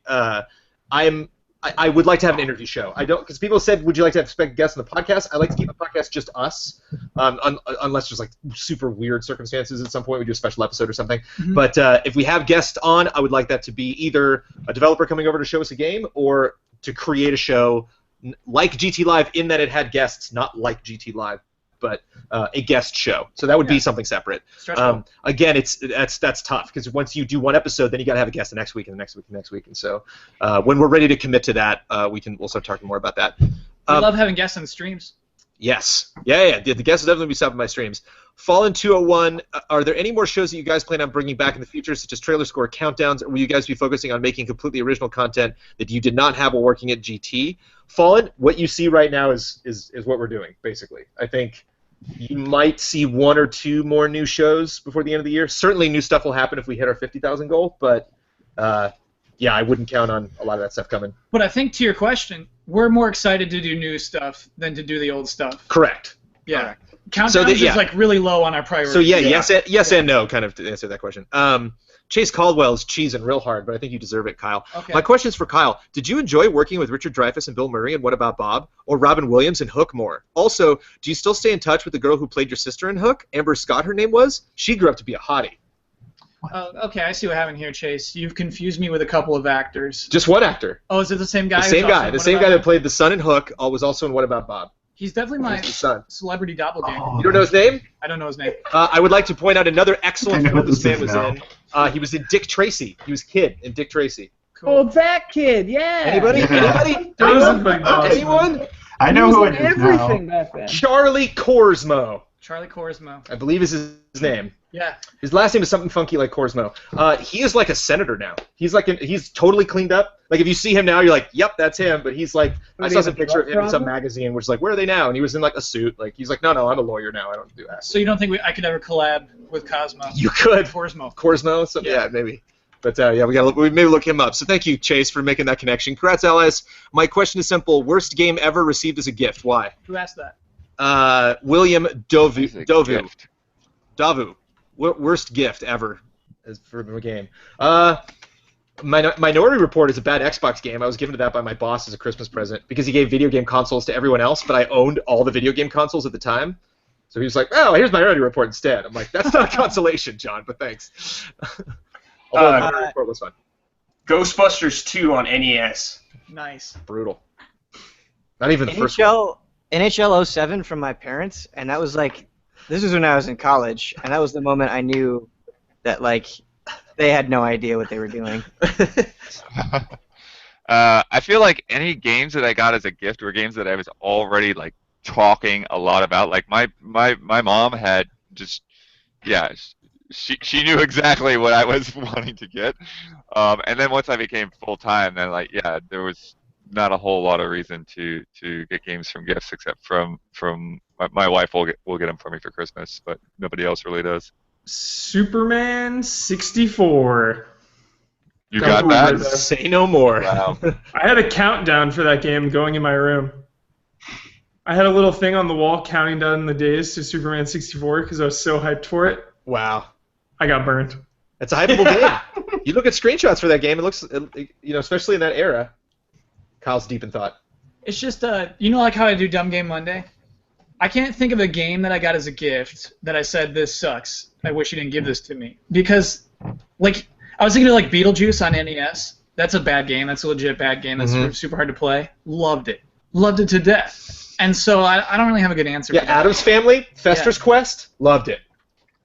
I would like to have an interview show. I don't, because people said, would you like to have special guests on the podcast? I like to keep the podcast just us, unless there's like super weird circumstances at some point. We do a special episode or something. Mm-hmm. But if we have guests on, I would like that to be either a developer coming over to show us a game or to create a show like GT Live in that it had guests, not like GT Live, but a guest show. So that would be something separate. Again, that's tough because once you do one episode, then you got to have a guest the next week and the next week and the next week. And so when we're ready to commit to that, we'll start talking more about that. We love having guests on the streams. Yes. Yeah. The guests will definitely be stopping by streams. Fallen 201, are there any more shows that you guys plan on bringing back in the future, such as trailer score countdowns, or will you guys be focusing on making completely original content that you did not have while working at GT? Fallen, what you see right now is what we're doing, basically. I think you might see 1 or 2 more new shows before the end of the year. Certainly new stuff will happen if we hit our 50,000 goal, but yeah, I wouldn't count on a lot of that stuff coming. But I think to your question, we're more excited to do new stuff than to do the old stuff. Correct. Yeah. Countdowns is like really low on our priority. So yeah, yes and no, kind of to answer that question. Chase Caldwell is cheesing real hard, but I think you deserve it, Kyle. Okay. My question is for Kyle. Did you enjoy working with Richard Dreyfuss and Bill Murray and What About Bob, or Robin Williams and Hook more? Also, do you still stay in touch with the girl who played your sister in Hook? Amber Scott, her name was? She grew up to be a hottie. Okay, I see what happened here, Chase. You've confused me with a couple of actors. Just one actor. Oh, is it the same guy? The same guy. The same guy that played the son in Hook was also in What About Bob. He's definitely my son. celebrity doppelganger. You don't know his name? I don't know his name. I would like to point out another excellent film this man was in. He was in Dick Tracy. He was Kid in Dick Tracy. Cool. Oh, that kid, yeah. Anybody? Yeah. Anybody? Anyone? I know who it is everything now. back then. Charlie Korsmo, Charlie Korsmo. I believe is his name. Yeah. His last name is something funky like Korsmo. He is like a senator now. He's he's totally cleaned up. Like if you see him now, you're like, yep, that's him. But he's like, I saw some picture of him in some magazine, which is like, where are they now? And he was in like a suit. Like he's like, no, I'm a lawyer now. I don't do that. So you don't think I could ever collab with Cosmo? You could. Korsmo. So, yeah, maybe. But yeah, we maybe look him up. So thank you, Chase, for making that connection. Congrats, allies. My question is simple: worst game ever received as a gift? Why? Who asked that? William Davu. Worst gift ever for a game. Minority Report is a bad Xbox game. I was given that by my boss as a Christmas present because he gave video game consoles to everyone else, but I owned all the video game consoles at the time. So he was like, oh, here's Minority Report instead. I'm like, that's not a consolation, John, but thanks. Although Minority Report was fun. Ghostbusters 2 on NES. Nice. Brutal. Not even the first one. NHL 07 from my parents, and that was like, this was when I was in college, and that was the moment I knew that, like, they had no idea what they were doing. I feel like any games that I got as a gift were games that I was already like talking a lot about. Like my mom had just, yeah, she knew exactly what I was wanting to get. And then once I became full time, then like yeah, there was not a whole lot of reason to get games from gifts except from my wife will get them for me for Christmas, but nobody else really does. Superman 64. You got that? Say no more. Wow. I had a countdown for that game going in my room. I had a little thing on the wall counting down the days to Superman 64 because I was so hyped for it. Wow. I got burned. It's a hypeable game. You look at screenshots for that game, it looks, you know, especially in that era. Kyle's deep in thought. It's just, you know, like how I do Dumb Game Monday? I can't think of a game that I got as a gift that I said, this sucks. I wish you didn't give this to me. Because, like, I was thinking of, like, Beetlejuice on NES. That's a bad game. That's a legit bad game. That's super hard to play. Loved it. Loved it to death. And so I don't really have a good answer for that. Addams Family, Fester's Quest, loved it.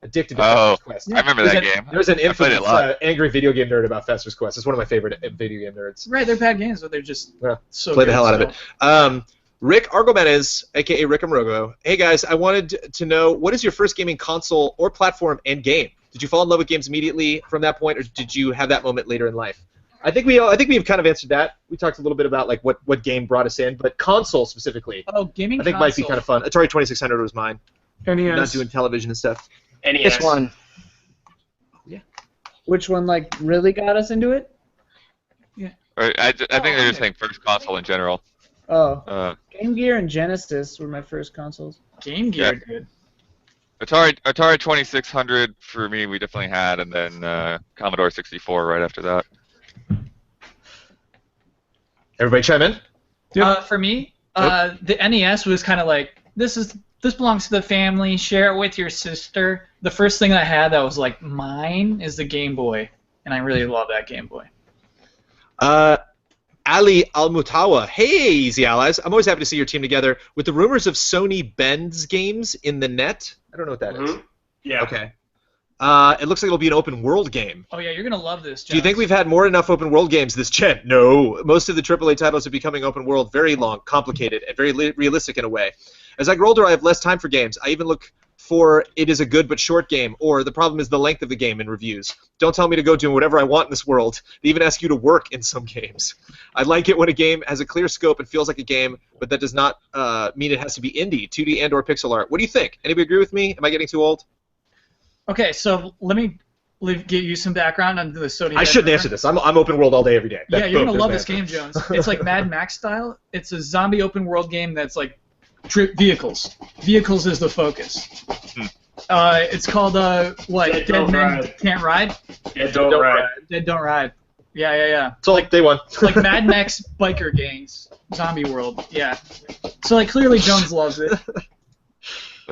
Addicted to Fester's Quest. I remember that game. There's an infamous angry video game nerd about Fester's Quest. It's one of my favorite video game nerds. Right, they're bad games, but they're just so play good, the hell out of it. Rick Argomenes, a.k.a. Rick Amrogo. Hey, guys, I wanted to know, what is your first gaming console or platform and game? Did you fall in love with games immediately from that point, or did you have that moment later in life? I think we've kind of answered that. We talked a little bit about like what game brought us in, but console specifically. Oh, gaming I think might be kind of fun. Atari 2600 was mine. NES. Not doing television and stuff. NES. This one. Yeah. Which one like really got us into it? Yeah. I think they're just saying first console in general. Oh. Game Gear and Genesis were my first consoles. Game Gear, good. Atari 2600 for me, we definitely had, and then Commodore 64 right after that. Everybody chime in? For me, the NES was kind of like, this belongs to the family, share it with your sister. The first thing I had that was like mine is the Game Boy, and I really love that Game Boy. Ali Almutawa. Hey, Easy Allies. I'm always happy to see your team together. With the rumors of Sony Ben's games in the net, I don't know what that is. Yeah. Okay. It looks like it'll be an open world game. Oh yeah, you're gonna love this, Jones. Do you think we've had more enough open world games this gen? No. Most of the AAA titles are becoming open world, very long, complicated, and very realistic in a way. As I grow older, I have less time for games. I even look for it is a good but short game, or the problem is the length of the game in reviews. Don't tell me to go do whatever I want in this world. They even ask you to work in some games. I like it when a game has a clear scope and feels like a game, but that does not mean it has to be indie, 2D and or pixel art. What do you think? Anybody agree with me? Am I getting too old? Okay, so let me give you some background on the Sony. I shouldn't answer this. I'm open world all day, every day. Yeah, you're gonna love this game, Jones. It's like Mad Max style. It's a zombie open world game that's like vehicles. Vehicles is the focus. It's called what? Dead Dead Don't Men Ride. Can't Ride. Yeah, don't ride. Dead Don't Ride. Yeah. So like day one. Like Mad Max biker gangs, zombie world. Yeah. So like clearly Jones loves it.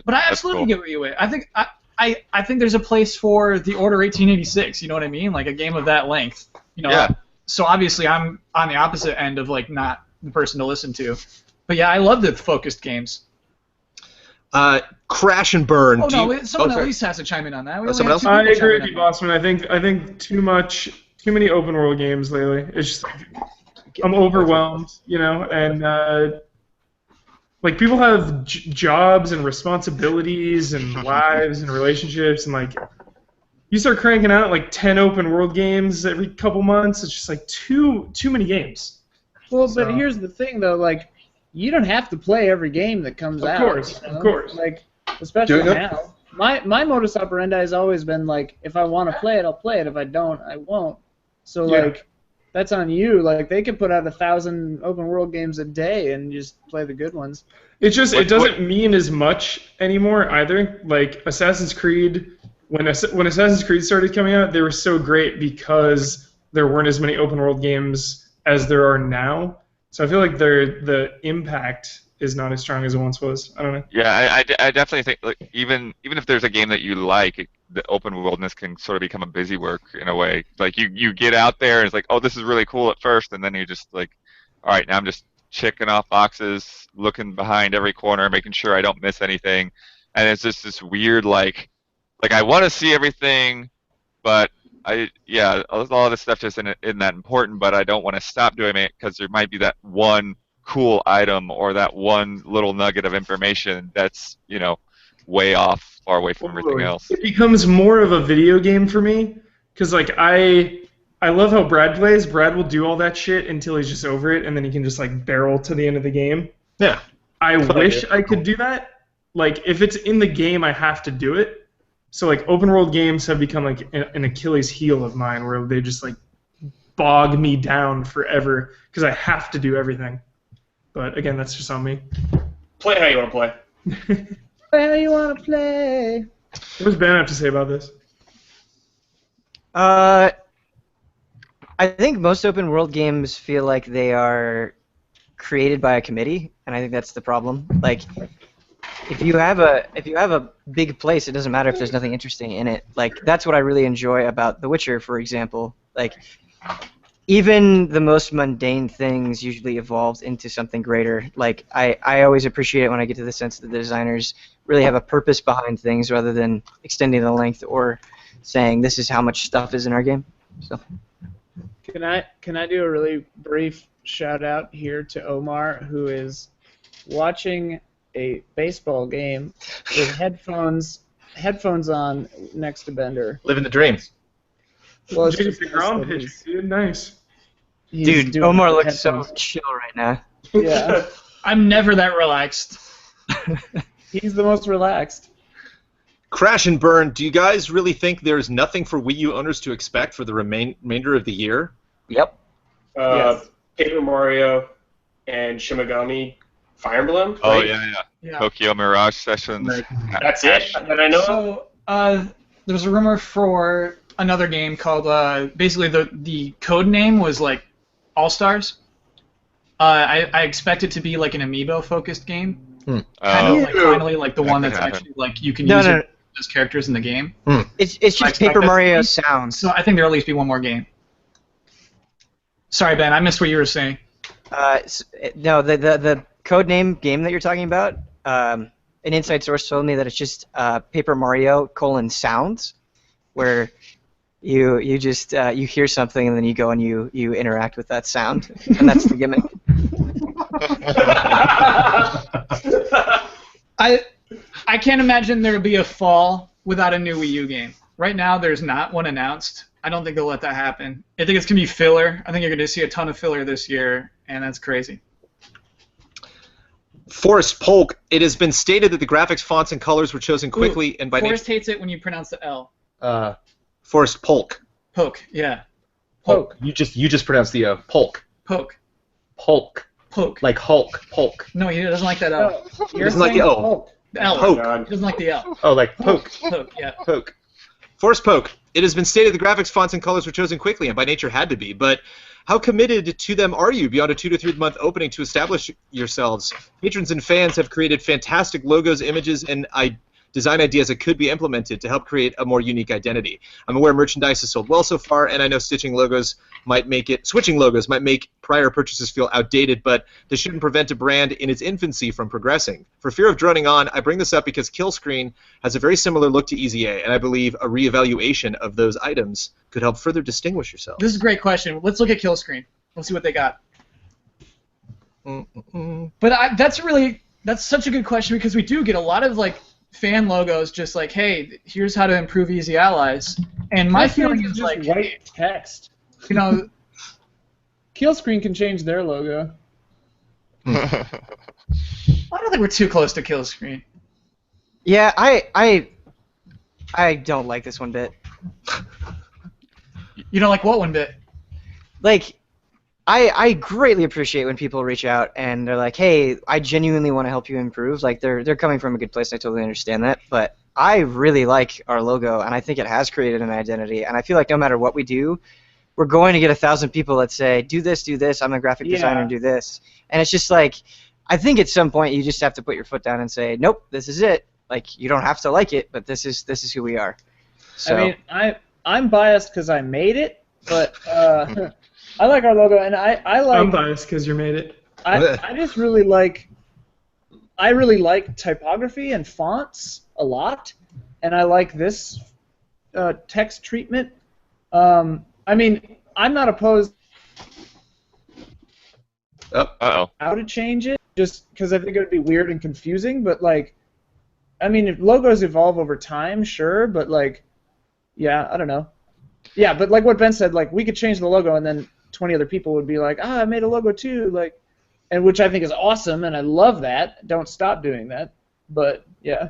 But I absolutely get what you mean. I think there's a place for the Order 1886. You know what I mean? Like a game of that length. You know. Yeah. So obviously I'm on the opposite end of like not the person to listen to. But yeah, I love the focused games. Crash and Burn. Oh no, someone at sorry. least has to chime in on that. Someone else? I agree with you, Bosman. I think too many open world games lately. It's just like, I'm overwhelmed, you know, and like people have jobs and responsibilities and lives and relationships, and like you start cranking out like 10 open world games every couple months. It's just like too many games. Well, but here's the thing though, like you don't have to play every game that comes out. Of course. Like especially now. My modus operandi has always been like, if I want to play it, I'll play it. If I don't, I won't. So like, that's on you. Like they could put out 1,000 open world games a day and just play the good ones. It doesn't mean as much anymore either. Like Assassin's Creed, when Assassin's Creed started coming out, they were so great because there weren't as many open world games as there are now. So I feel like the impact is not as strong as it once was. I don't know. Yeah, I definitely think like even if there's a game that you like, the open worldness can sort of become a busy work in a way. Like you get out there and it's like, oh, this is really cool at first, and then you're just like, all right, now I'm just checking off boxes, looking behind every corner, making sure I don't miss anything, and it's just this weird like I want to see everything, but a lot of this stuff just isn't that important, but I don't want to stop doing it because there might be that one cool item or that one little nugget of information that's, you know, way off, far away from everything else. It becomes more of a video game for me because like I love how Brad plays. Brad will do all that shit until he's just over it, and then he can just like barrel to the end of the game. Yeah. I wish I could do that. Like if it's in the game, I have to do it. So like open world games have become like an Achilles heel of mine, where they just like bog me down forever because I have to do everything. But again, that's just on me. Play how you want to play. Play how you want to play. What does Ben have to say about this? I think most open world games feel like they are created by a committee, and I think that's the problem. Like, if you have a big place, it doesn't matter if there's nothing interesting in it. Like, that's what I really enjoy about The Witcher, for example. Like, even the most mundane things usually evolved into something greater. Like, I always appreciate it when I get to the sense that the designers really have a purpose behind things rather than extending the length or saying this is how much stuff is in our game. So. Can I do a really brief shout out here to Omar, who is watching a baseball game with headphones on next to Bender. Living the dream. Well, it's James just DeGrom that pitcher, dude, nice. he's Dude, doing Omar the looks so headphones. chill right now. Yeah, I'm never that relaxed. he's the most relaxed. Crash and Burn. Do you guys really think there's nothing for Wii U owners to expect for the remainder of the year? Yep. Yes. Paper Mario and Shimigami Fire Emblem. Oh right? Yeah. Tokyo Mirage Sessions. That's it that I know of. So, there's a rumor for another game called, basically the code name was like All Stars. I expect it to be like an amiibo-focused game. Kind of like finally like the one that's actually like you can use those characters in the game. It's just Paper Mario sounds. So I think there'll at least be one more game. Sorry, Ben, I missed what you were saying. No, the codename game that you're talking about, an inside source told me that it's just Paper Mario : sounds, where you just you hear something and then you go and you interact with that sound, and that's the gimmick. I can't imagine there would be a fall without a new Wii U game. Right now, there's not one announced. I don't think they'll let that happen. I think it's going to be filler. I think you're going to see a ton of filler this year, and that's crazy. Forrest Polk. It has been stated that the graphics, fonts, and colors were chosen quickly and by Forrest hates it when you pronounce the L. Forrest Polk. Poke, yeah. Polk. You just pronounced the Polk. Poke. Polk. Poke. Like Hulk. Polk. No, he doesn't like that L. He doesn't like the O. The L. Poke. He doesn't like the L. Oh, like poke. Poke, yeah. Poke. Force Poke. It has been stated the graphics, fonts, and colors were chosen quickly and by nature had to be, but how committed to them are you beyond a 2 to 3 month opening to establish yourselves? Patrons and fans have created fantastic logos, images, and design ideas that could be implemented to help create a more unique identity. I'm aware merchandise has sold well so far, and I know switching logos might make prior purchases feel outdated, but this shouldn't prevent a brand in its infancy from progressing. For fear of droning on, I bring this up because Killscreen has a very similar look to Easy A, and I believe a reevaluation of those items could help further distinguish yourself. This is a great question. Let's look at Killscreen. Let's see what they got. But that's such a good question because we do get a lot of like fan logos just like, hey, here's how to improve Easy Allies. And my feeling is just like, white text. you know, Killscreen can change their logo. I don't think we're too close to Killscreen. Yeah, I don't like this one bit. You don't like what one bit? Like, I greatly appreciate when people reach out and they're like, hey, I genuinely want to help you improve. Like, they're coming from a good place, and I totally understand that. But I really like our logo, and I think it has created an identity. And I feel like no matter what we do, we're going to get 1,000 people that say, do this, I'm a graphic designer, do this. And it's just like, I think at some point you just have to put your foot down and say, nope, this is it. Like, you don't have to like it, but this is who we are. So. I mean, I'm biased because I made it, but I like our logo, and I like. I'm biased because you made it. I just really like. I really like typography and fonts a lot, and I like this text treatment. I mean, I'm not opposed. Uh-oh. How to change it, just because I think it would be weird and confusing. But like, I mean, if logos evolve over time, sure, but like, yeah, I don't know. Yeah, but like what Ben said, like we could change the logo, and then 20 other people would be like, I made a logo too, like, and which I think is awesome, and I love that. Don't stop doing that. But yeah.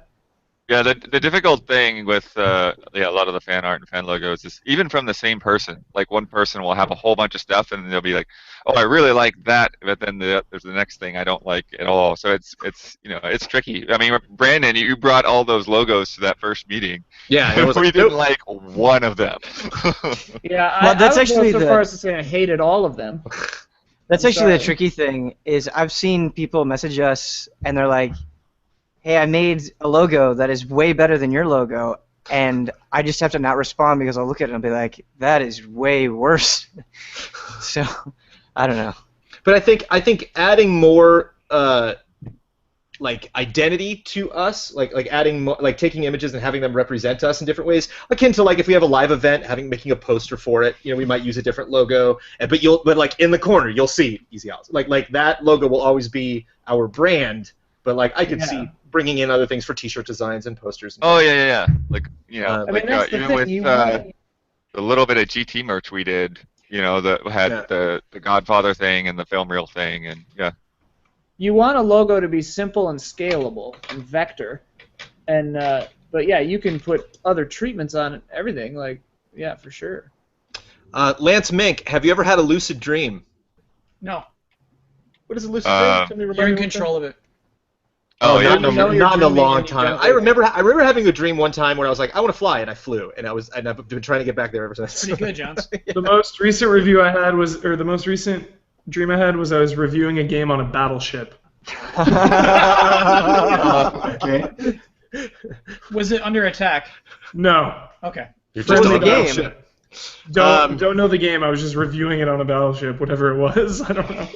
Yeah, the difficult thing with a lot of the fan art and fan logos is even from the same person. Like one person will have a whole bunch of stuff, and they'll be like, "Oh, I really like that," but then there's the next thing I don't like at all. So it's it's tricky. I mean, Brandon, you brought all those logos to that first meeting. Yeah, it was we didn't like one of them. Yeah, well, that's I would actually go so far as to say I hated all of them. That's actually the tricky thing. Is I've seen people message us, and they're like, hey, I made a logo that is way better than your logo, and I just have to not respond because I'll look at it and be like, that is way worse. So, I don't know. But I think adding more like identity to us, like adding like taking images and having them represent us in different ways, akin to like if we have a live event, making a poster for it, we might use a different logo, but like in the corner you'll see Easy Allies. Like that logo will always be our brand, but like I could see bringing in other things for T-shirt designs and posters. And yeah. Like I mean, that's the even thing, with the little bit of GT merch we did, that had the Godfather thing and the film reel thing, and yeah. You want a logo to be simple and scalable and vector, and but yeah, you can put other treatments on everything. Like for sure. Lance Mink, have you ever had a lucid dream? No. What is a lucid dream? Tell me, You're in control of it. Oh yeah, not in a long time. I remember having a dream one time where I was like, I want to fly, and I flew, and I've been trying to get back there ever since. Pretty good, Johns. The most recent the most recent dream I had was I was reviewing a game on a battleship. Okay. Was it under attack? No. Okay. You're just on on the a game. Don't know the game. I was just reviewing it on a battleship, whatever it was. I don't know.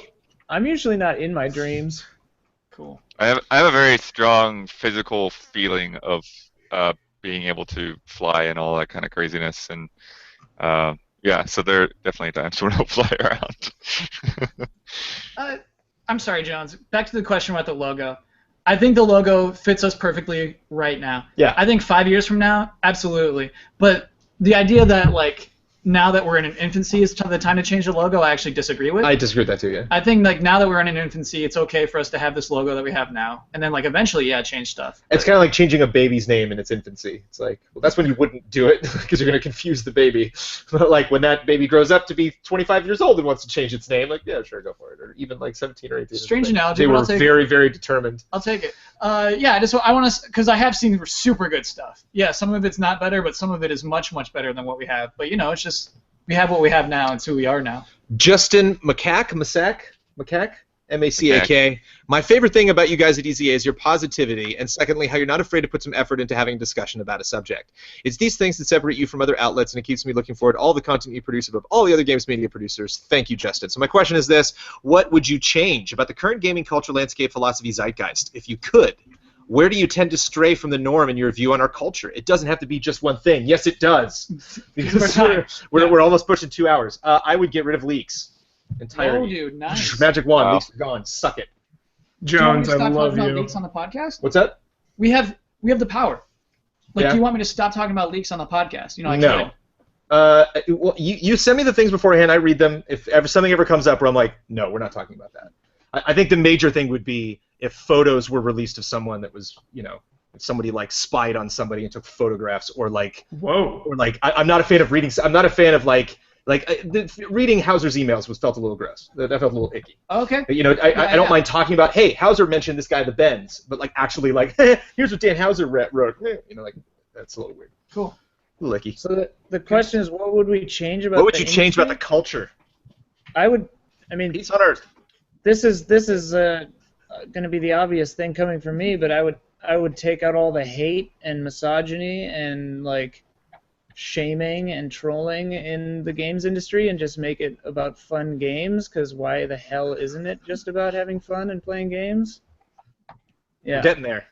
I'm usually not in my dreams. Cool. I have a very strong physical feeling of being able to fly and all that kind of craziness, and so there are definitely times when I'll fly around. I'm sorry, Jones. Back to the question about the logo. I think the logo fits us perfectly right now. Yeah. I think 5 years from now, absolutely. But the idea that like now that we're in an infancy is the time to change the logo, I actually disagree with. I disagree with that too. Yeah. I think like now that we're in an infancy, it's okay for us to have this logo that we have now, and then like eventually, yeah, change stuff. It's kind of like changing a baby's name in its infancy. It's like, well, that's when you wouldn't do it because you're going to confuse the baby. But like when that baby grows up to be 25 years old and wants to change its name, like, yeah, sure, go for it. Or even like 17 or 18. Strange analogy, They but were I'll take very, it. very determined. I'll take it. Yeah, I want to, because I have seen super good stuff. Yeah, some of it's not better, but some of it is much, much better than what we have. But you know, it's just we have what we have now, and it's who we are now. Justin Macaque, M-A-C-A-K. My favorite thing about you guys at EZA is your positivity, and secondly, how you're not afraid to put some effort into having a discussion about a subject. It's these things that separate you from other outlets, and it keeps me looking forward to all the content you produce above all the other games media producers. Thank you, Justin. So my question is this: what would you change about the current gaming culture landscape philosophy zeitgeist, if you could? Where do you tend to stray from the norm in your view on our culture? It doesn't have to be just one thing. Yes, it does. Because we're almost pushing 2 hours. I would get rid of leaks entirely. Oh, dude, nice. Magic wand, leaks are gone. Suck it. Jones, do you want me to I stop love talking about you. leaks on the podcast? What's that? We have the power. Like, Yeah. do you want me to stop talking about leaks on the podcast? You know, I No. can't. Well, you send me the things beforehand. I read them. If something ever comes up where I'm like, no, we're not talking about that. I think the major thing would be if photos were released of someone that was, you know, if somebody like spied on somebody and took photographs, or like, Whoa. or like, I'm not a fan of reading. I'm not a fan of reading Hauser's emails felt a little gross. That felt a little icky. Okay. You know, I don't mind talking about, hey, Hauser mentioned this guy, the Benz, but like actually like, here's what Dan Hauser wrote. You know, like that's a little weird. Cool. A little icky. So the question is, what would we change about? What would the you change about the industry? culture? I mean, Peace on Earth. this is going to be the obvious thing coming from me, but I would take out all the hate and misogyny and like shaming and trolling in the games industry and just make it about fun games, because why the hell isn't it just about having fun and playing games? Yeah. We're getting there.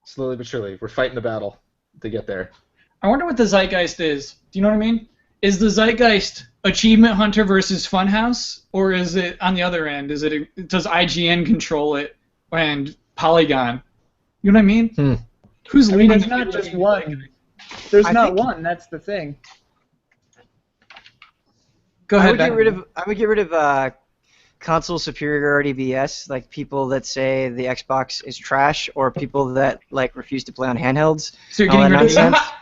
Slowly but surely. We're fighting the battle to get there. I wonder what the zeitgeist is. Do you know what I mean? Is the zeitgeist Achievement Hunter versus Funhouse, or is it on the other end? Does IGN control it and Polygon? You know what I mean? Who's leading? There's not just one. There's not one. That's the thing. Go ahead. I would get rid of console superiority BS, like people that say the Xbox is trash, or people that like refuse to play on handhelds. So you're all getting that rid of nonsense.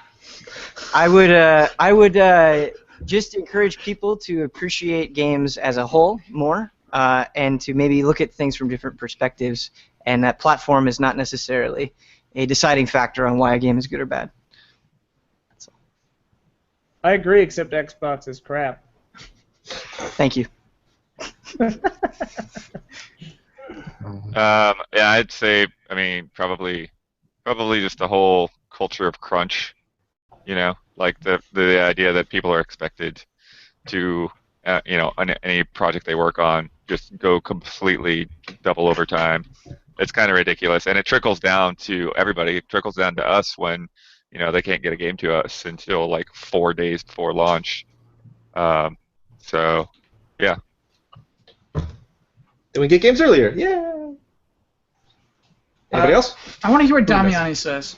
I would just encourage people to appreciate games as a whole more, and to maybe look at things from different perspectives, and that platform is not necessarily a deciding factor on why a game is good or bad. I agree, except Xbox is crap. Thank you. Yeah, I'd say, I mean, probably just the whole culture of crunch. You know, like the idea that people are expected to, you know, on any project they work on, just go completely double overtime. It's kind of ridiculous, and it trickles down to everybody. It trickles down to us when, you know, they can't get a game to us until like 4 days before launch. So, yeah. Then we get games earlier. Yeah. Anybody else? I want to hear what Damiani says.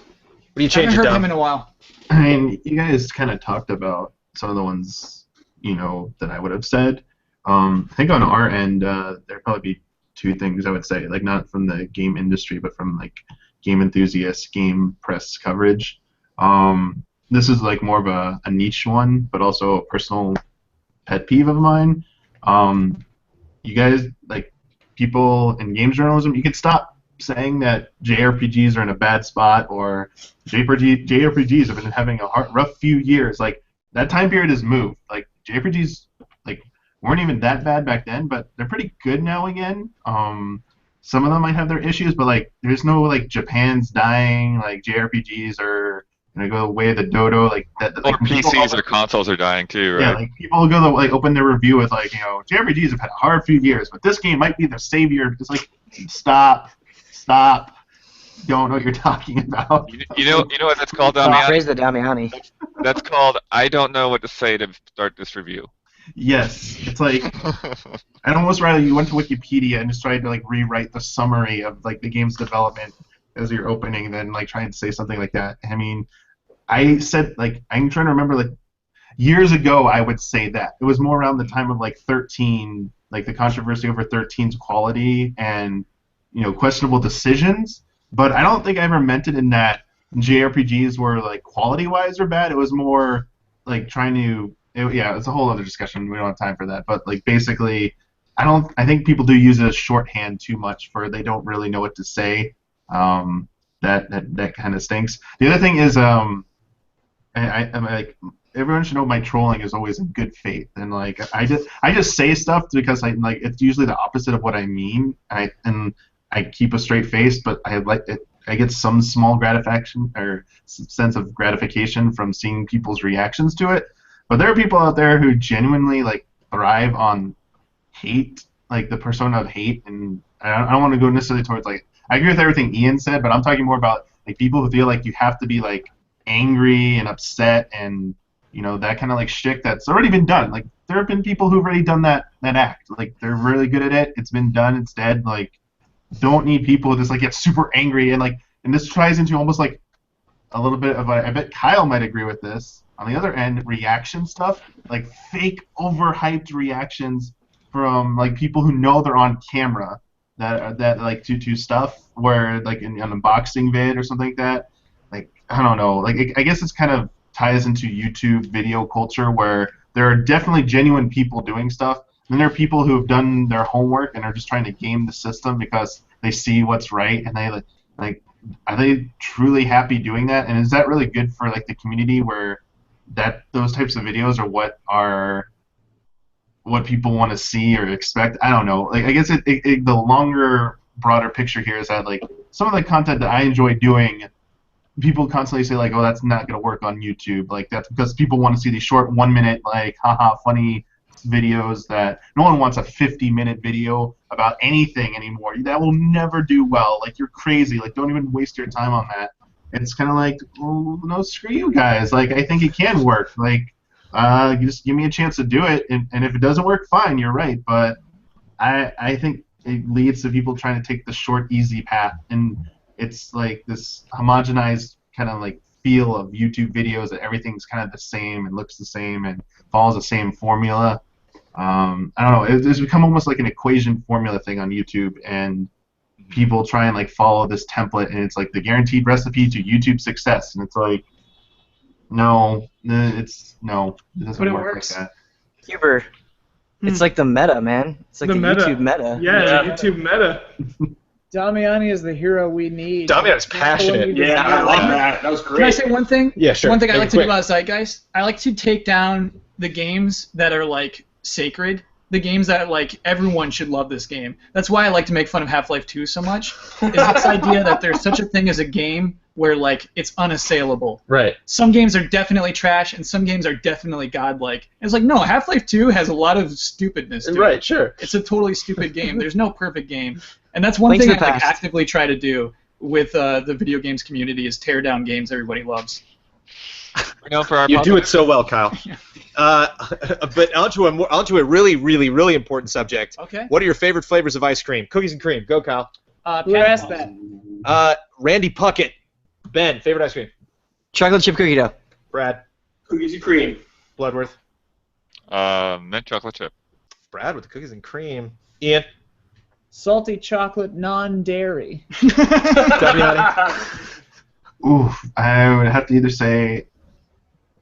What do you I change haven't it heard down? him in a while. I mean, you guys kind of talked about some of the ones, you know, that I would have said. I think on our end, there'd probably be two things I would say, like not from the game industry, but from like game enthusiasts, game press coverage. This is like more of a niche one, but also a personal pet peeve of mine. You guys, like people in games journalism, you could stop saying that JRPGs are in a bad spot, or JRPGs have been having a rough few years. Like, that time period has moved. Like, JRPGs like weren't even that bad back then, but they're pretty good now again. Some of them might have their issues, but like there's no like Japan's dying, like JRPGs are gonna go the way of the dodo, like that. Or Like, PCs or consoles are dying too, right? yeah, like people go to like open their review with like, you know, JRPGs have had a hard few years, but this game might be their savior. It's like, stop. Don't know what you're talking about. You know what that's called, Oh, Damiani? praise the Damiani. That's called I don't know what to say to start this review. Yes, it's like I'd almost rather you went to Wikipedia and just tried to like rewrite the summary of like the game's development as your opening than like trying to say something like that. I mean, I said like I'm trying to remember like years ago, I would say that. It was more around the time of like 13, like the controversy over 13's quality and, you know, questionable decisions. But I don't think I ever meant it in that JRPGs were like quality-wise or bad. It was more like trying to, it's a whole other discussion. We don't have time for that. But like basically, I think people do use it as shorthand too much for they don't really know what to say. That kind of stinks. The other thing is, I'm like, everyone should know my trolling is always in good faith, and like I just say stuff because it's usually the opposite of what I mean. And I keep a straight face, but I get some small gratification or sense of gratification from seeing people's reactions to it. But there are people out there who genuinely like thrive on hate, like the persona of hate, and I don't want to go necessarily towards like I agree with everything Ian said, but I'm talking more about like people who feel like you have to be like angry and upset and, you know, that kind of like shtick that's already been done. Like there have been people who've already done that act. Like they're really good at it. It's been done. It's dead. Like don't need people who just like get super angry and this ties into almost like a little bit of I bet Kyle might agree with this. On the other end, reaction stuff, like fake overhyped reactions from like people who know they're on camera. That like to stuff where like in an unboxing vid or something like that, like I don't know, like I guess it's kind of ties into YouTube video culture where there are definitely genuine people doing stuff, and then there are people who have done their homework and are just trying to game the system because they see what's right, and they like are they truly happy doing that, and is that really good for like the community where those types of videos are what people want to see or expect? I don't know. Like I guess the longer, broader picture here is that like some of the content that I enjoy doing, people constantly say like, oh, that's not gonna work on YouTube. Like that's because people want to see these short 1 minute like haha funny videos that no one wants a 50-minute video about anything anymore. That will never do well. Like you're crazy. Like don't even waste your time on that. It's kind of like, oh no, screw you guys. Like I think it can work. Like. Just give me a chance to do it, and if it doesn't work, fine, you're right. But I think it leads to people trying to take the short, easy path, and it's like this homogenized kind of like feel of YouTube videos that everything's kind of the same and looks the same and follows the same formula. I don't know. It's become almost like an equation formula thing on YouTube, and people try and like follow this template, and it's like the guaranteed recipe to YouTube success, and it's like. No, it doesn't work like that. Huber, it's like the meta, man. It's like the YouTube meta. Yeah, the YouTube meta. Damiani is the hero we need. Damiani's passionate. Yeah, I like that. That was great. Can I say one thing? Yeah, sure. One thing I like to do about Zeitgeist, I like to take down the games that are like sacred. The games that like everyone should love this game. That's why I like to make fun of Half-Life 2 so much. Is this idea that there's such a thing as a game where like it's unassailable. Right. Some games are definitely trash and some games are definitely godlike. It's like no, Half-Life 2 has a lot of stupidness to it. Right, sure. It's a totally stupid game. There's no perfect game. And that's one thing I like, actively try to do with the video games community is tear down games everybody loves. You do it so well, Kyle. But onto a really, really, really important subject. Okay. What are your favorite flavors of ice cream? Cookies and cream. Go, Kyle. Who asked that? Randy Puckett. Ben, favorite ice cream? Chocolate chip cookie dough. Brad. Cookies and cream. Bloodworth. Mint chocolate chip. Brad with the cookies and cream. Ian. Salty chocolate, non-dairy. Ooh, I would have to either say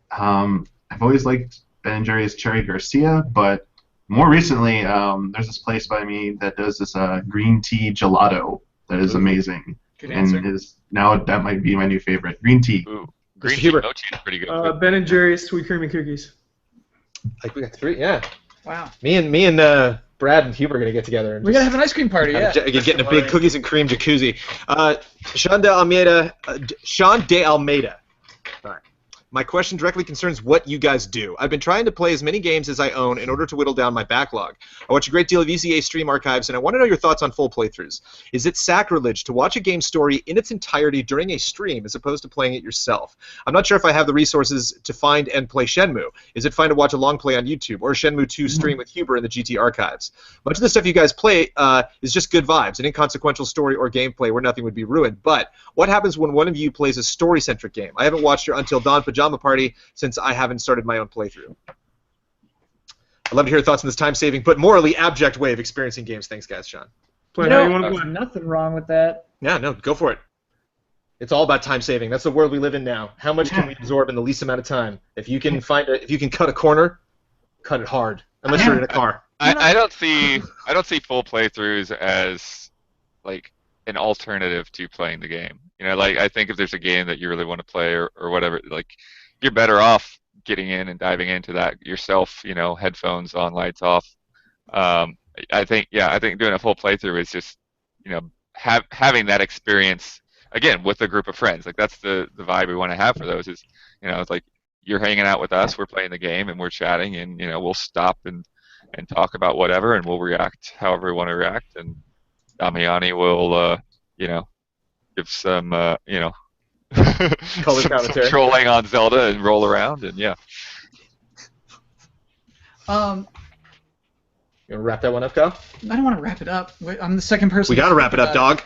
I've always liked Ben & Jerry's Cherry Garcia, but more recently there's this place by me that does this green tea gelato that is amazing. Good answer. And now that might be my new favorite. Green tea. Ooh, green tea mochi is pretty good. Ben & Jerry's Sweet Creamy Cookies. Like we got 3, yeah. Wow. Me and Brad and Huber are gonna get together. And we're gonna have an ice cream party, yeah. Getting a big cookies and cream jacuzzi. Sean de Almeida. All right. My question directly concerns what you guys do. I've been trying to play as many games as I own in order to whittle down my backlog. I watch a great deal of ECA stream archives, and I want to know your thoughts on full playthroughs. Is it sacrilege to watch a game story in its entirety during a stream as opposed to playing it yourself? I'm not sure if I have the resources to find and play Shenmue. Is it fine to watch a long play on YouTube, or a Shenmue 2 stream with Huber in the GT archives? Much of the stuff you guys play is just good vibes, an inconsequential story or gameplay where nothing would be ruined. But what happens when one of you plays a story-centric game? I haven't watched your Until Dawn Pajama pajama party since I haven't started my own playthrough. I'd love to hear your thoughts on this time-saving but morally abject way of experiencing games. Thanks, guys, Sean. Play how you want to play. Nothing wrong with that. Yeah, no, go for it. It's all about time saving. That's the world we live in now. How much can we absorb in the least amount of time? If you can cut a corner, cut it hard. Unless you're in a car. I don't see full playthroughs as like an alternative to playing the game. You know, like I think if there's a game that you really want to play or whatever, like you're better off getting in and diving into that yourself. You know, headphones on, lights off. I think doing a full playthrough is just, you know, having that experience again with a group of friends. Like that's the vibe we want to have for those. Is, you know, it's like you're hanging out with us, we're playing the game, and we're chatting, and you know we'll stop and talk about whatever, and we'll react however we want to react, and Damiani will you know, give some you know Color commentary, some trolling on Zelda and roll around, and yeah. You want to wrap that one up, Kyle? I don't want to wrap it up. I'm the second person. We got to wrap it up, dog.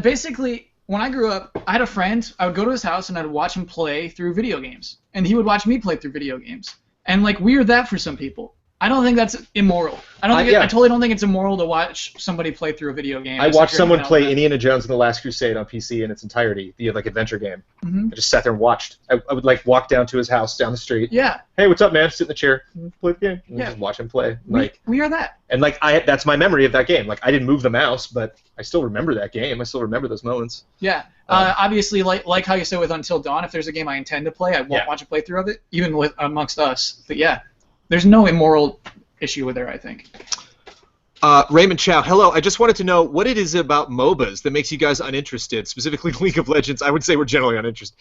Basically, when I grew up, I had a friend. I would go to his house and I'd watch him play through video games, and he would watch me play through video games. And like, weird that for some people. I don't think that's immoral. I totally don't think it's immoral to watch somebody play through a video game. I watched someone play Indiana Jones and the Last Crusade on PC in its entirety, the like adventure game. Mm-hmm. I just sat there and watched. I would like walk down to his house down the street. Yeah. Hey, what's up, man? Sit in the chair, play the game, and Yeah. just watch him play. We are that. And like that's my memory of that game. Like I didn't move the mouse, but I still remember that game. I still remember those moments. Yeah. Obviously, like how you said with Until Dawn, if there's a game I intend to play, I won't watch a playthrough of it, even with amongst us. But yeah, there's no immoral issue with there, I think. Raymond Chow, hello. I just wanted to know what it is about MOBAs that makes you guys uninterested, specifically League of Legends. I would say we're generally uninterested.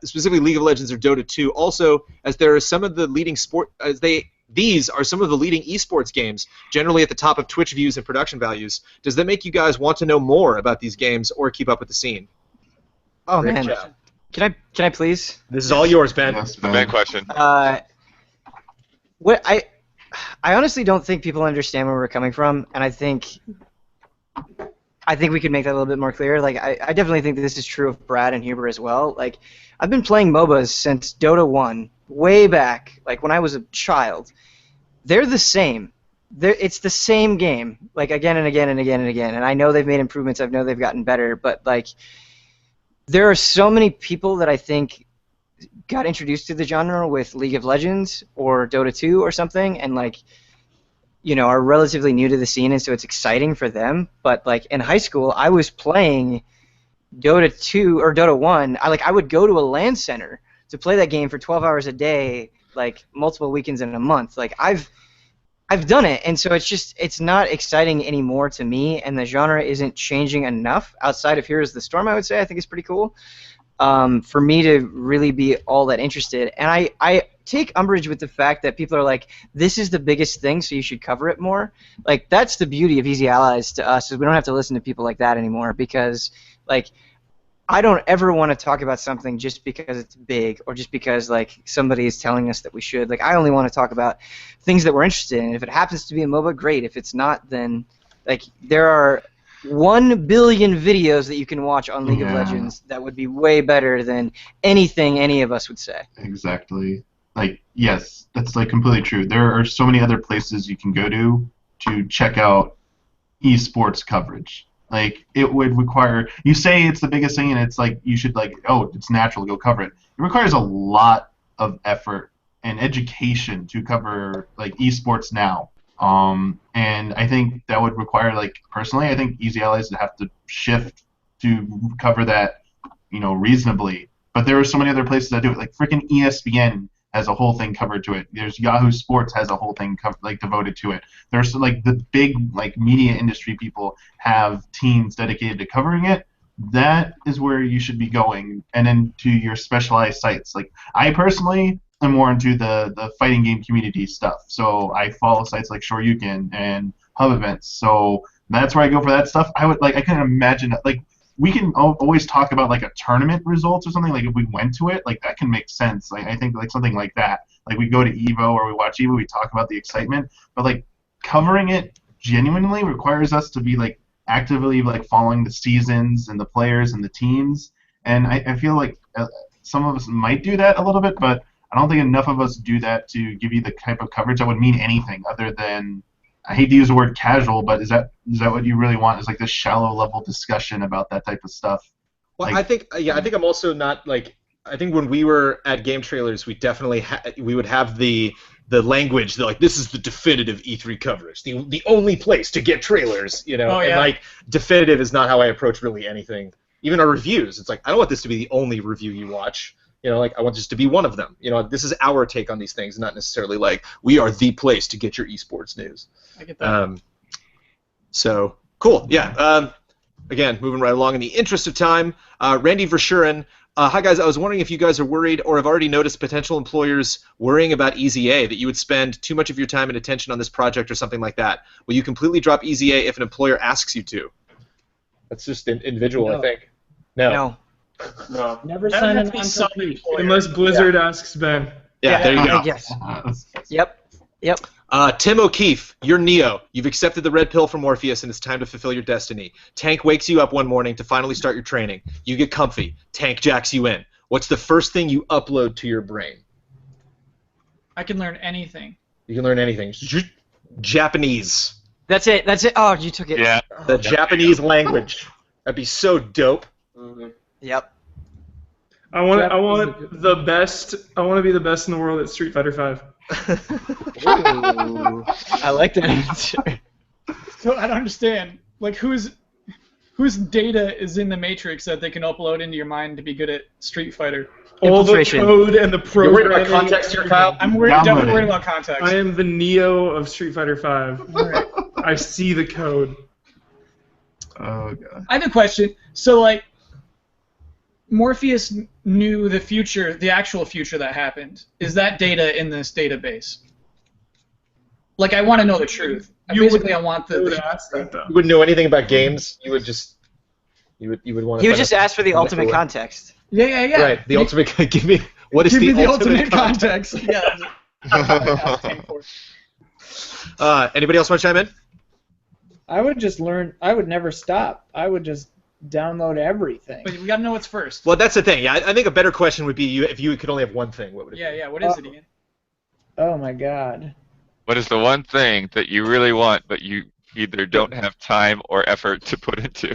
Specifically League of Legends or Dota 2. Also, as there are some of the leading these are some of the leading esports games, generally at the top of Twitch views and production values. Does that make you guys want to know more about these games or keep up with the scene? Oh Great man, job. can I please? This is all yours, Ben. Yes, Bad question. What I honestly don't think people understand where we're coming from, and I think we could make that a little bit more clear. Like, I definitely think that this is true of Brad and Huber as well. Like, I've been playing MOBAs since Dota 1, way back, like when I was a child. They're the same. It's the same game, like again and again and again and again. And I know they've made improvements. I know they've gotten better, but like, there are so many people that I think got introduced to the genre with League of Legends or Dota 2 or something, and like, you know, are relatively new to the scene, and so it's exciting for them. But like in high school, I was playing Dota 2 or Dota 1. I would go to a LAN center to play that game for 12 hours a day, like multiple weekends in a month. Like I've done it, and so it's not exciting anymore to me, and the genre isn't changing enough outside of Heroes of the Storm. I would say I think it's pretty cool. For me to really be all that interested. And I take umbrage with the fact that people are like, this is the biggest thing, so you should cover it more. Like, that's the beauty of Easy Allies to us, is we don't have to listen to people like that anymore, because, like, I don't ever want to talk about something just because it's big or just because, like, somebody is telling us that we should. Like, I only want to talk about things that we're interested in. If it happens to be a MOBA, great. If it's not, then, like, there are 1 billion videos that you can watch on League of Legends that would be way better than anything any of us would say. Exactly. Like, yes, that's like completely true. There are so many other places you can go to check out esports coverage. Like, it would require, you say it's the biggest thing and it's like, you should like, oh, it's natural to go cover it. It requires a lot of effort and education to cover like esports now. And I think that would require, like, personally, I think Easy Allies would have to shift to cover that, you know, reasonably. But there are so many other places that do it. Like, freaking ESPN has a whole thing covered to it. There's Yahoo Sports has a whole thing devoted to it. There's, like, the big, like, media industry people have teams dedicated to covering it. That is where you should be going. And then to your specialized sites. Like, I personally I'm more into the fighting game community stuff. So I follow sites like Shoryuken and Hub Events. So that's where I go for that stuff. I couldn't imagine like we can always talk about like a tournament results or something. Like if we went to it, like that can make sense. Like I think like something like that. Like we go to Evo or we watch Evo, we talk about the excitement. But like covering it genuinely requires us to be like actively like following the seasons and the players and the teams. And I feel like some of us might do that a little bit, but I don't think enough of us do that to give you the type of coverage that would mean anything other than, I hate to use the word casual, but is that what you really want? Is like this shallow level discussion about that type of stuff? Well, Like, I think I'm also not like. I think when we were at game trailers, we definitely we would have the language that like this is the definitive E3 coverage, the only place to get trailers, you know. Oh, yeah. And like definitive is not how I approach really anything. Even our reviews, it's like I don't want this to be the only review you watch. You know, like I want this to be one of them. You know, this is our take on these things, not necessarily like we are the place to get your esports news. I get that. So cool, yeah. Again, moving right along in the interest of time, Randy Verschuren. Hi guys, I was wondering if you guys are worried or have already noticed potential employers worrying about EZA, that you would spend too much of your time and attention on this project or something like that. Will you completely drop EZA if an employer asks you to? That's just individual, No. I think. No. No. Never That sign would an have to be non-compete. some employer. Unless Blizzard asks Ben. Yeah, there you go. Yes. Yep. Tim O'Keefe, you're Neo. You've accepted the red pill from Morpheus, and it's time to fulfill your destiny. Tank wakes you up one morning to finally start your training. You get comfy. Tank jacks you in. What's the first thing you upload to your brain? I can learn anything. You can learn anything. Japanese. That's it. Oh, you took it. Yeah. The Japanese language. That'd be so dope. Yep. I want the best. I want to be the best in the world at Street Fighter V. Ooh, I like that answer. So I don't understand. Like, whose data is in the Matrix that they can upload into your mind to be good at Street Fighter? All the Infiltration. code and the You're worried programming. about context here, Kyle? I'm Download definitely it. worried about context. I am the Neo of Street Fighter V. Alright. I see the code. oh god. I have a question. So, like, Morpheus knew the future, the actual future that happened. Is that data in this database? Like, I want to know the truth. I want I would the. ask that though. You wouldn't know anything about games. You would just. You would want to. He would just ask for the ultimate context. Yeah. Right. The ultimate. Give me. What is Give me the the ultimate ultimate context. Yeah. Anybody else want to chime in? I would just learn. I would never stop. I would just download everything. But we gotta know what's first. Well, that's the thing. Yeah, I think a better question would be if you could only have one thing. What would it be? Yeah. What is it, Ian? Oh my god. What is the one thing that you really want, but you either don't have time or effort to put into?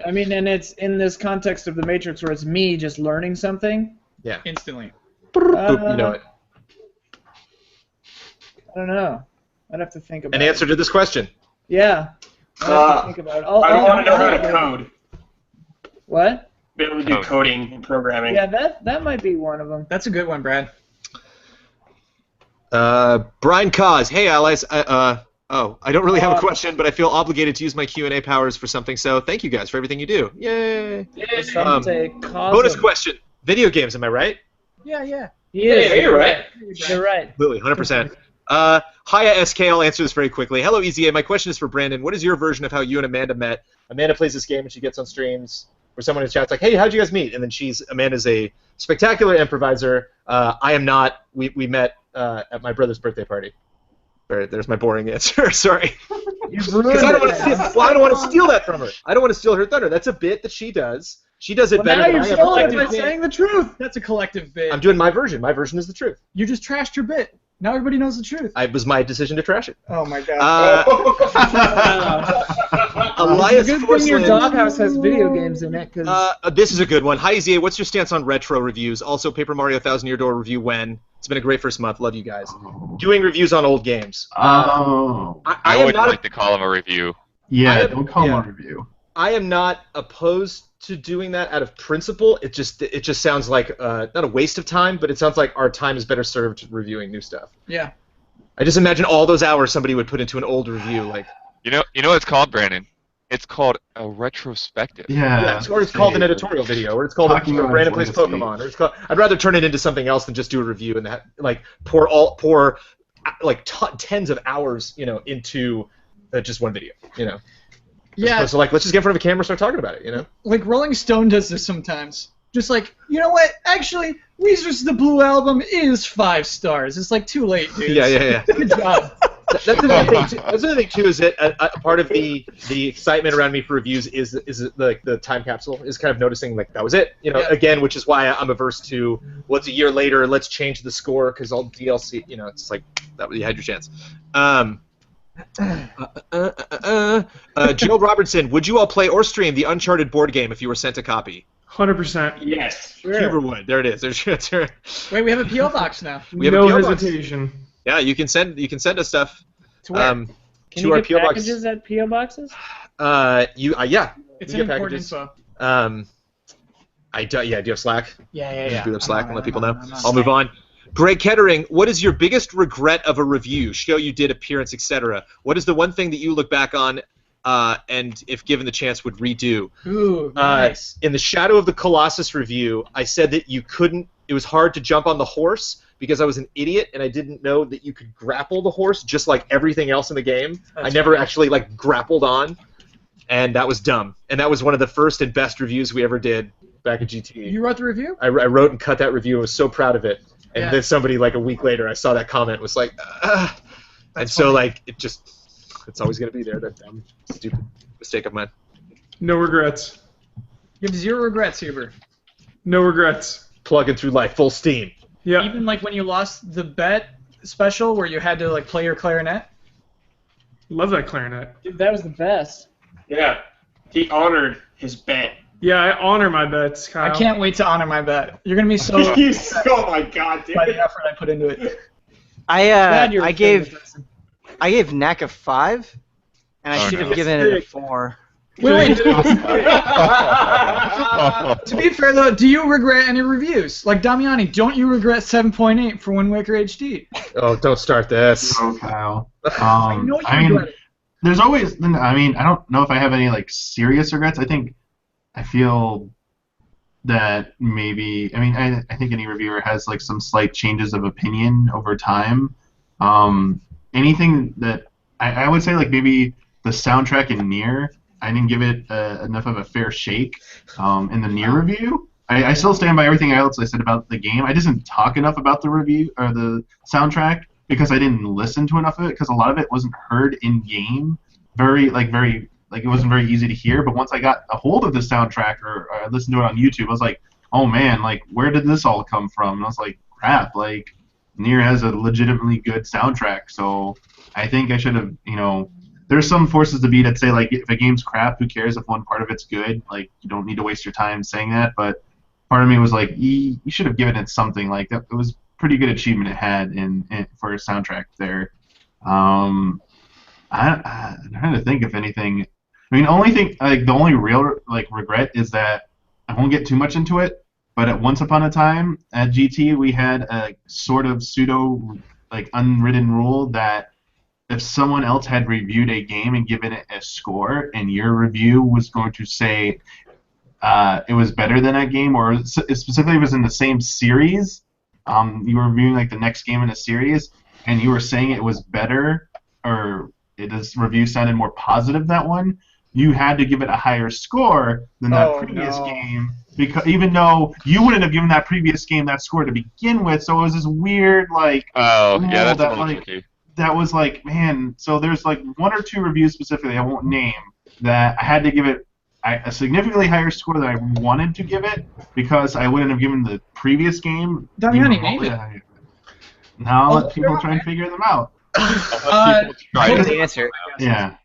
I mean, and it's in this context of the Matrix where it's me just learning something. Yeah. Instantly. Boop, you know it. I don't know. I'd have to think about An it. answer to this question. Yeah. I'd have to think about it. I don't want to know how to code. What? Be able to do coding and programming. Yeah, that might be one of them. That's a good one, Brad. Brian Cause. Hey, allies. I don't really have a question, but I feel obligated to use my Q&A powers for something, so thank you guys for everything you do. Yay! Bonus question. Video games, am I right? Yeah. He is. Yeah, you're right. You're right. Absolutely, 100%. Hiya SK, I'll answer this very quickly. Hello EZA, my question is for Brandon. What is your version of how you and Amanda met? Amanda plays this game and she gets on streams where someone in chat's like, hey, how'd you guys meet? And then Amanda's a spectacular improviser. I am not. We met at my brother's birthday party. There's my boring answer. Sorry. You've Because I ruined don't want to steal that from her. I don't want to steal her thunder. That's a bit that she does. She does it better now than you're I ever stealing could. it by saying the truth. That's a collective bit. I'm doing my version. My version is the truth. You just trashed your bit. Now everybody knows the truth. It was my decision to trash it. Oh my god. Elias Good thing your Forsland. doghouse has video games in it, because This is a good one. Hi, EZA. What's your stance on retro reviews? Also, Paper Mario 1,000 Year Door review when? It's been a great first month. Love you guys. Doing reviews on old games. Oh. I am would not like to call him a review. Yeah, don't call them a review. I am not opposed to doing that out of principle. It just sounds like not a waste of time, but it sounds like our time is better served reviewing new stuff. Yeah. I just imagine all those hours somebody would put into an old review, like. You know what it's called, Brandon? It's called a retrospective. Yeah. Or it's called an editorial video, or it's called Talking about Brandon Plays his legacy. Pokemon, or it's called. I'd rather turn it into something else than just do a review and like pour tens of hours, into just one video, Yeah. So like, let's just get in front of a camera and start talking about it, Like Rolling Stone does this sometimes. Just like, you know what? Actually, Weezer's The Blue Album is 5 stars. It's like too late, dude. Yeah. Good job. That's another thing. That's another thing too. Is that a part of the excitement around me for reviews is the time capsule is kind of noticing like that was it. You know, again, which is why I'm averse to what's a year later. Let's change the score because all DLC. You know, it's like that. You had your chance. Joe Robertson, would you all play or stream the Uncharted board game if you were sent a copy? 100%. Yes. Huber would. There it is. Wait, we have a PO box now. We have no a PO box. hesitation. Yeah, you can send us stuff. To where? Can to you our get PO box. packages at PO boxes? Yeah. It's you an get important packages. info. Do you have Slack? Yeah. Do you have Slack and let people know? I'll move on. Greg Kettering, what is your biggest regret of a review, show you did, appearance, etc.? What is the one thing that you look back on and, if given the chance, would redo? Ooh, nice. In the Shadow of the Colossus review, I said that you couldn't. It was hard to jump on the horse because I was an idiot and I didn't know that you could grapple the horse just like everything else in the game. I never actually like grappled on, and that was dumb. And that was one of the first and best reviews we ever did back at GT. You wrote the review? I wrote and cut that review. I was so proud of it. And then somebody, like, a week later, I saw that comment, was like, and so, like, it's always going to be there, that dumb, stupid mistake of mine. No regrets. You have 0 regrets, Huber. No regrets. Plugging through life, full steam. Yeah. Even, like, when you lost the bet special where you had to, like, play your clarinet? Love that clarinet. Dude, that was the best. Yeah. He honored his bet. Yeah, I honor my bets, Kyle. I can't wait to honor my bet. You're going to be so Oh, my God, dude. by the effort I put into it. I gave Knack a 5, and I should have given it a 4. Wait. To be fair, though, do you regret any reviews? Like, Damiani, don't you regret 7.8 for Wind Waker HD? Oh, don't start this. Oh, Kyle. I know you regret it. There's always. I mean, I don't know if I have any like serious regrets. I feel that maybe. I mean, I think any reviewer has like some slight changes of opinion over time. Anything that I would say like maybe the soundtrack in Nier. I didn't give it enough of a fair shake in the Nier review. I still stand by everything else I said about the game. I didn't talk enough about the review or the soundtrack because I didn't listen to enough of it because a lot of it wasn't heard in game. It wasn't very easy to hear. But once I got a hold of the soundtrack or I listened to it on YouTube, I was like, oh man, like where did this all come from? And I was like, crap, like Nier has a legitimately good soundtrack. So I think I should have, there's some forces to be that say like if a game's crap, who cares if one part of it's good? Like you don't need to waste your time saying that. But part of me was like, you should have given it something. Like that. It was a pretty good achievement it had for a soundtrack there. I'm trying to think if anything. I mean, the only real like regret is that I won't get too much into it. But at once upon a time at GT, we had a sort of pseudo like unwritten rule that if someone else had reviewed a game and given it a score, and your review was going to say it was better than that game, or specifically it was in the same series, you were reviewing like the next game in a series, and you were saying it was better, or this review sounded more positive, that one, you had to give it a higher score than that previous game, because even though you wouldn't have given that previous game that score to begin with, so it was this weird like that's a little tricky. That was like, man, so there's like 1 or 2 reviews specifically I won't name that I had to give it a significantly higher score than I wanted to give it because I wouldn't have given the previous game. Damiani, name it. Now let people try and figure them out. The answer. Yeah.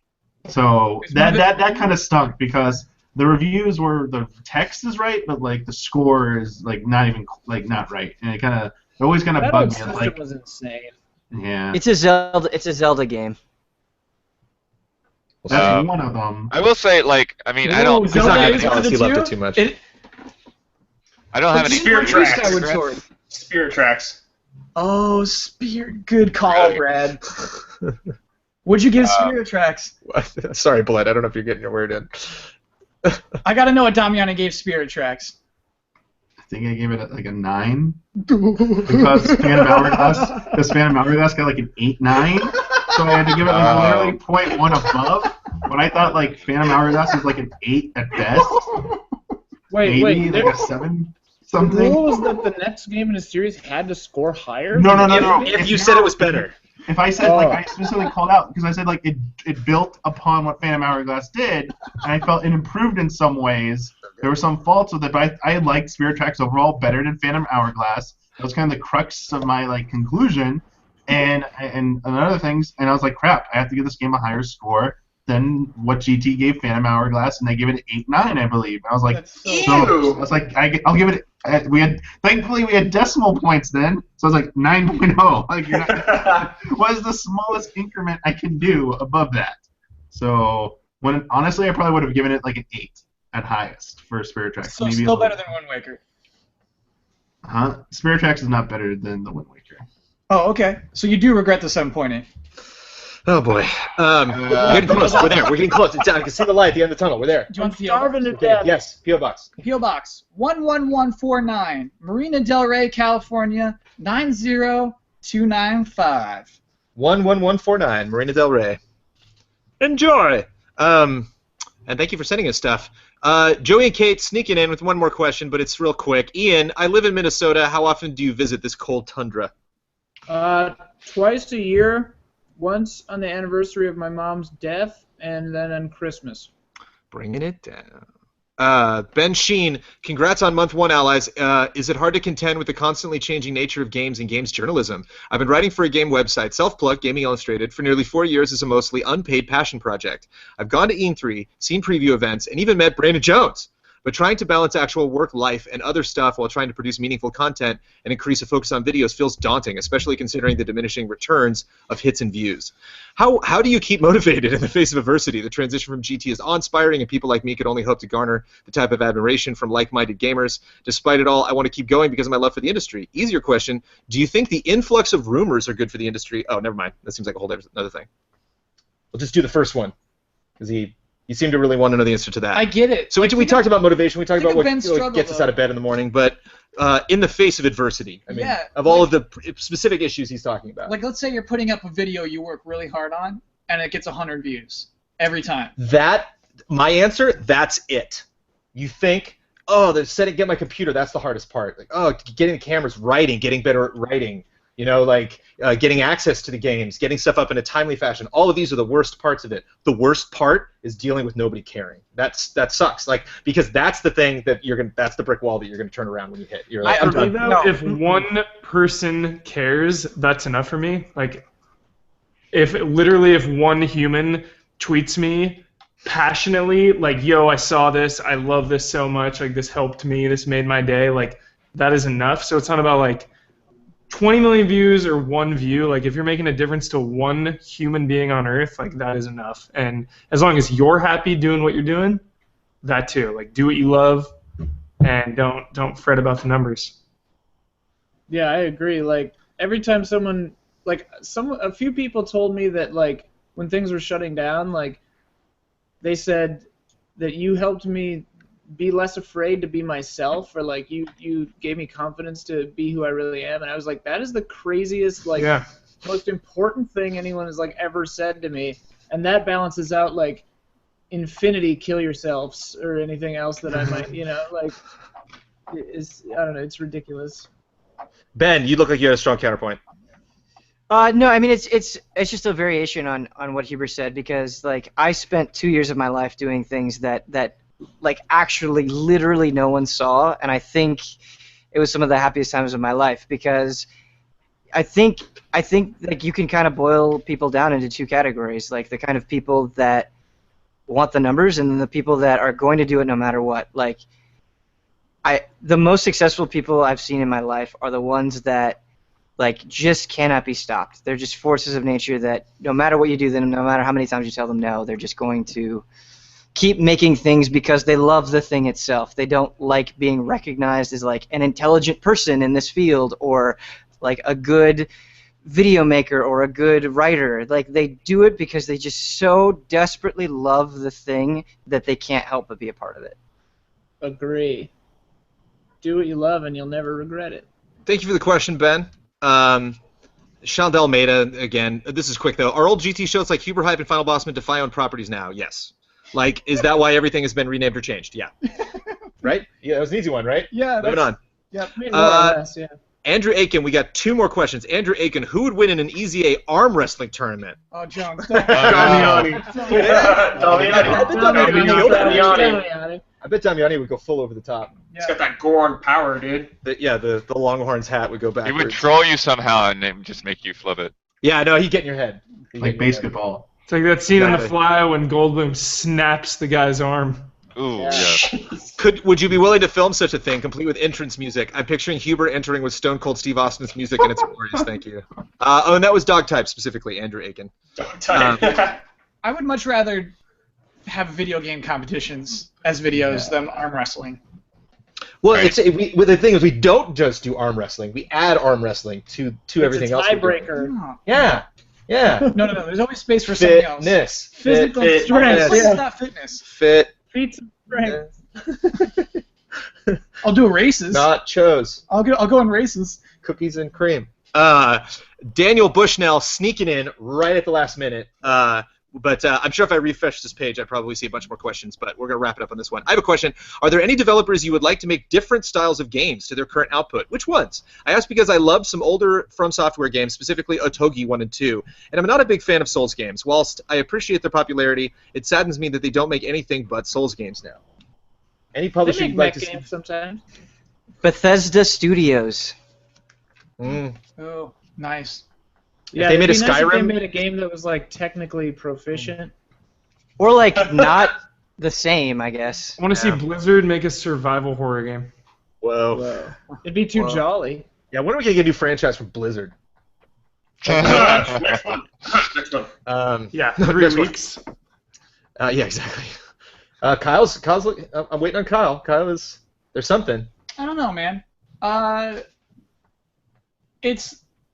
So that kind of stunk because the reviews were the text is right, but like the score is like not even like not right, and it always kind of bugged me. Like, was insane. Yeah. It's a Zelda game. That's one of them. I will say, like, I mean, I don't. He's not going to tell us he loved it too much. I don't have any. Spirit Tracks. Spirit Tracks. Oh, good call, Brad. What'd you give Spirit Tracks? Sorry, Bled. I don't know if you're getting your word in. I gotta know what Damiani gave Spirit Tracks. I think I gave it like a 9 because Phantom Hourglass got like an 8.9, so I had to give it like literally 0.1 above. But I thought like Phantom Hourglass was like an 8 at best. Wait, like a 7 something. The rule was that the next game in the series had to score higher. No. If you said it was better. if I said like I specifically called out because I said like it built upon what Phantom Hourglass did, and I felt it improved in some ways. There were some faults with it, but I liked Spirit Tracks overall better than Phantom Hourglass. That was kind of the crux of my like conclusion, and other things. And I was like, crap, I have to give this game a higher score than what GT gave Phantom Hourglass, and they gave it 8.9, I believe. And I was like, I was like, I'll give it. Thankfully we had decimal points then, so I was like 9.0. Like, you're not, what is the smallest increment I can do above that? So honestly, I probably would have given it like an 8 at highest for Spirit Tracks. So maybe still better than Wind Waker. Huh? Spirit Tracks is not better than the Wind Waker. Oh, okay. So you do regret the 7.8. Oh boy. We're getting close. We're there. We're getting close. I can see the light at the end of the tunnel. We're there. Do you want the Starving to PO death. Yes, P.O. Box. Box? PO Box 11149, Marina Del Rey, California 90295. 11149, Marina Del Rey. Enjoy. And thank you for sending us stuff. Joey and Kate sneaking in with one more question, but it's real quick. Ian, I live in Minnesota. How often do you visit this cold tundra? Twice a year. Once on the anniversary of my mom's death, and then on Christmas. Bringing it down. Ben Sheen, congrats on month 1, allies. Is it hard to contend with the constantly changing nature of games and games journalism? I've been writing for a game website, Self-Plug, Gaming Illustrated, for nearly 4 years as a mostly unpaid passion project. I've gone to E3, seen preview events, and even met Brandon Jones. But trying to balance actual work life and other stuff while trying to produce meaningful content and increase a focus on videos feels daunting, especially considering the diminishing returns of hits and views. How do you keep motivated in the face of adversity? The transition from GT is awe-inspiring, and people like me could only hope to garner the type of admiration from like-minded gamers. Despite it all, I want to keep going because of my love for the industry. Easier question, do you think the influx of rumors are good for the industry? Oh, never mind. That seems like a whole other thing. We'll just do the first one, because you seem to really want to know the answer to that. I get it. So we talked about motivation. We talked about what struggle, gets us out of bed in the morning. But in the face of adversity, I mean, of all of the specific issues he's talking about. Like, let's say you're putting up a video you work really hard on, and it gets 100 views every time. My answer, that's it. You think, oh, get my computer, that's the hardest part. Like, oh, getting the cameras, getting better at writing. You know, like getting access to the games, getting stuff up in a timely fashion. All of these are the worst parts of it. The worst part is dealing with nobody caring. That sucks. Like, because that's the thing that that's the brick wall that you're gonna turn around when you hit. You're like, if one person cares, that's enough for me. Like, if one human tweets me passionately, like, yo, I saw this, I love this so much, like, this helped me, this made my day, like, that is enough. So it's not about like 20 million views or one view. Like, if you're making a difference to one human being on Earth, like, that is enough. And as long as you're happy doing what you're doing, that too. Like, do what you love, and don't fret about the numbers. Yeah, I agree. Like, every time someone, like, a few people told me that, like, when things were shutting down, like, they said that you helped me be less afraid to be myself, or like you gave me confidence to be who I really am, and I was like, that is the craziest, like, most important thing anyone has like ever said to me, and that balances out like infinity kill yourselves or anything else that I might, like, I don't know, it's ridiculous. Ben, you look like you had a strong counterpoint. No, I mean it's just a variation on what Huber said, because like I spent 2 years of my life doing things that like actually literally no one saw, and I think it was some of the happiest times of my life, because I think like you can kind of boil people down into two categories, like the kind of people that want the numbers and then the people that are going to do it no matter what. Like the most successful people I've seen in my life are the ones that like just cannot be stopped. They're just forces of nature that no matter what you do, then no matter how many times you tell them no, they're just going to keep making things because they love the thing itself. They don't like being recognized as like an intelligent person in this field, or like a good video maker or a good writer. Like, they do it because they just so desperately love the thing that they can't help but be a part of it. Agree. Do what you love and you'll never regret it. Thank you for the question, Ben. Sean Almeida, again, this is quick though. Are old GT shows like Huber Hype and Final Bosman Defy owned properties now? Yes. Like, is that why everything has been renamed or changed? Yeah. Right? Yeah, that was an easy one, right? Yeah. Moving on. Yeah, more or less, yeah. Andrew Aiken, we got 2 more questions. Andrew Aiken, who would win in an EZA arm wrestling tournament? Oh, Jones. Damiani. Damiani. I bet Damiani would go full over the top. He's got that Goron power, dude. The Longhorns hat would go backwards. He would troll you somehow and then just make you flip it. Yeah, no, he'd get in your head. Like basketball. It's like that scene in The Fly when Goldblum snaps the guy's arm. Ooh, yeah. Would you be willing to film such a thing, complete with entrance music? I'm picturing Huber entering with Stone Cold Steve Austin's music, and it's glorious. Thank you. And that was Dog Type specifically, Andrew Aiken. Dog Type. I would much rather have video game competitions as videos than arm wrestling. Well, the thing is, we don't just do arm wrestling. We add arm wrestling to everything else. It's a tiebreaker. Yeah. No. There's always space for something else. Fitness. Physical Fit- strength. It's not fitness. Fit. Feats of strength. I'll do races. Nachos. I'll go in races. Cookies and cream. Daniel Bushnell sneaking in right at the last minute. But I'm sure if I refresh this page, I'd probably see a bunch more questions, but we're going to wrap it up on this one. I have a question. Are there any developers you would like to make different styles of games to their current output? Which ones? I ask because I love some older From Software games, specifically Otogi 1 and 2, and I'm not a big fan of Souls games. Whilst I appreciate their popularity, it saddens me that they don't make anything but Souls games now. Any publisher you'd like to see? Games sometimes. Bethesda Studios. Oh, nice. Yeah, they made a it'd be nice if Skyrim? they made a game that was like technically proficient. Or like not the same, I guess. I want to see Blizzard make a survival horror game. Whoa. It'd be too jolly. Yeah, when are we going to get a new franchise from Blizzard? Next one. Yeah, 3 weeks. Yeah, exactly. Kyle's I'm waiting on Kyle. Kyle is... There's something. I don't know, man.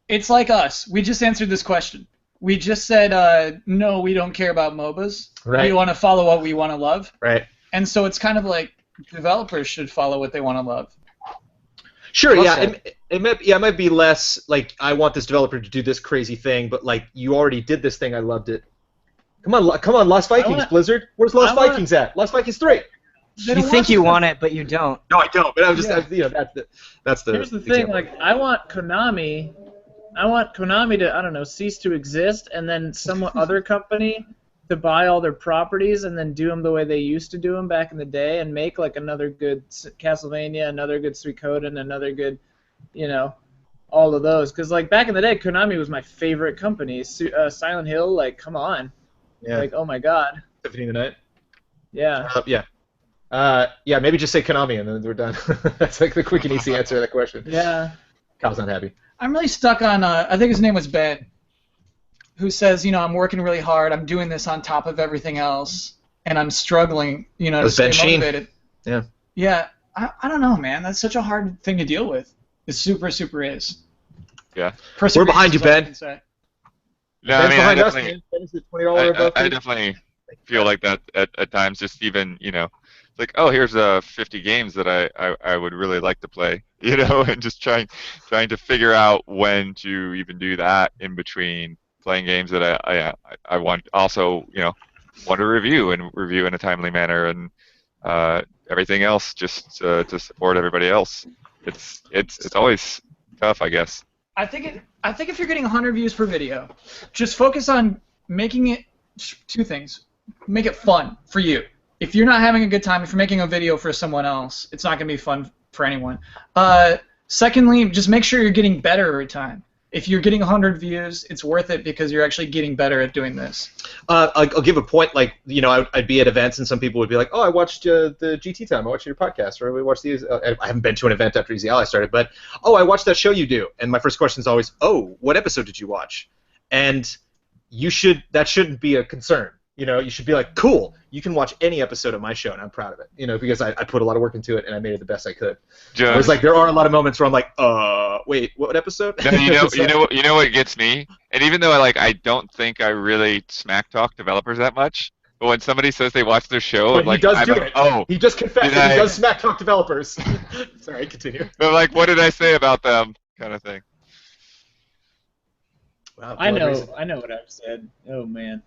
It's like us. We just answered this question. We just said, no, we don't care about MOBAs. Right. We want to follow what we want to love. Right. And so it's kind of like developers should follow what they want to love. Sure, Also- it might be less like I want this developer to do this crazy thing, but like you already did this thing, I loved it. Come on, Lost Vikings, Blizzard. Where's Lost Vikings at? Lost Vikings 3. You think you want it, but you don't. No, I don't. But I'm just, that's the. Here's the thing, example. like I want Konami to, I don't know, cease to exist, and then some other company to buy all their properties and then do them the way they used to do them back in the day, and make like another good Castlevania, another good Suikoden, another good, all of those. Because like back in the day, Konami was my favorite company. Silent Hill, like come on, like oh my god. Symphony of the Night. Yeah. Yeah, maybe just say Konami and then we're done. That's like the quick and easy answer to that question. Yeah. Kyle's not happy. I'm really stuck on, I think his name was Ben, who says, I'm working really hard, I'm doing this on top of everything else, and I'm struggling, to stay motivated. Yeah. Yeah, I don't know, man. That's such a hard thing to deal with. It super, super is. Yeah. We're behind you, Ben. No, I mean, I behind us, definitely, man. Ben is the $20 above I fee. definitely feel like that at times. Just even, like, oh, here's 50 games that I would really like to play, and just trying to figure out when to even do that in between playing games that I want also, want to review in a timely manner, and everything else just to support everybody else. It's always tough, I guess. I think if you're getting 100 views per video, just focus on making it two things. Make it fun for you. If you're not having a good time, if you're making a video for someone else, it's not going to be fun for anyone. Secondly, just make sure you're getting better every time. If you're getting 100 views, it's worth it because you're actually getting better at doing this. I'll give a point, like, I'd be at events and some people would be like, oh, I watched the GT Time, I watched your podcast, or we watched these. I haven't been to an event after Easy Ally started, but, oh, I watched that show you do. And my first question is always, oh, what episode did you watch? And that shouldn't be a concern. You should be like, cool, you can watch any episode of my show, and I'm proud of it. Because I put a lot of work into it, and I made it the best I could. Whereas, like, there are a lot of moments where I'm like, wait, what episode? No, you know what gets me? And even though I don't think I really smack talk developers that much, but when somebody says they watch their show, But I'm like, he does do it. Oh, He just confessed that he does smack talk developers. Sorry, continue. I'm like, what did I say about them? Kind of thing. Wow, I know what I've said. Oh man.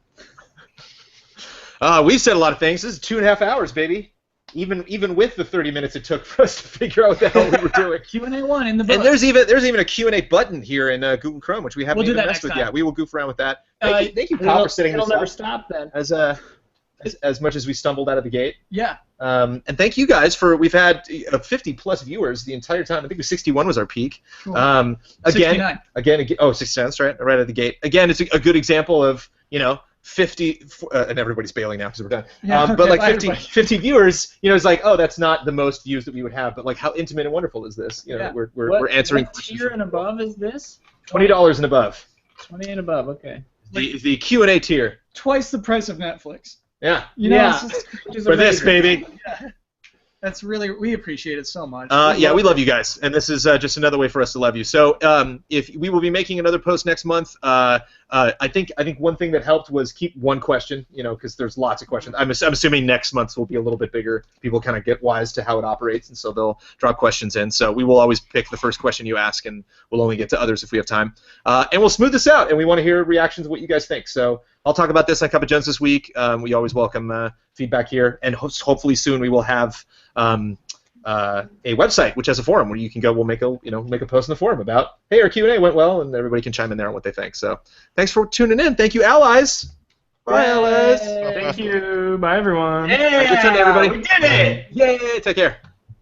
We've said a lot of things. This is 2.5 hours, baby. even with the 30 minutes it took for us to figure out what the hell we were doing. Q&A 1 in the book. And there's even a Q&A button here in Google Chrome, which we haven't even messed with yet. We will goof around with that. Thank you, Kyle, for setting this up. It'll never stop then. As much as we stumbled out of the gate. Yeah. And thank you guys we've had 50 plus viewers the entire time. I think 61 was our peak. Cool. 69. Again, 69, that's right out of the gate. Again, it's a good example of, 50, and everybody's bailing now because we're done. Yeah, okay, but like bye, 50 viewers, it's like, oh, that's not the most views that we would have, but like how intimate and wonderful is this? We're answering. What tier and above is this? $20 and above. 20 and above, okay. The Q&A tier. Twice the price of Netflix. Yeah. For this, baby. Yeah. That's really, we appreciate it so much. We love you guys, and this is just another way for us to love you. So if we will be making another post next month, I think one thing that helped was keep one question, because there's lots of questions. I'm assuming next month's will be a little bit bigger. People kind of get wise to how it operates, and so they'll drop questions in. So we will always pick the first question you ask, and we'll only get to others if we have time. And we'll smooth this out, and we want to hear reactions of what you guys think. So I'll talk about this on Cup of Jones this week. We always welcome feedback here, and hopefully soon we will have a website which has a forum where you can go. We'll make a post in the forum about, hey, our Q&A went well, and everybody can chime in there on what they think. So thanks for tuning in. Thank you, allies. Bye, allies. Thank you. Bye, everyone. Yeah. Good turn, everybody. We did it. Yay. Take care.